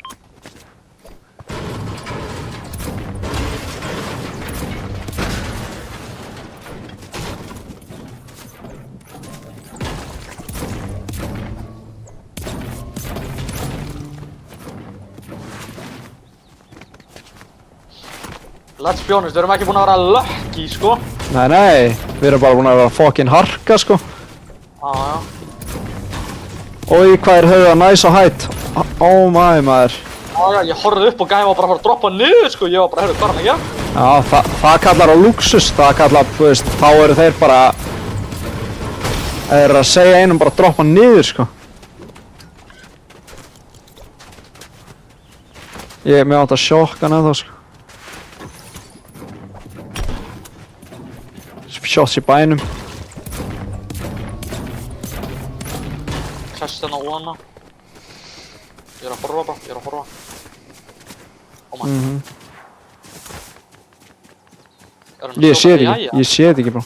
Let's be honest, við erum ekki búin að vera lucky, sko. Nei, við erum bara búin að vera fucking harka, sko. Já. Oj, hvað er höfða næs og hætt. Oh my, maður. Já, ég horfði upp og gæði var bara að fara að droppa niður, sko. Ég var bara, heyrðu, hvað er hann að gera? Já, það kallar á luxus, það kallar, þú veist, þá eru þeir bara... Þeir eru að segja einum bara að droppa niður, sko. Ég er mjög átt að sjokka hann ennþá, sko. Shots í bænum. Klest hérna óna. Ég er að horfa bara, ég er að horfa. Oh my. Ég sé þetta ekki, ég sé þetta ekki, bro.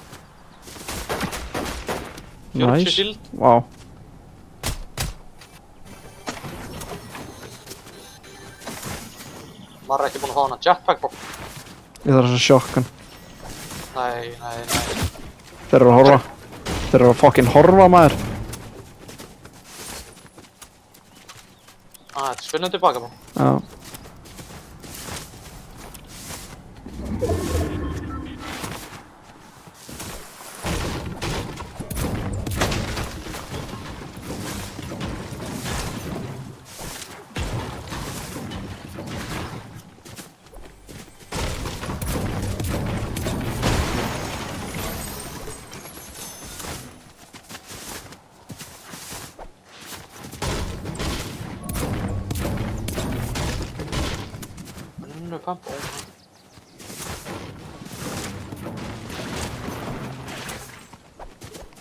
40 Nice. shield. Vá. Maður er ekki búinn að fá hana jetpack, bro. Ég þarf að sjokka hann. Nei. Þeir eru að horfa. Þeir eru að fucking horfa, maður. Þetta er spinnum tilbaka, bro. Já. Pump, oh my.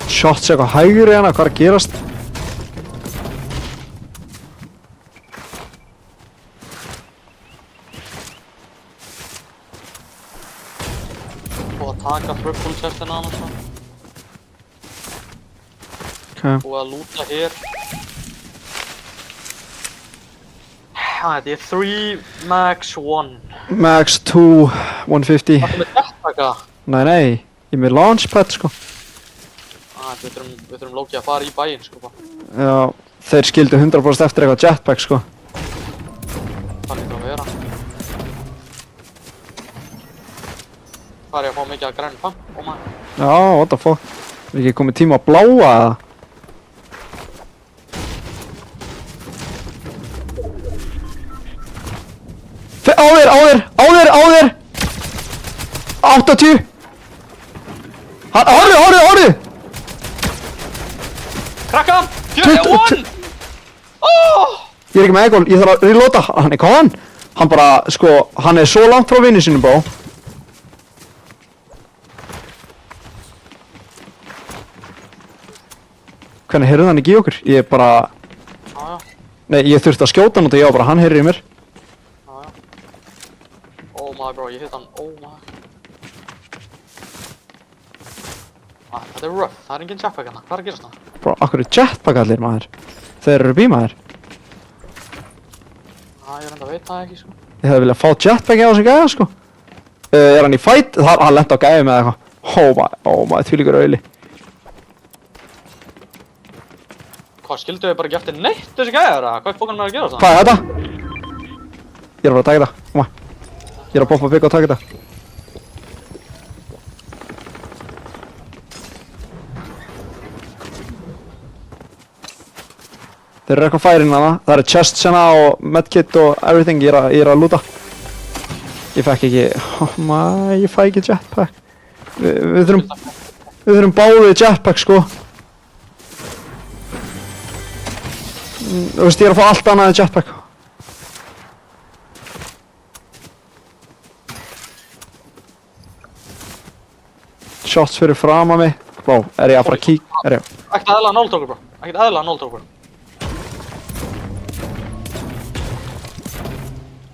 Shots eitthvað hægri hérna, hvað er að gerast? Búið að taka triple chestina hann og svo. Okay. Búið að lúta hér. Þetta er 3 max 1. Max 2, 150. Það er með jetpacka. Nei, ég er með launchpad, sko. Við þurfum lókið að fara í bæinn, sko, bara. Já, þeir skildu 100% eftir eitthvað jetpack, sko. Það lítur að vera. Hvað er ég að fá mikið að græni pump? Oh my. Já, what the fuck. Er ekki komið tíma að bláa, eða? Á þér! 80! Horfðu! Krakka hann! 41! Oh! Ég er ekki með egol, ég þarf að reloada. Hann er hvað? Hann bara, sko, hann er svo langt frá vinnu sínum, bro. Hvernig heyrðu hann ekki í okkur? Ég er bara... Já. Nei, ég þurfti að skjóta hann og ég var bara, hann heyrði í mér. Oh my bro, ég hitt hann, oh my. Þetta er rough, það er engin jetpack hérna, hvað er að gerast það? Bro, akkur er jetpack allir, maður? Þeir eru bímaður. Ég reynda að veit það ekki, sko. Ég hefði viljað fá jetpack á þessu gæða, sko. Er hann í fight? Hann lenti á gæði með eitthvað. Oh my, þvílíkur auðli. Hvað, skildu við bara ekki eftir neitt þessi gæðar, eða? Hvað er fókan með að gera það? Hvað er þetta? Ég er að fara að taka þetta, koma. Ég er að poppa bygg og taka þetta. Þeir eru eitthvað færin hana. Það eru chests hérna og medkit og everything. Ég er að lúta. Ég fekk ekki... Oh my, ég fæ ekki jetpack. Við þurfum báðið jetpack, sko. Þú veist, ég er að fá allt annað en jetpack. Shots fyrir fram að mig. Bro, er ég að fara að kík? Ekkert eðlilega nóltókur, bro. Ekkert eðlilega nóltókur.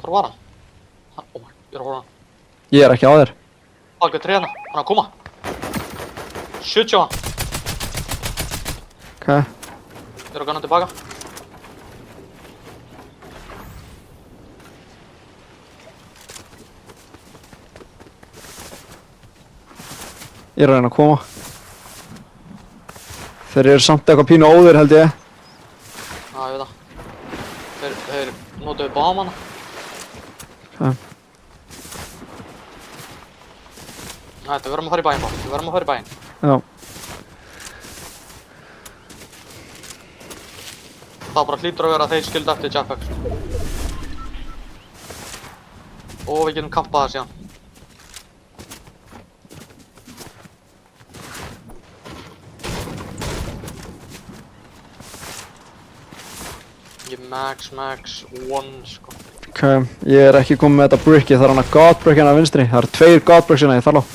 Hvor var hann? Ég er að horfa á hann. Ég er ekki á þér. Bak við tréna, hann er að koma. 70 á hann. Ok. Ég er að ganna tilbaka. Ég er að reyna að koma. Þeir eru samt eitthvað pínu óðir held ég. Já, ég veit það. Þeir notuðu bámana. Ok. Nei, við verðum að fara í bæinn bara. Við verðum að fara í bæinn. Já. Það bara hlýtur að vera að þeir skildi eftir jetpack. Og við getum kampað það síðan. Ég max 1 sko. Ok, ég er ekki komið með þetta brick, ég þarf hana godbrick hérna að vinstri. Það eru 2 godbricks hérna, ég þarf á.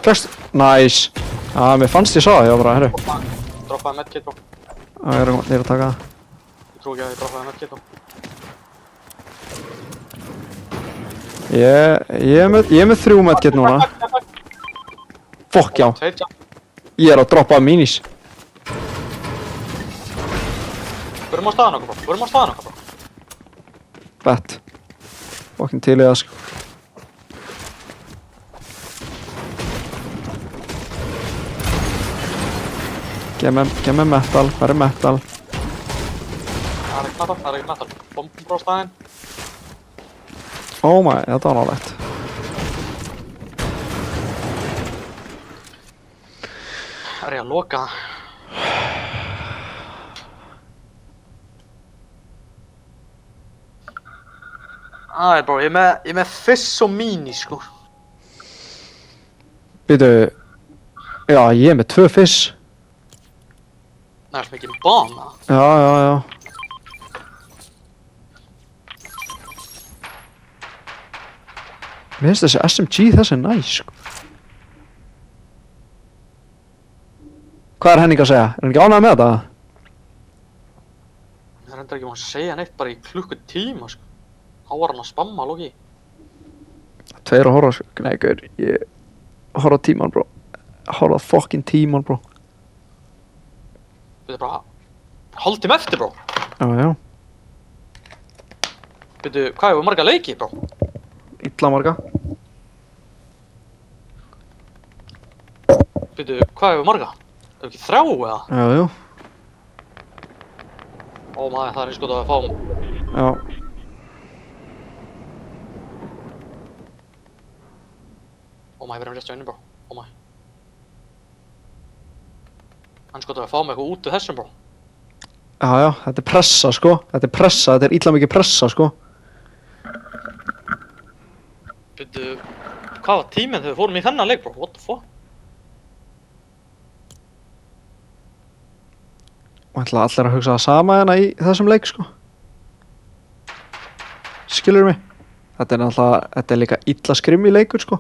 Flest, nice. Mér fannst ég sá það, ég var bara, herru. Droppaði medkit bro. Ég er að taka það. Ég trú ekki að ég droppaði medkit bro. Ég er með 3 medkit núna. Fokk já. Tveir jump. Ég er að droppa minis. Förum á staðan okkar bro. Bet. Fokkin til í það sko. Gef mér metal, hvað er metal? Það er ekki metal. Bombum bro á staðinn. Oh my, þetta var nálægt. Er ég að loka það? Æ bro, ég er með fiss og mini sko. Býtu, já ég er með 2 fish. Það er sem ekki bana. Já. Mér finnst þessi SMG þessi næs sko. Hvað er Henning að segja? Er hann ekki ánægður með þetta? Það er endur ekki að segja neitt bara í klukkutíma sko. Þá var hann að spamma Loki. 2 að horfa sko. Nei, gaur, ég horfa á tíman bro. Horfa á fucking tíman bro. Við erum bara hálftíma eftir bro. Já. Veitu, hvað hefur marga leiki bro? Illa marga. Veitu, hvað hefur marga? Er ekki 3 eða? Já. Ó maður, það er eins gott að við fáum. Já. Ó maður, við erum rétt á inni bro. Ó maður. Eins gott að við fáum eitthvað út úr þessum bro. Já, þetta er pressa sko. Þetta er illa mikið pressa sko. Veitu, hvað var tíminn þegar við fórum í þennan leik bro? What the fuck? Og ætla allir að hugsa það sama hérna í þessum leik sko. Skilur mig? Þetta er líka illa skrimmi leikur sko.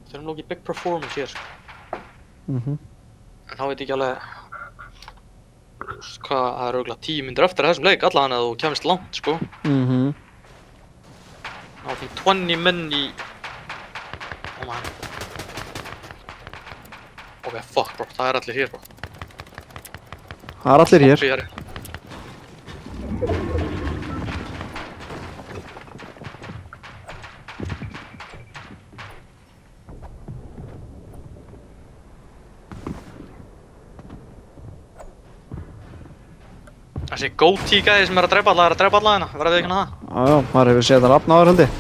Þeir eru Loki big performance hér sko. En þá veit ég ekki alveg hvað, það er auðvitað 10 mínútur eftir þessum leik allavega að þú kemist langt sko. Þá er því 20 menn í... Oh man. Ok, fuck bro, það er allir hér bro. Það er allir hér. Hér. Þessi goatee gæði sem er að drepa alla hérna, verða við ekki hana það? Já, maður hefur séð það rafna áður held ég.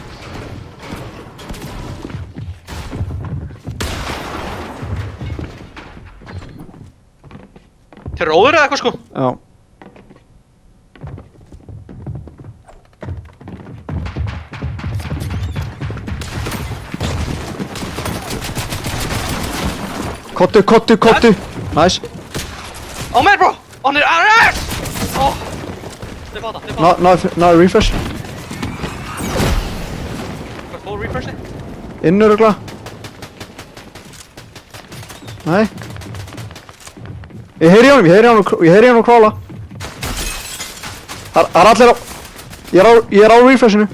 Þeir eru óður eða eitthvað sko? Já. Kottu. Nice. Á mér, bro! On er RS! Ó! Hleypa á það. Ná, refresh. Hvað fór refreshi? Innur örugglega. Nei. Ég heyri honum krála. Það er allir á... Ég er á refreshinu.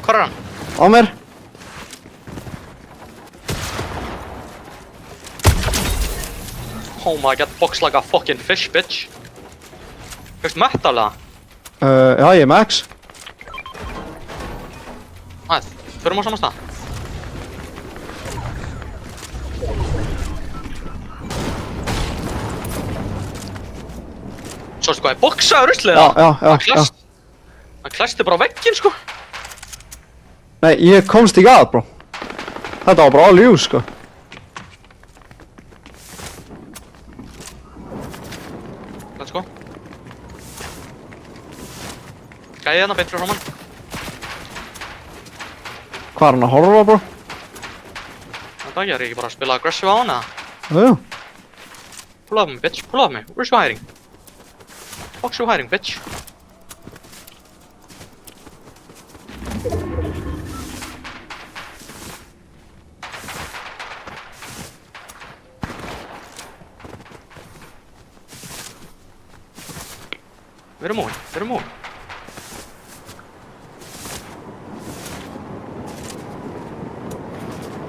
Hvar er hann? Á mér. Oh my god, box like a fucking fish, bitch. Hefst mettalega? Já, ég er max. Æð, förum á sama stað. Sástu hvað ég boxaði ruslið það? Já. Hann klæsti bara á vegginn, sko. Nei, ég komst ekki að, bro. Þetta var bara all you, sko. Let's go. Gæði hérna beint fyrir framann. Hvað er hann að horfa, bro? Þetta er ekki bara að spila aggressive á hann, eða? Já. Pull up me, bitch. Pull up me. Where's you hiding? Fuck's you hiding, bitch? Við erum múin.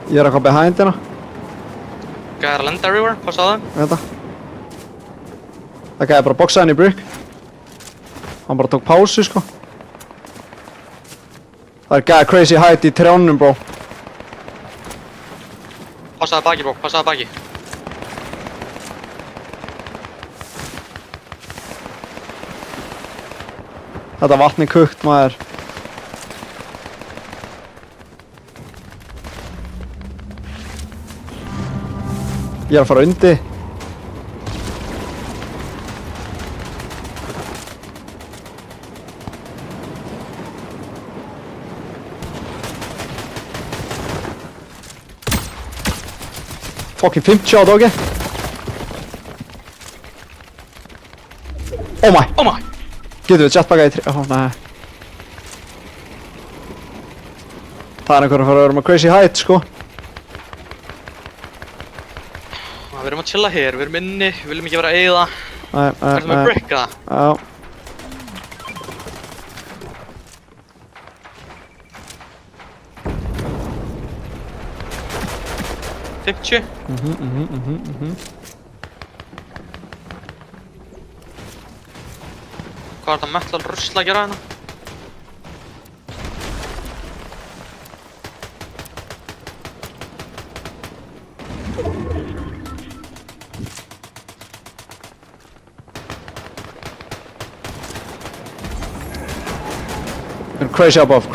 Ég er eitthvað behind hérna. Gæðar land everywhere, hvað sagði það? Þetta. Það gæði bara boxaði hann í brick. Hann bara tók pásu, sko. Það er gæði crazy height í trjánum, bro. Passaði baki, bro. Passaði baki. Þetta vatn er kukt, maður. Ég er að fara undi. Fucking 50 á doggi. Oh my! Oh my! Getur við jetpacka í nei. Það er einhver að fara að vera með crazy height, sko. Við erum að chilla hér, við erum inni, við viljum ekki vera að eyða. Ertu með brick, eða? Já. Tiptju. Hvað er þetta metal rusl að gera hérna? Crazy above.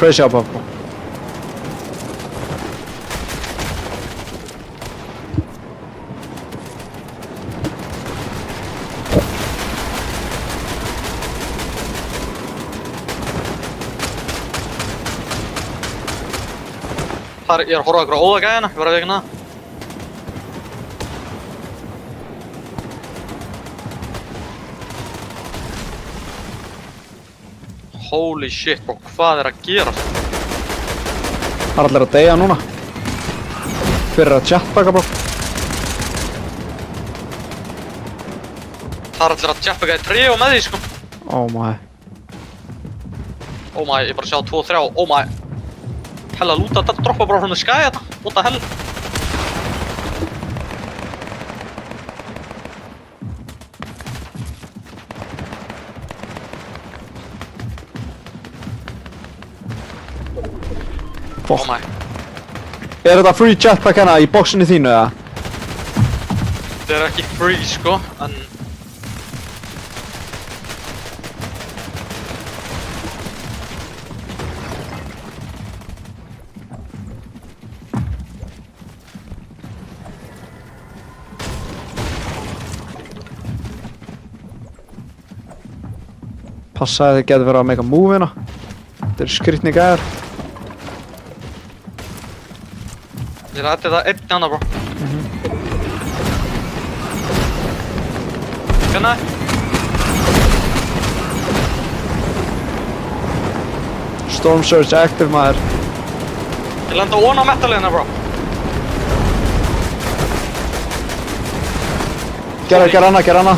Ég er að horfa okkur á óðagæðina, ég var að vegna það. Holy shit, bro, hvað er að gerast? Það er allir að deyja núna. Fyrir að jetpacka, bro. Það er allir að jetpacka í tré og með því, sko. Oh my. Oh my, ég bara sjá 2 og 3, oh my. Hella lúta, þetta droppa bara from the sky þetta. What the hell? Oh my. Er þetta free jetpack hérna í boxinu þínu, eða? Þetta er ekki free, sko, en... Passaði þið getur verið að make a move hérna. Þetta eru skrýtni gæðar. Ég Þetta er það einn annar, bro. Hérna. Storm Surge active, maður. Ég lenda ofan á metalina, bro. Gerðu hana.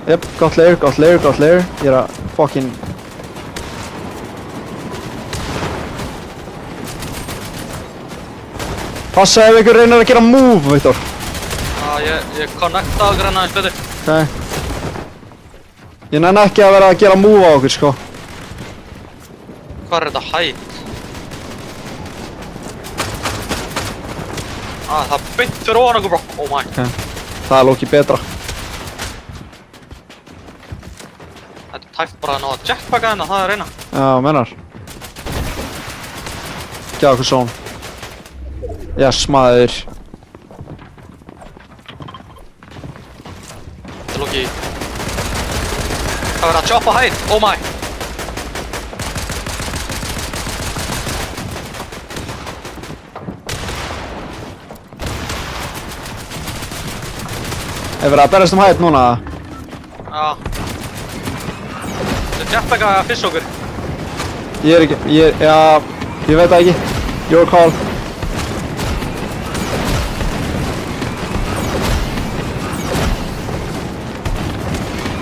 Jep, gott layer. Ég er að fucking... Passa ef ykkur reynir að gera move, Viktor. Já, ég connecta okkur hérna aðeins betur. Ok. Ég nenni ekki að vera að gera move á okkur, sko. Hvað er þetta height? Það er beint fyrir ofan okkur, bro. Oh my. Ok. Það er lókið betra. Þetta er tæft bara að ná að jetpacka hérna, það er reyna. Já, mennar. Gæða okkur són. Yes, maður. Þetta er lókið. Það verður að choppa height. Oh my. Er verið að berjast hætt núna? Já. Þetta er jetpacka fyrst okkur. Ég veit það ekki. Your call.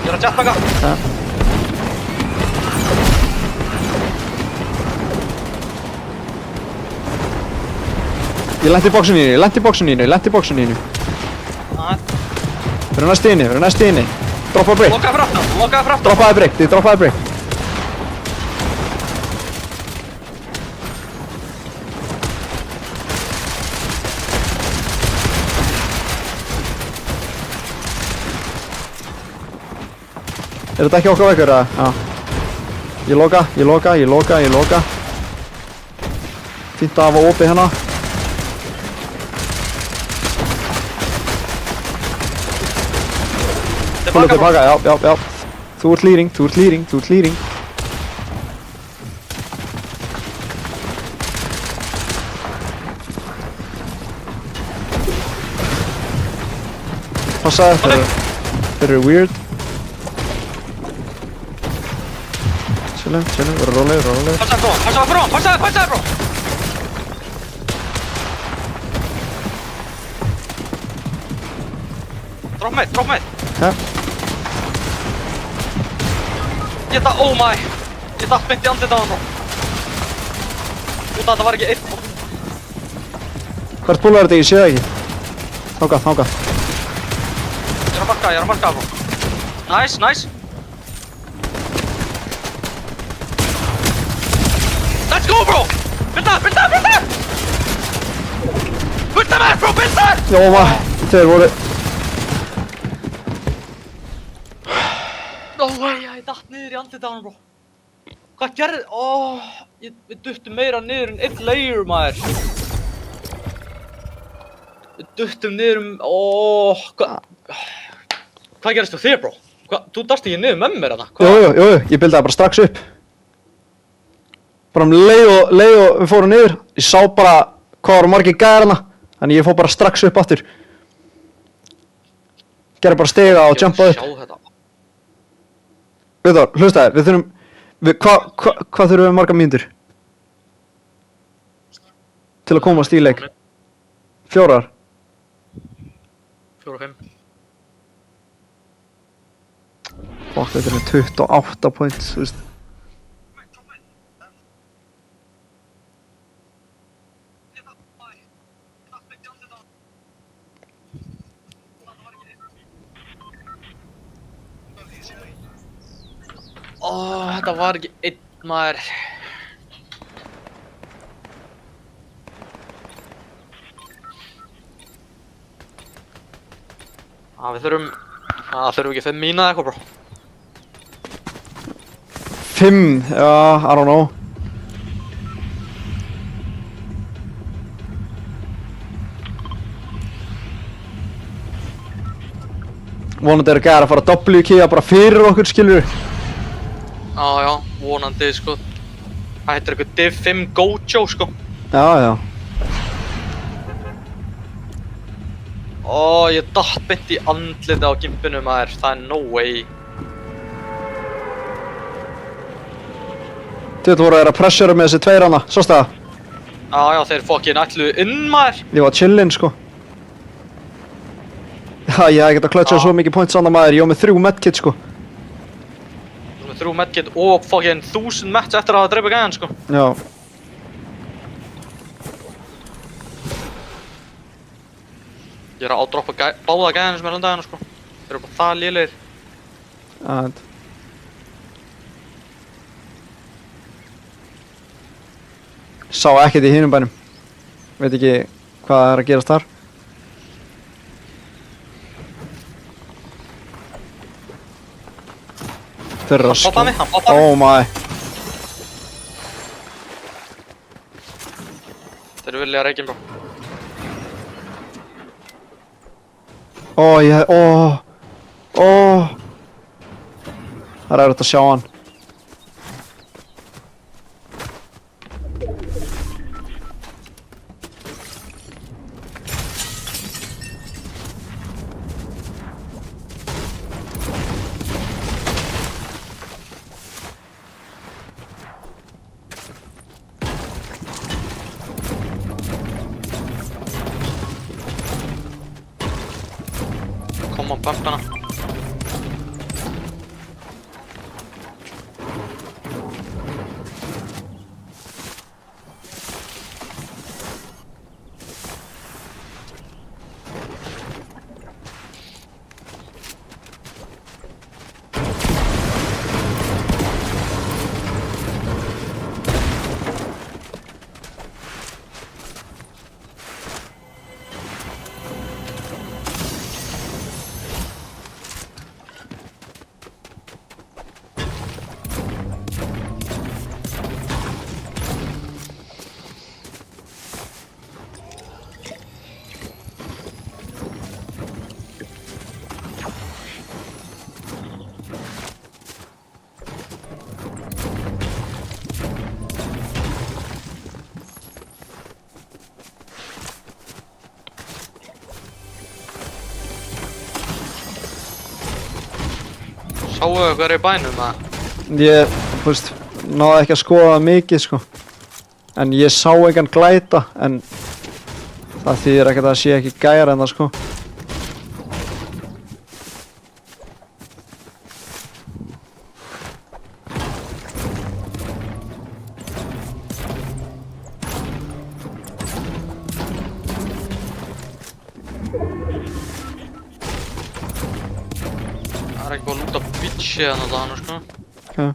Ég er að jetpacka. Ja. Ég lenti í bóksinu þínu. Við erum næst í inni. Droppaði break. Lokaði fyrir aftan. Droppaði break. Er þetta ekki okkar vekkur, eða? Já. Ég loka. Fínt að hafa opið hérna. Tilbaka, já. Þú ert leading. Passaði, þeir eru weird. Chillum, vera rólegur. Passaði, bro. Drop mate. Ja. Oh my. Ég datt beint í andlitið á hann, bro. Út af þetta var ekki einn, bro. Hvert púlar þetta? Ég sé það ekki. Þangað. Ég er að marka, bro. Nice. Let's go, bro! Byrta! Byrta með, bro, byrta! Já, maður. Þeir voru... Ég datt niður í andlitið á hann, bro. Hvað gerði? Við duttum meira niður en einn layer, maður. Við duttum niður Hvað gerðist þú þér, bro? Þú dast ekki niður með mér, þarna? Jú, ég bildaði bara strax upp. Bara leið og við fórum niður. Ég sá bara hvað voru margir gæðar hana. Þannig ég fór bara strax upp aftur. Gerði bara stiga og jumpaði upp. Sjá þetta. Viðar, hlustaði, við þurfum... Hvað þurfum við margar mínútur? Til að komast í leik? 4? 4 og 5. Fuck, þetta er 28 points, þú veist. Þetta var ekki einn, maður. Við þurfum ekki 5 mína eða eitthvað, bro. 5? Já, I don't know. Vonandi eru gæðar að fara að W-keyja bara fyrir okkur, skilur. Já, vonandi, sko. Það heitir eitthvað Div 5 Gojo, sko. Já, já. Ó, ég datt beint í andlitið á gimpinu maður, það er no way. Þú voru að pressura með þessi tveir hana, sástu það? Já, þeir fucking ætlu inn maður. Ég var chillinn, sko. Já, ég hef getað klötsað svo mikið points annað maður, ég var með 3 medkit, sko. Þú með 3 medkit og fucking 1000 mets eftir að hafa dreipið gæðan, sko. Já. Ég er að ádroppa báða gæðan sem er landagina, sko. Þeir eru bara það lélegir. Æt. Sá ekkert í hinum bænum. Veit ekki hvað er að gerast þar. Þeir eru að Hann poppaði mig, hann poppaði mig. Oh my. Þeir eru vilja reykjum, bro. Það er erfitt að sjá hann. Kom á bumpana. Sáu þau hvað er í bænum, eða? Ég, þú veist, náði ekki að skoða mikið, sko. En ég sá engan glæta, en það þýðir ekkert að það sé ekki gæjar en það, sko. Það er ekki búið að lúta bitchi hérna þarna, sko. Okay.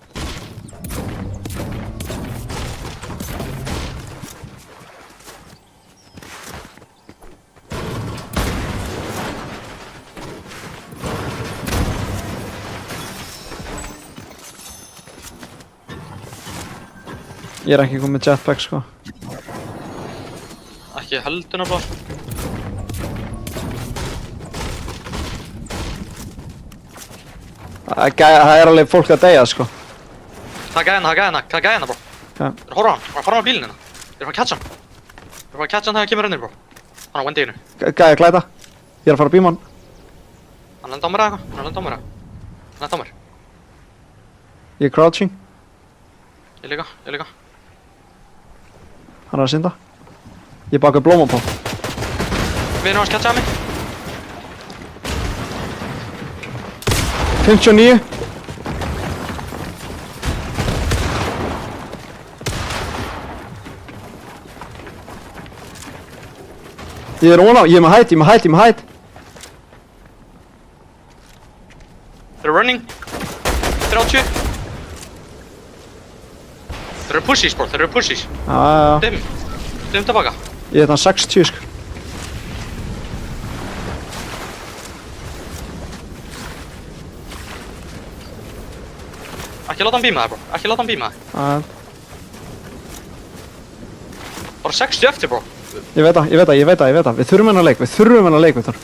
Ég er ekki komið með jetpack, sko. Ekki heldur nefnilega. Það er alveg fólk að deyja, sko. Það er gæðina, bro. Okay. Þeir horfa á hann, hann fara á bílinn hérna. Þeir eru að catcha hann. Þeir eru að catcha hann þegar hann kemur innir, bro. Hann á Wendy-inu. Gæja glæta. Ég er að fara að býma hann. Hann lenda á mér eða eitthvað, hann lenda á mér eða. Hann lenda á mér. Ég er crouching. Ég líka. Hann er að synda. Ég baka blómapá. Vinur hans catchaði mig. 59. Ég er óná, ég er með hætt. Þeir eru running. 30. Þeir eru pushies, bro, þeir eru pushies. Já. Dimm tilbaka. Ég er þann 60, sko. Ekki láta hann býma þig, bro. Ekki láta hann býma þig. Já. Bara 60 eftir, bro. Ég veit það. Við þurfum hennar leik, Viktor.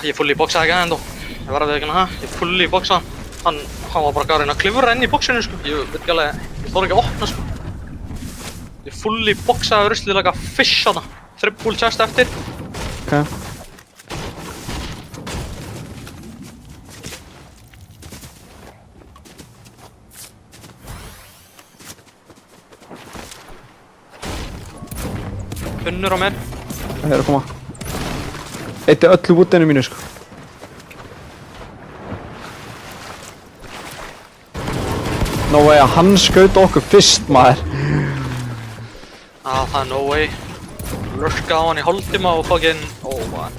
Ég fulli í boxaði ekki ennþá. Ég verði ekki hérna, ég fulli í boxaði. Hann var bara að reyna að klifra inn í boxinu, sko. Ég veit ekki alveg, ég þóra ekki að opna, sko. Ég fulli boxaði ruslið like a fish hana. Triple chest eftir. Ok. Unnur á mér. Það er að koma. Eitti öllu woodinu mínu, sko. No way að hann skaut okkur fyrst, maður. Það er no way. Lurka á hann í hálftíma og fucking... Oh man.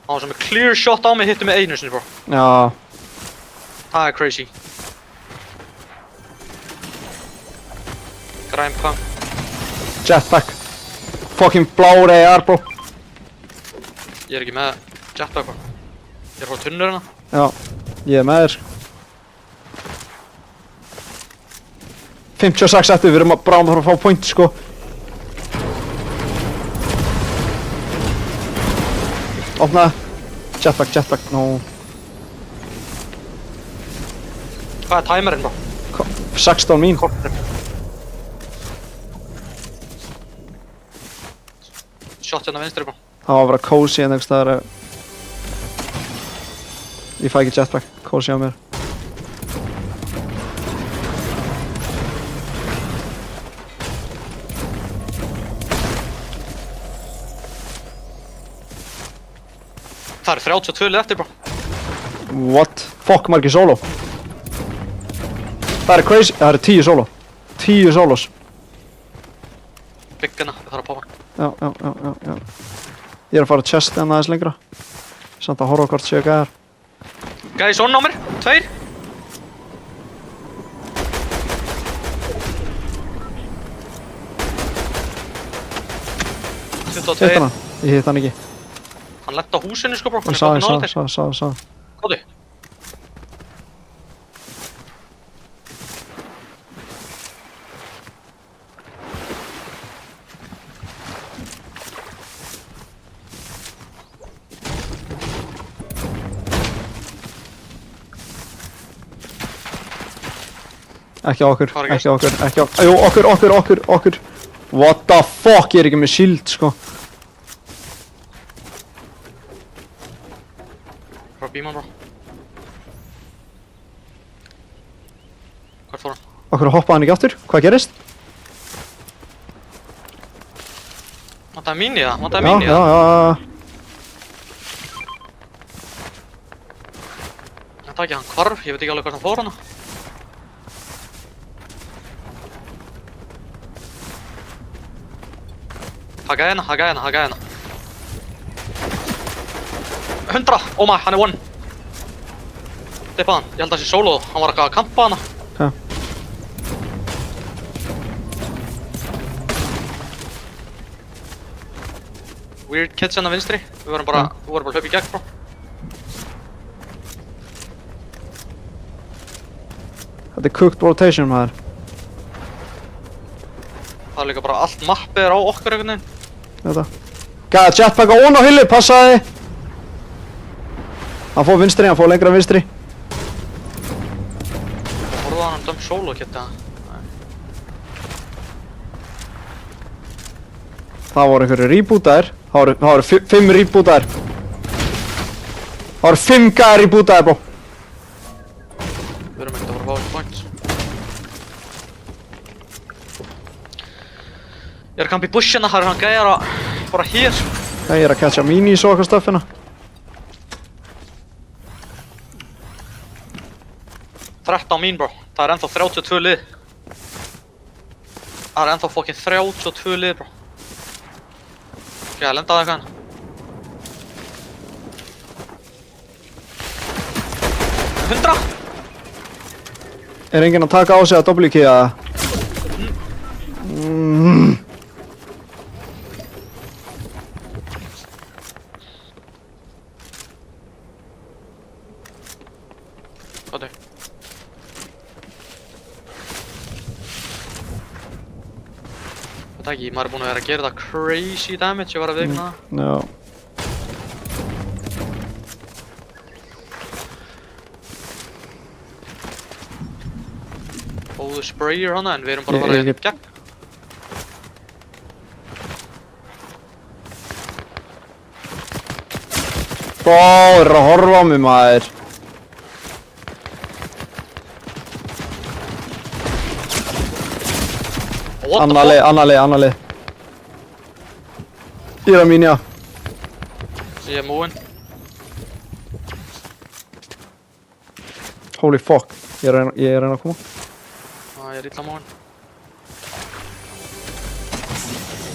Hann var sem með clear shot á mig, hitti mig einu sinni, bro. Já. Það er crazy. Grime pump. Jetpack. Fucking blár AR, bro. Ég er ekki með jetpack, bro. Ég er frá tunnur hérna. Já. Ég er með þér, sko. 56 eftir, við erum bráðum að fara að fá point, sko. Opnaði. Jetpack, no. Hvað er timerinn, bro? 16 mín. Shot hérna vinstri, bro. Það var að vera cozy en einhvers staðar. Ég fæ ekki jetpack, cozy á mér. Það er 32 lið eftir, bro. What? Fuck margir solo. Það er crazy, það eru 10 solo. 10 solos. Byggina, ég þarf að poppa. Já. Ég er að fara að chest en aðeins lengra. Samt að horfa hvort séu gæðar. Gæði svona á mér, 2. Hitt hana? Ég hitt hann ekki. Hann lenti á húsinu, sko, bro. Ég sá. Kóði. Ekki á okkur, Hvað er að ekki á okkur, ekki á... Jú, okkur. What the fuck, ég er ekki með shield, sko. Bara bíma, bro. Hvert fór hann? Okkur hoppaði hann ekki aftur, hvað gerist? Vantaði mín í það, Já. Þetta var ekki hann hvarf, ég veit ekki alveg hvert hann fór hana. Hagaði hérna. 100! Oh my, hann er one! Dippaði hann, ég held að það sé solo, hann var eitthvað að kampa hana. Ok. Weird kids hérna vinstri, við vorum bara að hlaupa í gegn, bro. Þetta er cooked rotation, maður. Það er líka bara allt mappið er á okkur einhvern veginn. Þetta. Gæða jetpack á ón á hilli, passaði! Hann fór vinstri, hann fór lengra vinstri. Horfðu hann dump solo kit eða? Það voru einhverju rebootaðir. Það voru 5 rebootaðir. Það voru 5 gæðir rebootaðir, bro. Við erum ekkert að fara að fá þessu points. Ég er að kampa í bushina, það er hann gæjar að bara hér. Ég er að catcha minis og okkar stöffina. Á mín, bro. Það er ennþá 32 lið. Það er ennþá fucking 32 lið, bro. Ok, ég lendaði eitthvað hérna. 100! Er enginn að taka á sig að W-keyja það? Hvað er? Þetta ekki, maður er búinn að vera að gera þetta crazy damage, ég var að vikna það. Já. Góðu sprayer hana, en við erum bara að fara í gegn. go, er að horfa á mig maður. What the Annar fuck? leið. Ég er að mín, já. Sé ég múinn. Holy fuck, ég er að reyna að koma. Ég er illa múinn.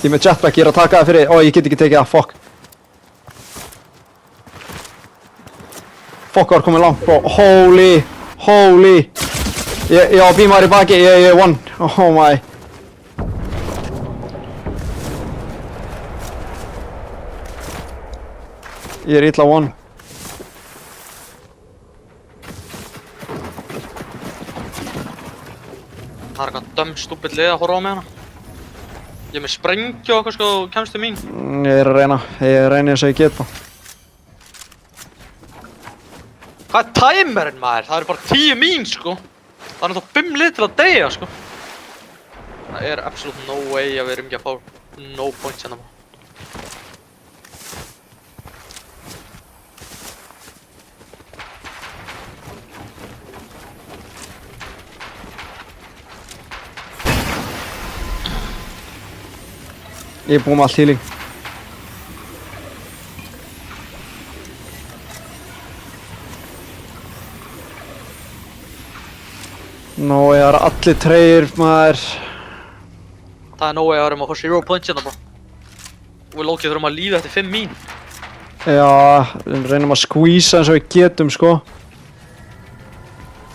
Ég er með jetpack, ég er að taka það fyrir, ég get ekki tekið það, fuck. Fuck, var komið langt, bro, holy. Ég á bímar í baki, ég er one, oh my. Ég er illa one. Það er eitthvað dömm stúpill lið að horfa á mig hana. Ég er með sprengju og eitthvað sko, kemst til mín. Ég er að reyna eins og ég get það. Hvað er timerinn maður? Það eru bara 10 mín sko. Það er þá 5 lið til að deyja sko. Það er absolutt no way að við erum ekki að fá no points hérna bara. Ég er búinn með allt healing. Nó, ég er allir treyir, maður. Það er no way að við erum að fá 0 points hérna bara. Og við lókið þurfum að líða eftir 5 mín. Já, við reynum að squeeza eins og við getum, sko.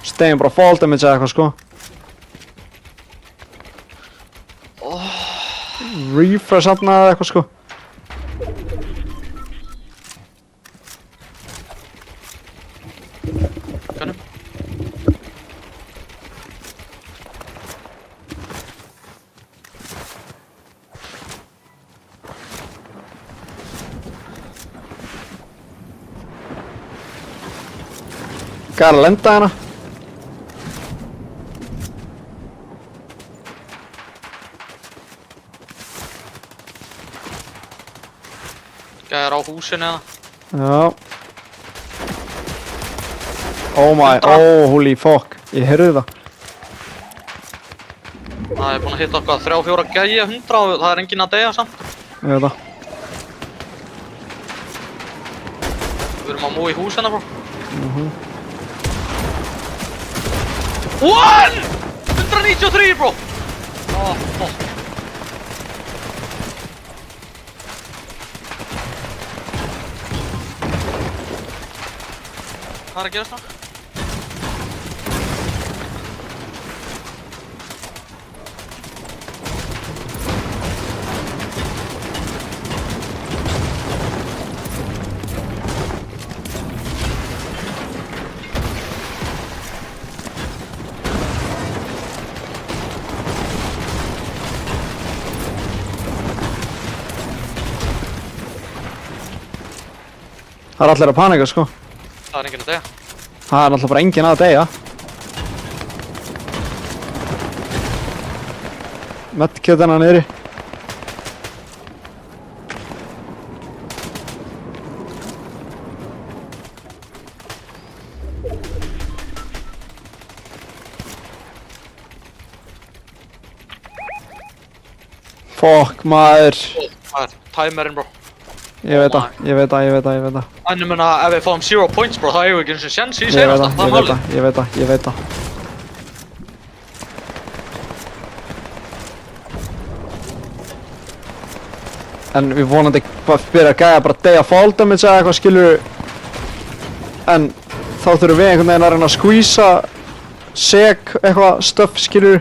Stegjum bara fall damage eða eitthvað, sko. Refresh hana eða eitthvað, sko. Hvernig? Hvað er að lenda hérna? Gæðir á húsinu eða? Já. Oh my, holy fuck. Ég heyrði það. Það er búinn að hitta okkar 3-4 gæja 100 og það er enginn að deyja samt. Ég veit það. Við erum að múa í húsinu bro. One! 193 bro! Fuck. Hvað er að gerast það? Það er allir að panika, sko. Það er enginn að deyja. Það er náttúrulega bara enginn að deyja. Medkit hérna niðri. Fuck, maður. Það er timerinn bro. Ég veit það. En ég meina, ef við fáum 0 points bro, það hefur við ekki eins og sjans í seinasta. Það er málið. Ég veit það. En við vonandi byrja að gæja bara að deyja fall damage eða eitthvað, skilur. En þá þurfum við einhvern veginn að reyna að squeeza seg eitthvað stöff, skilur.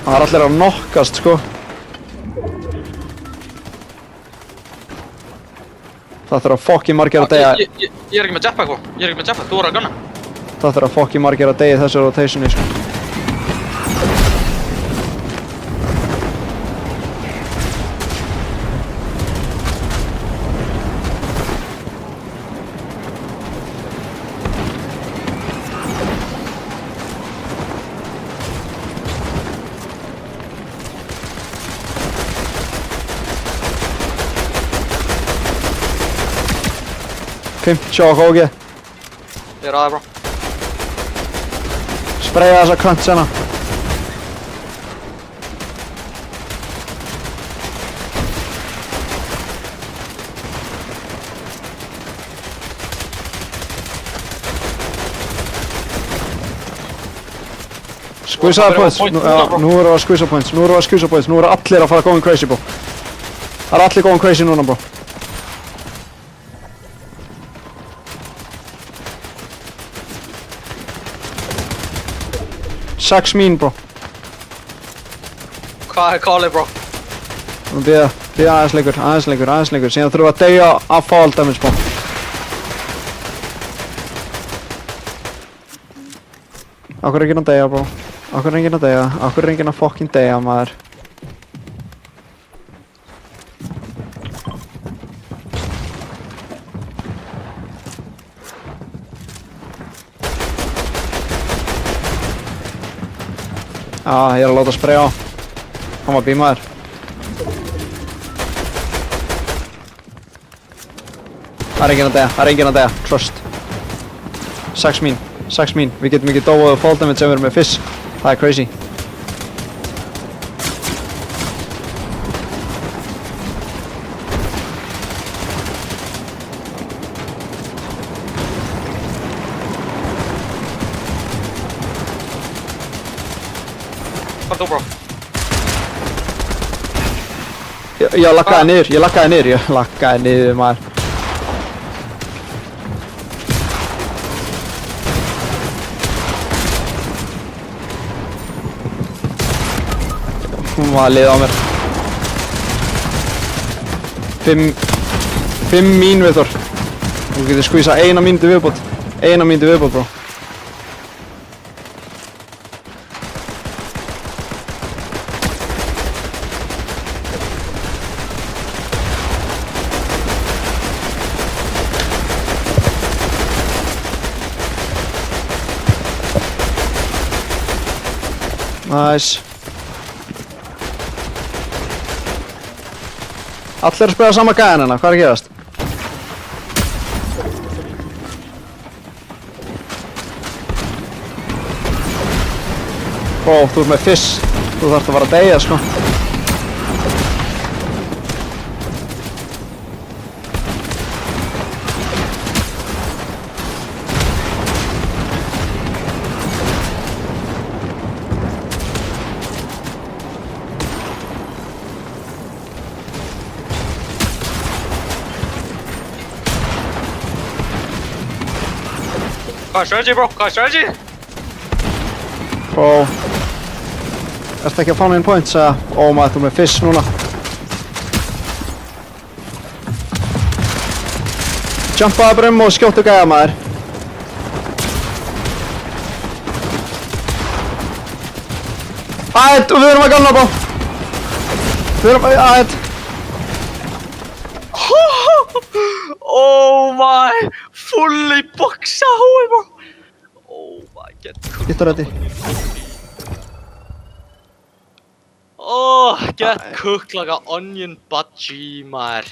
Það er allir að knockast, sko. Það þurfa fokki margir að deyja. Ég er ekki með jetpack bro. Þú voru að gunna. Það þurfa fokki margir að deyja í þessu rotationi, sko. 50 á KG. Ég er aðeins, bro. Spraya þessa krönt sena. Squeezaði points. Nú erum við að squeeza points. Nú eru allir að fara going crazy, bro. Það allir going crazy núna, bro. Sex mín, bro. Hvað callið, bro? Nú bíða aðeins lengur. Síðan þurfum við að deyja af fall damage, bro. Akkur enginn að deyja, bro. Akkur enginn að fucking deyja, maður. Ég er að láta spraya á. Hann var bímaður. Það er enginn að deyja. Trust. 6 mín. Við getum ekki dóið fall damage ef við erum með fizz. Það er crazy. Hvað þú, bro? Ég lakkaði niður, maður. Hún var að liða á mér. 5 mín við þor. Þú getur skvísa 1 mínútu viðbót. 1 mínútu viðbót, bro. Nice. Allir að spila sama gæðan hérna, hvað er að gerast? Bro, þú ert með fizz. Þú þarft að fara að deyja, sko. Hvað er strategy, bro? Hvað er strategy? Bro. Ertu ekki að fá neinn points, eða? Ó maður, þú ert með fizz núna. Jumpaði bara og skjóttu gæða, maður. Ætt, og við erum að ganna, bro. Ætt. Oh my, fully boxa hói, bro. Oh my, get cooked. Gettu reddi. Oh, get cooked like a onion bhaji, maður.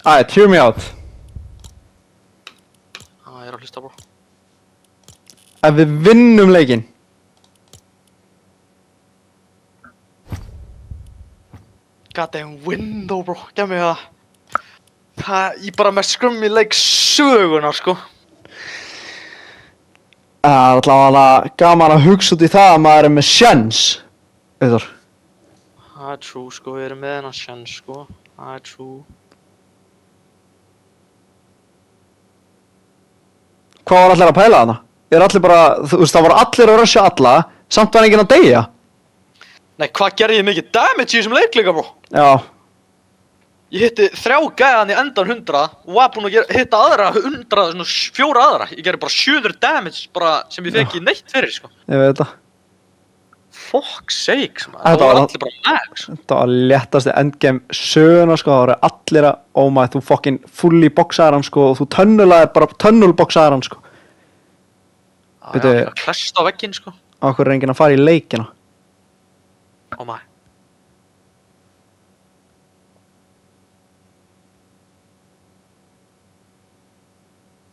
Ætt, hear me out. Ég er að hlusta, bro. Ef við vinnum leikinn. Goddamn window, bro. Gef mig það. Ég bara með scrum í leik söguna, sko. Það er allavega gaman að hugsa út í það að maður er með sjens. Auðvitað. Það er true, sko. Við erum með hennar sjens, sko. Það er true. Hvað var allir að pæla þarna? Allir bara, þú veist, það voru allir að rusha alla, samt var enginn að deyja. Nei, hvað gerði ég mikið damage í þessum leik líka, bro? Já. Ég hitti 3 gæðan í endan 100 og var búinn að hitta aðra 100, svona 4 aðra. Ég gerði bara 700 damage bara sem ég fekk í neitt fyrir, sko. Ég veit það. Fuck's sakes, maður. Það var allir bara max. Þetta var léttasti endgame söguna, sko. Það voru allir að, oh my, þú fucking fully boxaðir hann, sko, og þú tunnelboxaðir hann, sko. Já, ég var klest á vegginn, sko. Akkur er enginn að fara í leikina. Oh my.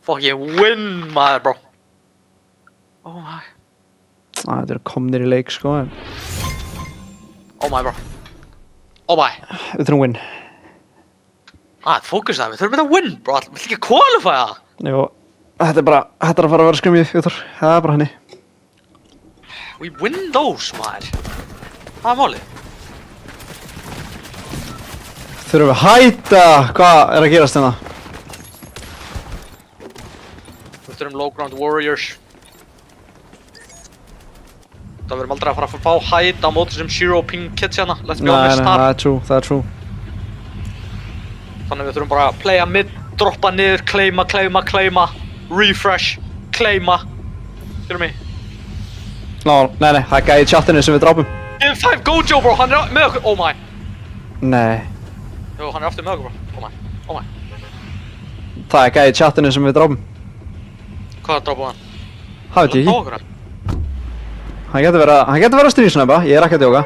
Fucking win, maður, bro. Oh my. Þetta eru komnir í leik, sko, en Oh my, bro. Oh my. við þurfum win. Fókus það, við þurfum að win, bro. Við ætlum ekki að qualifya það. Jú, þetta er að fara að vera skrumið, Viktor. Það er bara henni. We win those, maður. Það er málið. Þurfum við að hætta. Hvað er að gerast hérna? Við þurfum low ground warriors. Það verðum aldrei að fara að fá hætt á móti sem zero ping kids hérna. Let's be honest Nei, þar. það er true. Þannig við þurfum bara að playa mid, droppa niður, claima, refresh, claima. Skilur mig? Nei, það er gæði í chatinu sem við drápum. Give 5 Gojo, bro, hann er með okkur, oh my. Nei, Jú, hann er aftur með okkur, bro, oh my. það er gæði í chatinu sem við drápum. Hvað droppaði hann? Það veit ég Ná ekki. okkur hann? Hann getur verið að stríðsnæpa, ég er ekki að djóka.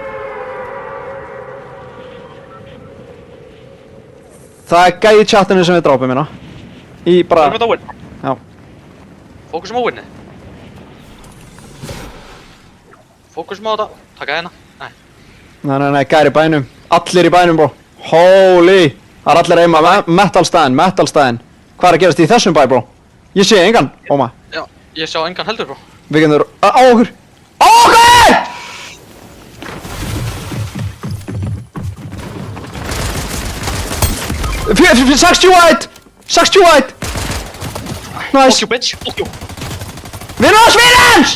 Það er gæði í chatinu sem við drápum hérna. Í bara... Við erum þetta að win. Já. Fókusum á winni. Fókusum á þetta. Taka hérna. Nei. Nei, gæri í bænum. Allir í bænum, bro. Holy! Það er allir að eima metalstæðin. Hvað er að gerast í þessum bæ, bro? Ég sé engan. Oh my. Já, ég sjá engan heldur, bro. Við getum á okkur. Á okkur! Fyrir 60 white! 60 white! Fuck Nice! you, bitch. Fuck you. Við erum á svíðans!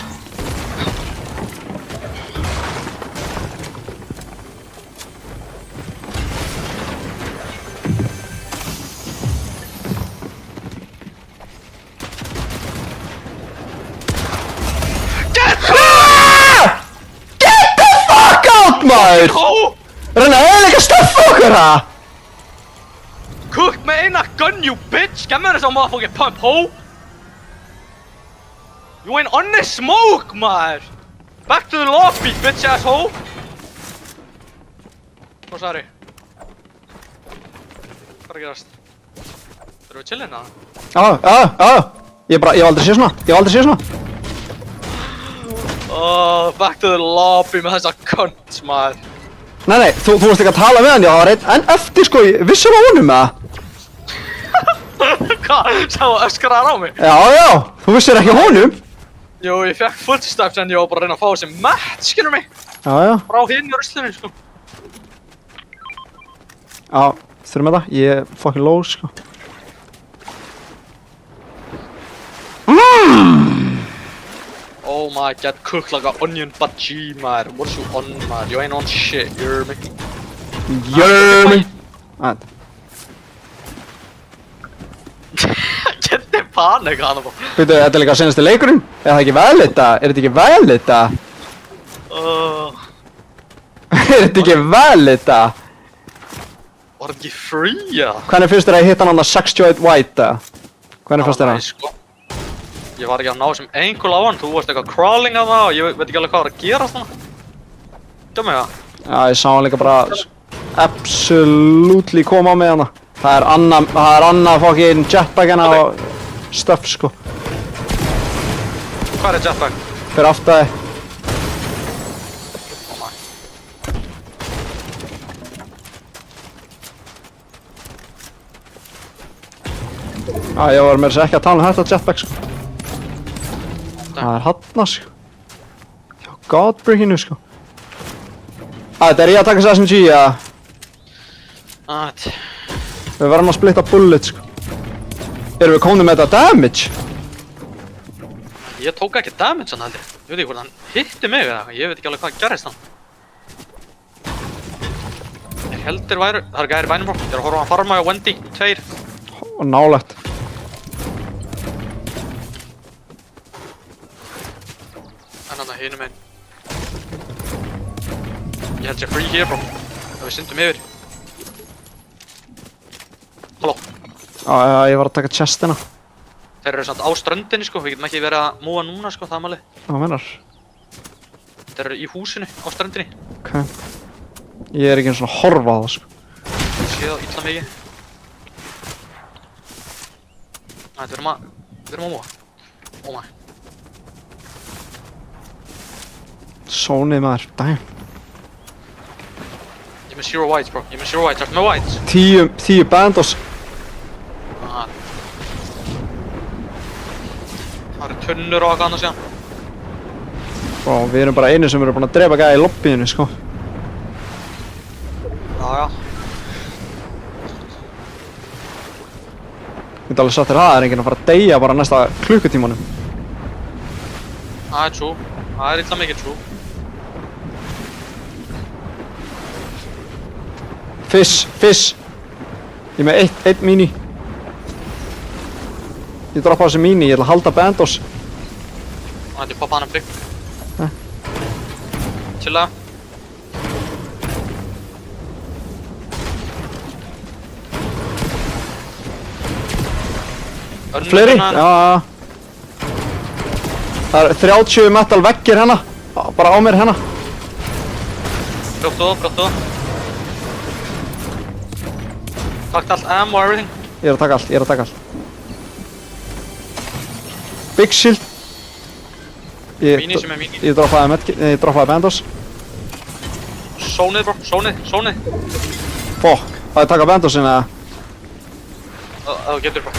Get the fuck out, maður! Oh! Reyna að eðilega stöffa okkur, ha? Cooked með eina gun, you bitch! Gemmur þess að motherfucking pump, ho! You ain't on the smoke, maður! Back to the lobby, bitch ass ho! Hvað sagði? Hvað er að gerast? Þurfum við chillin, eða? Ég hef aldrei séð svona. Oh, back to the lobby með þessa cunts, maður. Nei, þú varst ekki að tala við hann, já, það var einn eftir, sko, vissum á honum, eða? Hvað? Sá öskraðar á mig? Já, þú vissir ekki á honum? Jú, ég fekk footsteps en ég var bara að reyna að fá þessi mat, skilur mig? Já. Frá hinn í ruslunni, sko. Já, þurfum þetta, ég er fucking low, sko. Oh my god, cooked like a onion bhaji, maður. What you on, maður? You ain't on shit, you hear me? Jörmi! Getið panik hann bara. Veitu, þetta er líka senasti leikurinn? Er það ekki vel þetta? Er þetta ekki vel þetta? Er þetta ekki vel þetta? Var þetta ekki free, ja? Hvernig finnst þér að hitta hann að 68 white, eða? Hvernig finnst þér það? Sko. Ég var ekki að ná sem einhver á hann, þú varst eitthvað crawling af það og ég veit ekki alveg hvað var að gera þannig. Dömmu ég það? Já, ég sá hann líka bara absolutely koma á með hana. Það er annað fucking jetpack hana og stuff, sko. Hvað er jetpack? Fyrir aftæði. Já, ég var með þess að ekki að tala um þetta jetpack, sko. Það er hann, sko. Já, godbreakinu, sko. Þetta er ég að taka þessi SMG, eða? Við verðum að splitta bullet, sko. Erum við komin með þetta damage? Ég tók ekki damage hann heldur. Ég veit ekki hvort hann hitti mig eða eitthvað, ég veit ekki alveg hvað gerðist hann. Ég heldur væru, það er gæðir í bænum bro. Ég er að horfa á hann farma á Wendy, 2. Og nálægt. En hann að hinum einn. Ég held ég free hér bro. Það við syndum yfir. Halló. Já, ég var að taka chestina. Þeir eru samt á ströndinni sko, við getum ekki verið að múa núna sko, það er málið. Hvað meinar? Þeir eru í húsinu á ströndinni. Ok. Ég er ekki eins og að horfa á það, sko. Ég sé það illa mikið. Við erum að Við erum á móa. Oh my. Sónið maður, damn. Ég er með 0 whites, bro. Ég er með 0 whites. Ertu með whites? 10 bandos. Ah. Það eru tunnur og eitthvað annars síðan. Og við erum bara einu sem eru búin að drepa gæði í lobbyinu, sko. Já, já. Ég get alveg sagt þér það er enginn að fara að deyja bara næsta klukkutímanum. Það er true. Það er illa mikið true. Fish. Ég er með eitt mini. Ég droppa á þessi mini, ég ætla að halda bandos. Þannig að ég poppa hana blik. Hæ? Chilla. Fleiri? Já. Það er 30 metal veggir hérna. Bara á mér hérna. Brjóttu. Takt allt ammo og everything. Ég er að taka allt. Big shield. Mini sem er mini. Ég droppaði bandos. Sónið, bro. Sónið. Fuck. Það er taka bandosin eða? Þú getur, bro.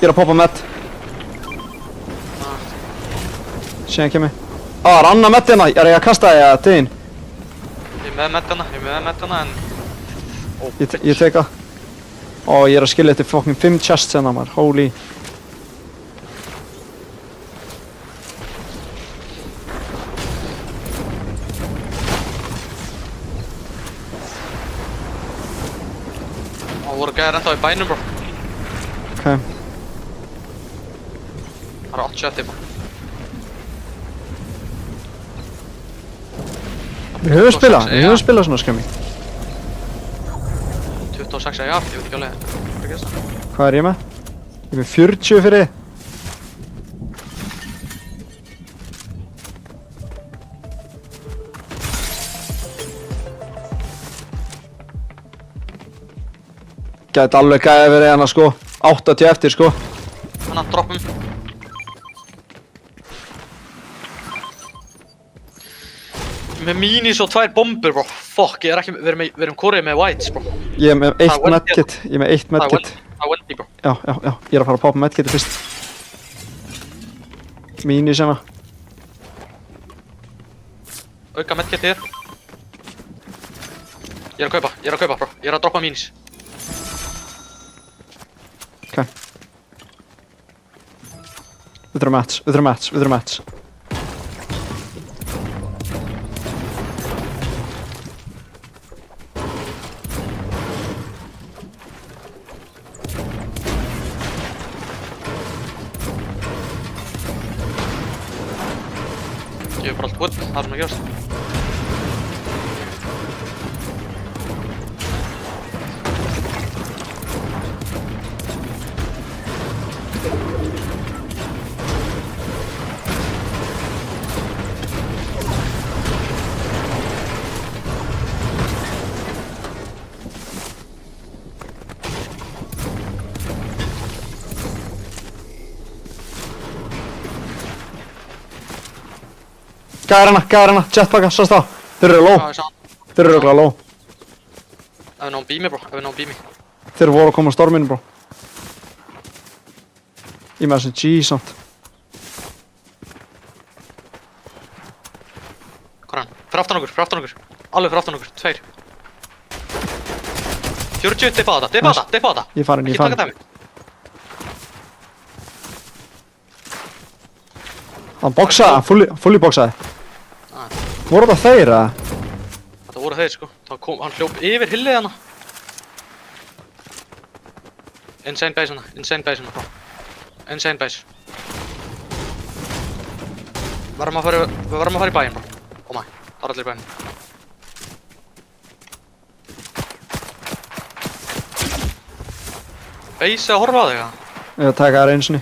Ég er að poppa met. Síðan kem ég. Það er annað met hérna. Er ég að kasta það til þín? Ég er með meddana en... Ég tek það. Ó, ég er að skilja þetta fucking 5 chests hérna maður. Holy. Það voru gæðir ennþá í bænum, bro. Ok. Það eru 8 sjötti, bro. Við höfum spilað svona skemmi. 26 að jart, ég veit ekki alveg hvað er að gera. Hvað er ég með? Ég er með 40 fyrir þið. Gæti alveg gæði verið hérna sko. 80 eftir sko. Þannig að droppum. Með minis og 2 bombur, bro. Fuck, við erum korið með whites, bro. Ég er með 1 medkit. Það er wendy, bro. Já. Ég er að fara að poppa medkiti fyrst. Minis hérna. Auka medkit hér. Ég er að kaupa, bro. Ég er að droppa minis. Ok. Við þurfum mats. Ég er bara allt wood, það sem að gerast. Gæðir hérna, jetpacka, sást það. Þeir eru low. Já, ég sá hann. Þeir eru örugglega low. Ef við náum bími, bro. Þeir voru að koma á storminu, bro. Ég með þessum G samt. Hvað er hann? Fyrir aftan okkur. Alveg fyrir aftan okkur. 2. 40, dippa á þetta. Ég farin. Ekki taka dæmi. Hann boksaði, fully boksaði. Voru þetta þeir eða? Þetta voru þeir, sko. Hann hljóp yfir hillið hana. Insane base hana, bro. Insane base. Við verðum að fara í bæinn, bro. Oh my, það er allir í bæinn. Base að horfa á þig, eða? Ég að taka það einu sinni.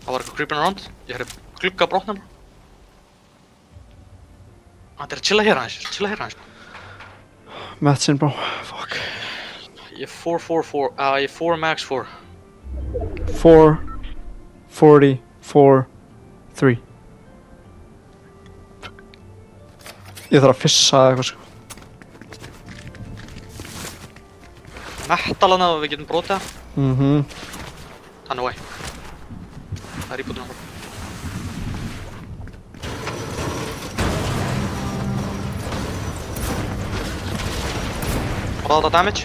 Það var eitthvað creeping around. Ég heyrði glugga brotna bara. Þetta er að chilla hér aðeins. Medicine bro, fuck. Ég er 444, ég er 4 max 4. 4, 40, 4, 3. Ég þarf að fissa eða eitthvað sko. Metalana og við getum brotið það. Þannig away. Það er íbútuna bara. Var þetta damage?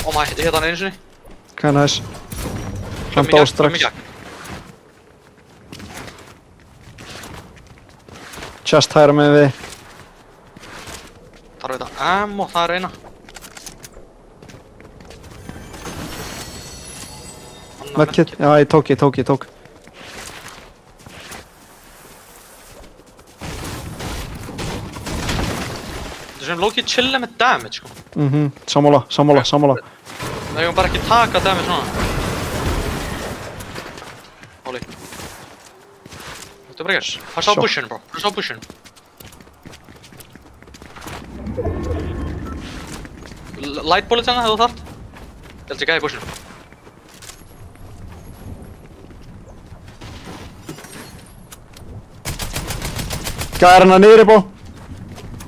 Oh my, ég hit hann einu sinni. Ok, nice. Hann dó strax. Chest hæra með við. Þarf þetta ammo, það er eina. Medkit, já ég tók. Þetta er sem Loki chilla með damage sko. Sammála. Við eigum bara ekki taka damage svona. Hóli. Þetta er bara gers. Passa á bushinu bro, passa á bushinu. Light bullets hérna, hefur þú þarft? Ég held ég gæði bushinu. Gæðir hana niðri bó.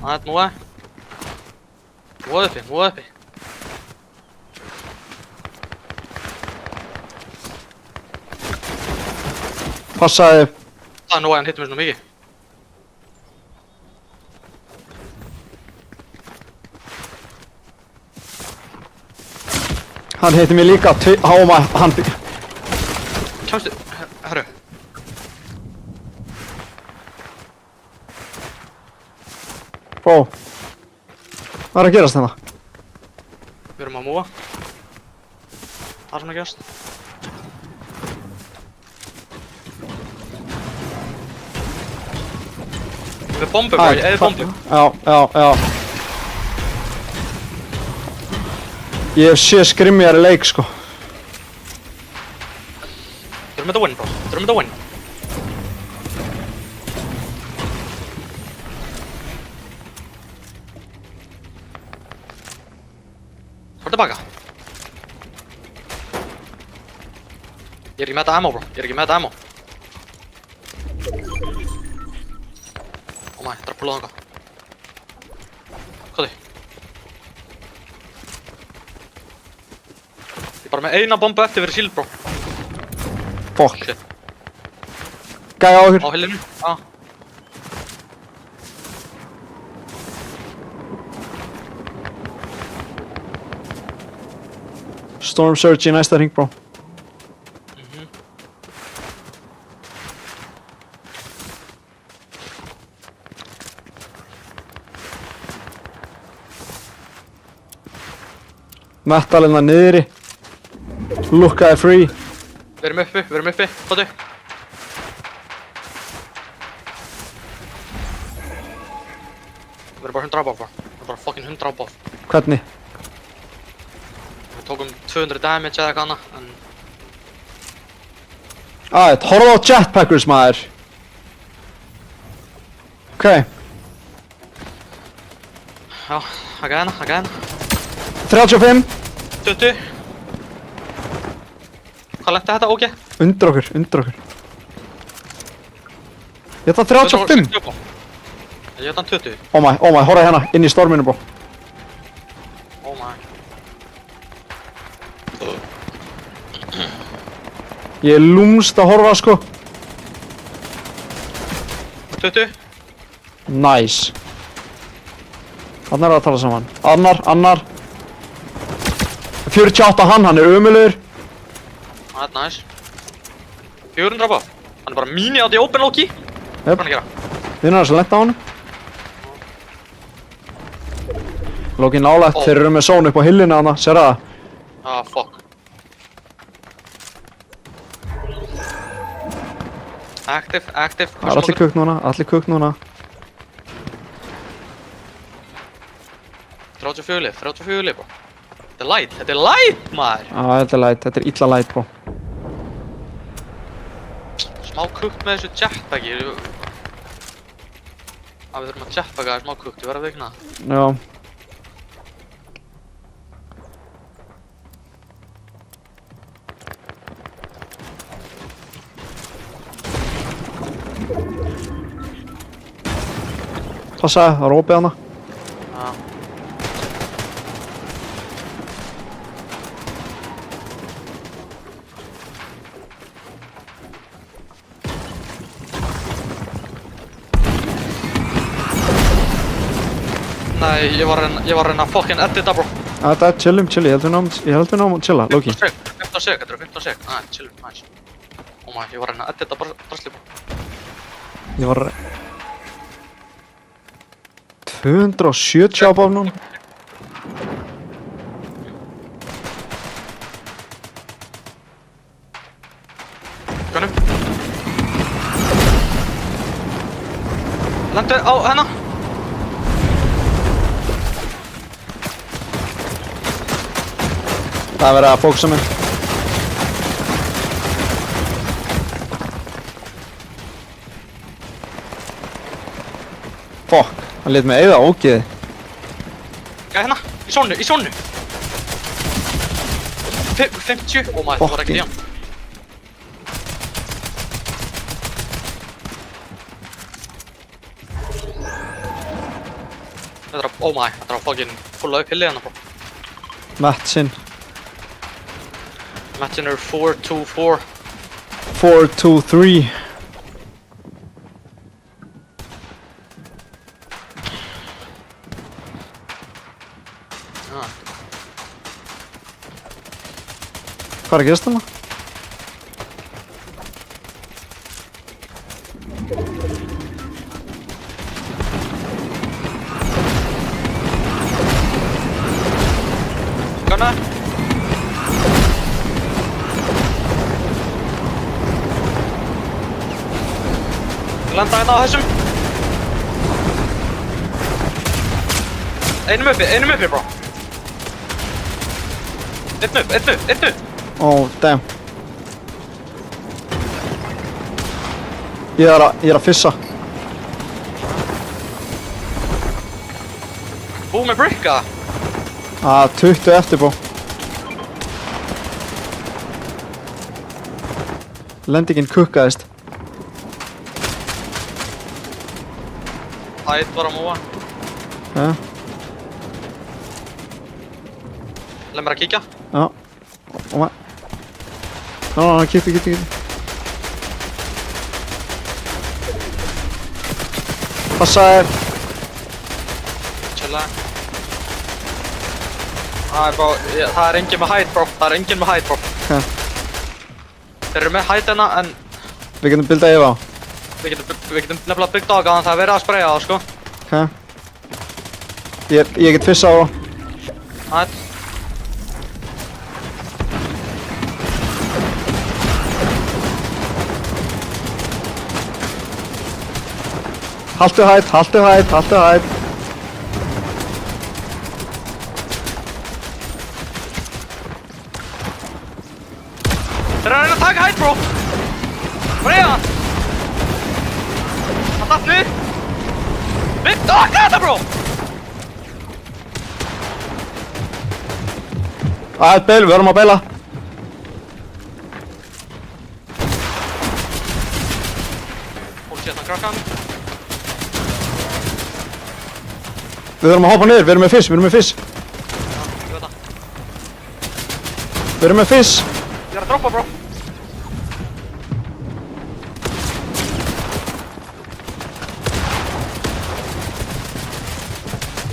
Það er múið. Múið uppi. Passaði. Það er núið, hann hittir mér svona mikið. Hann heitir mér líka, háma, hann... Kemstu, herru. Bó. Hvað er að gerast þarna? Við erum að múa. Það er svona að gerast. Við bombum bara, eða bombum. Já. Ég hef séð skrimmiðari leik sko. Við erum með að win bro, við erum með að win. Fór tilbaka. Ég er ekki með þetta ammo bro, Oh my, það er að púla þangað. Hvað þið? Ég er bara með eina bombu eftir fyrir shield bro. Fuck. Shit. Gæja á okkur. Á hillinu? Já. Storm Surge í næsta hring bro. Metalina niðri. Lukkaði free. Við erum uppi, hvað þau? Við erum bara 100 ábáf bara. Við erum bara fucking 100 ábáf. Hvernig? Við tókum 200 damage eða eitthvað annað, en... Horfðu á jetpackers maður. Ok. Já, að gæna. 35. 20. Hvað lenti þetta, ok? Undir okkur. Ég ætla 35. Ég ætla 20. Oh my, horfðu hérna, inn í storminu bro. Oh my. Ég er lúmst að horfa sko. 20. Nice. Þannig er að tala saman. Annar. 48 hann er ömulugur. Það er nice. 400 ábáf. Hann er bara mini átt í open Loki. Hvað er hann að gera? Við erum að lenta á honum. Loki nálægt, þeir eru með zone upp á hillinu hana, sér það? Ah, fuck. Active. Það er allir kukk núna. 34 bro. Þetta er light maður. Þetta er light, þetta er illa light bro. smá kukt með þessu jetpacki. Við þurfum að jetpacka það smá kukt, ég verð að veikna það. Já. Passaði, það var opið hana. Já. Nei, ég var að reyna að fucking edita, bro. Þetta er chillum, chilli, ég held við náum að chilla, Loki. 15 sek, þetta eru 15 sek. Nei, chillum, nice. Oh my, ég var að reyna að edita drasli, bro. Ég var 270 á báfnum. Gunnum. Lendu á hennar. Það er verið að fókusa mig. Fuck, hann lét mig eyða ógeði. Gæði hérna, í sónu. 50, oh my, það var ekki í hann. Þetta er að, oh my, þetta er að fucking fulla upp hillið hérna, bro. Matsin. Matchin eru 4-2-4. 4-2-3. Hvað er að gerast þarna? Gunna. Landa hérna á þessum. Einum uppi, bro. Einn upp. Oh, damn. Ég er að fissa. Búið með bricka. 20 eftir bó. Lendingin kukkaðist. Hætt var að múa. Ja. Leð mér að kíkja. Já. Og maður. Ná, kíktu. Passaði. Chilla. Bro, það er enginn með hætt, bro. Okay. Þeir eru með hætt hérna, en Við getum bildað yfir á. við getum nefnilega byggt á það, það er verið að spraya það, sko. Okay. Ég get fissa á. Hætt. Haltu hætt. Þeir eru að reyna að taka hætt, bro. Spraya hann. Hann datt við. Byggt á þetta, bro. Við erum að beila. Fólk sé þetta krakkan. Við erum að hoppa niður, við erum með fisk. Já, ég veit það. Við erum með fisk. Ég er að droppa, bro.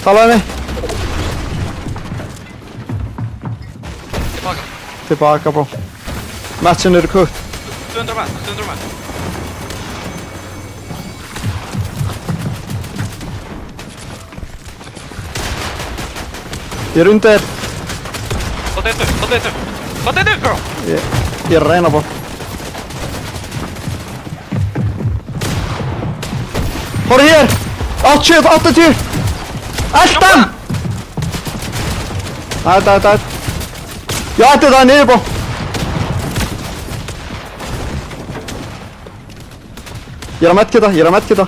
Talaði henni. Tilbaka, bro. Matchin eru kukt. 200 met. Ég er undir. Hvað er þetta, bro? Ég er að reyna, bro. Hóru hér! 80! Eldan! Ætt. Ég ætti það niður, bro. Ég er að medkita, ég er að medkita.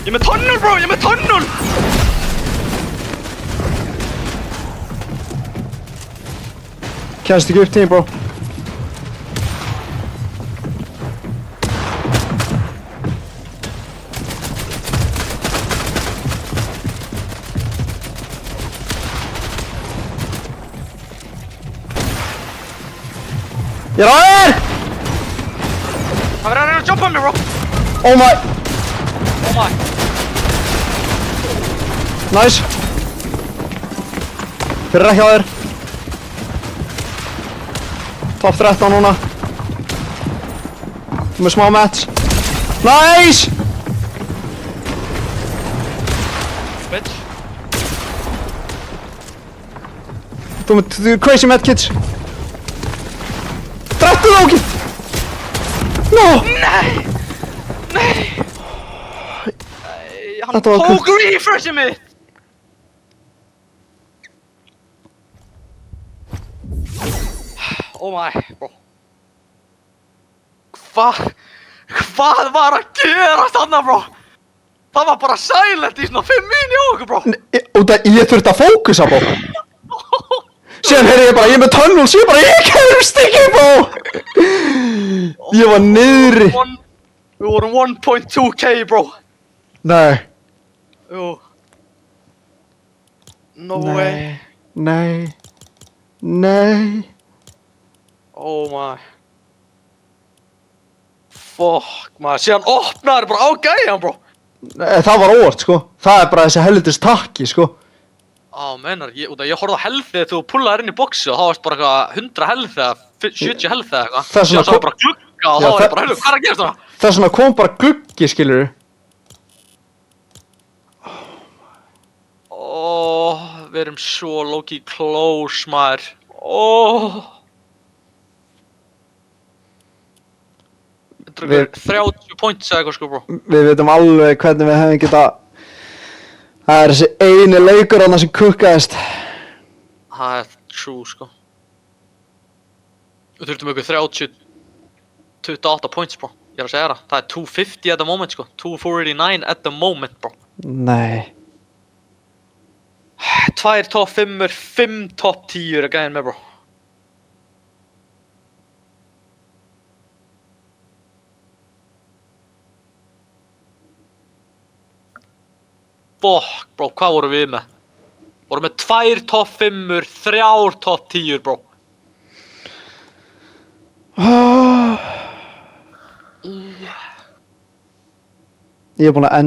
Ég er með tunnel, bro! Ég er með tunnel! Kæst ekki upp til þín, bro. Ég er á þér! Það verður að reyna að jumpa mig, bro! Oh my! Oh my! Nice. Fyrir ekki á þér. Top 13 núna. Þú með smá match. Nice! Bitch. Þú með crazy medkits. Drættu það ekki! No! Nei! Nei! Hann Þetta var tók refreshið mitt! Oh my, bro. Hvað var að gerast þarna, bro? Það var bara silent í svona 5 mín í okkur, bro. Út að ég þurfti að fókusa, bro. Síðan heyrði ég bara, ég er með tunnel, síðan bara, ég kemst ekki, bro. Ég var niðri. Við vorum 1.2k, bro. Nei. Jú. No way. Nei. Nei. Oh my. Fuck, maður. Síðan opnaði bara á gæjan, bro. Nei, það var óvart, sko. Það er bara þessi helvitis takki, sko. Á, mennar, ég horfði á healthið þegar þú pullaðir inn í boxi og þá varst bara eitthvað 100 health eða 70 health eða eitthvað. Það er svona Síðan sá ég bara glugga og þá var ég bara, hvað er að gerast þarna? Það er svona kom bara gluggi, skilurðu. Við erum svo low-key close, maður. Þetta er Við- 30 points eða eitthvað, sko, bro. Við veitum alveg hvernig við hefum getað. Það er þessi eini leikur þarna sem kukkaðist. Það er true, sko. Við þurftum ykkur 28 points, bro. Ég er að segja það. Það er 250 at the moment, sko. 249 at the moment, bro. Nei. 2 top 5-ur, 5 top 10-ur er gæðin með, bro. Fuck, bro, hvað vorum við með? Vorum með 2 top 5-ur, 3 top 10-ur, bro. Ég er búinn að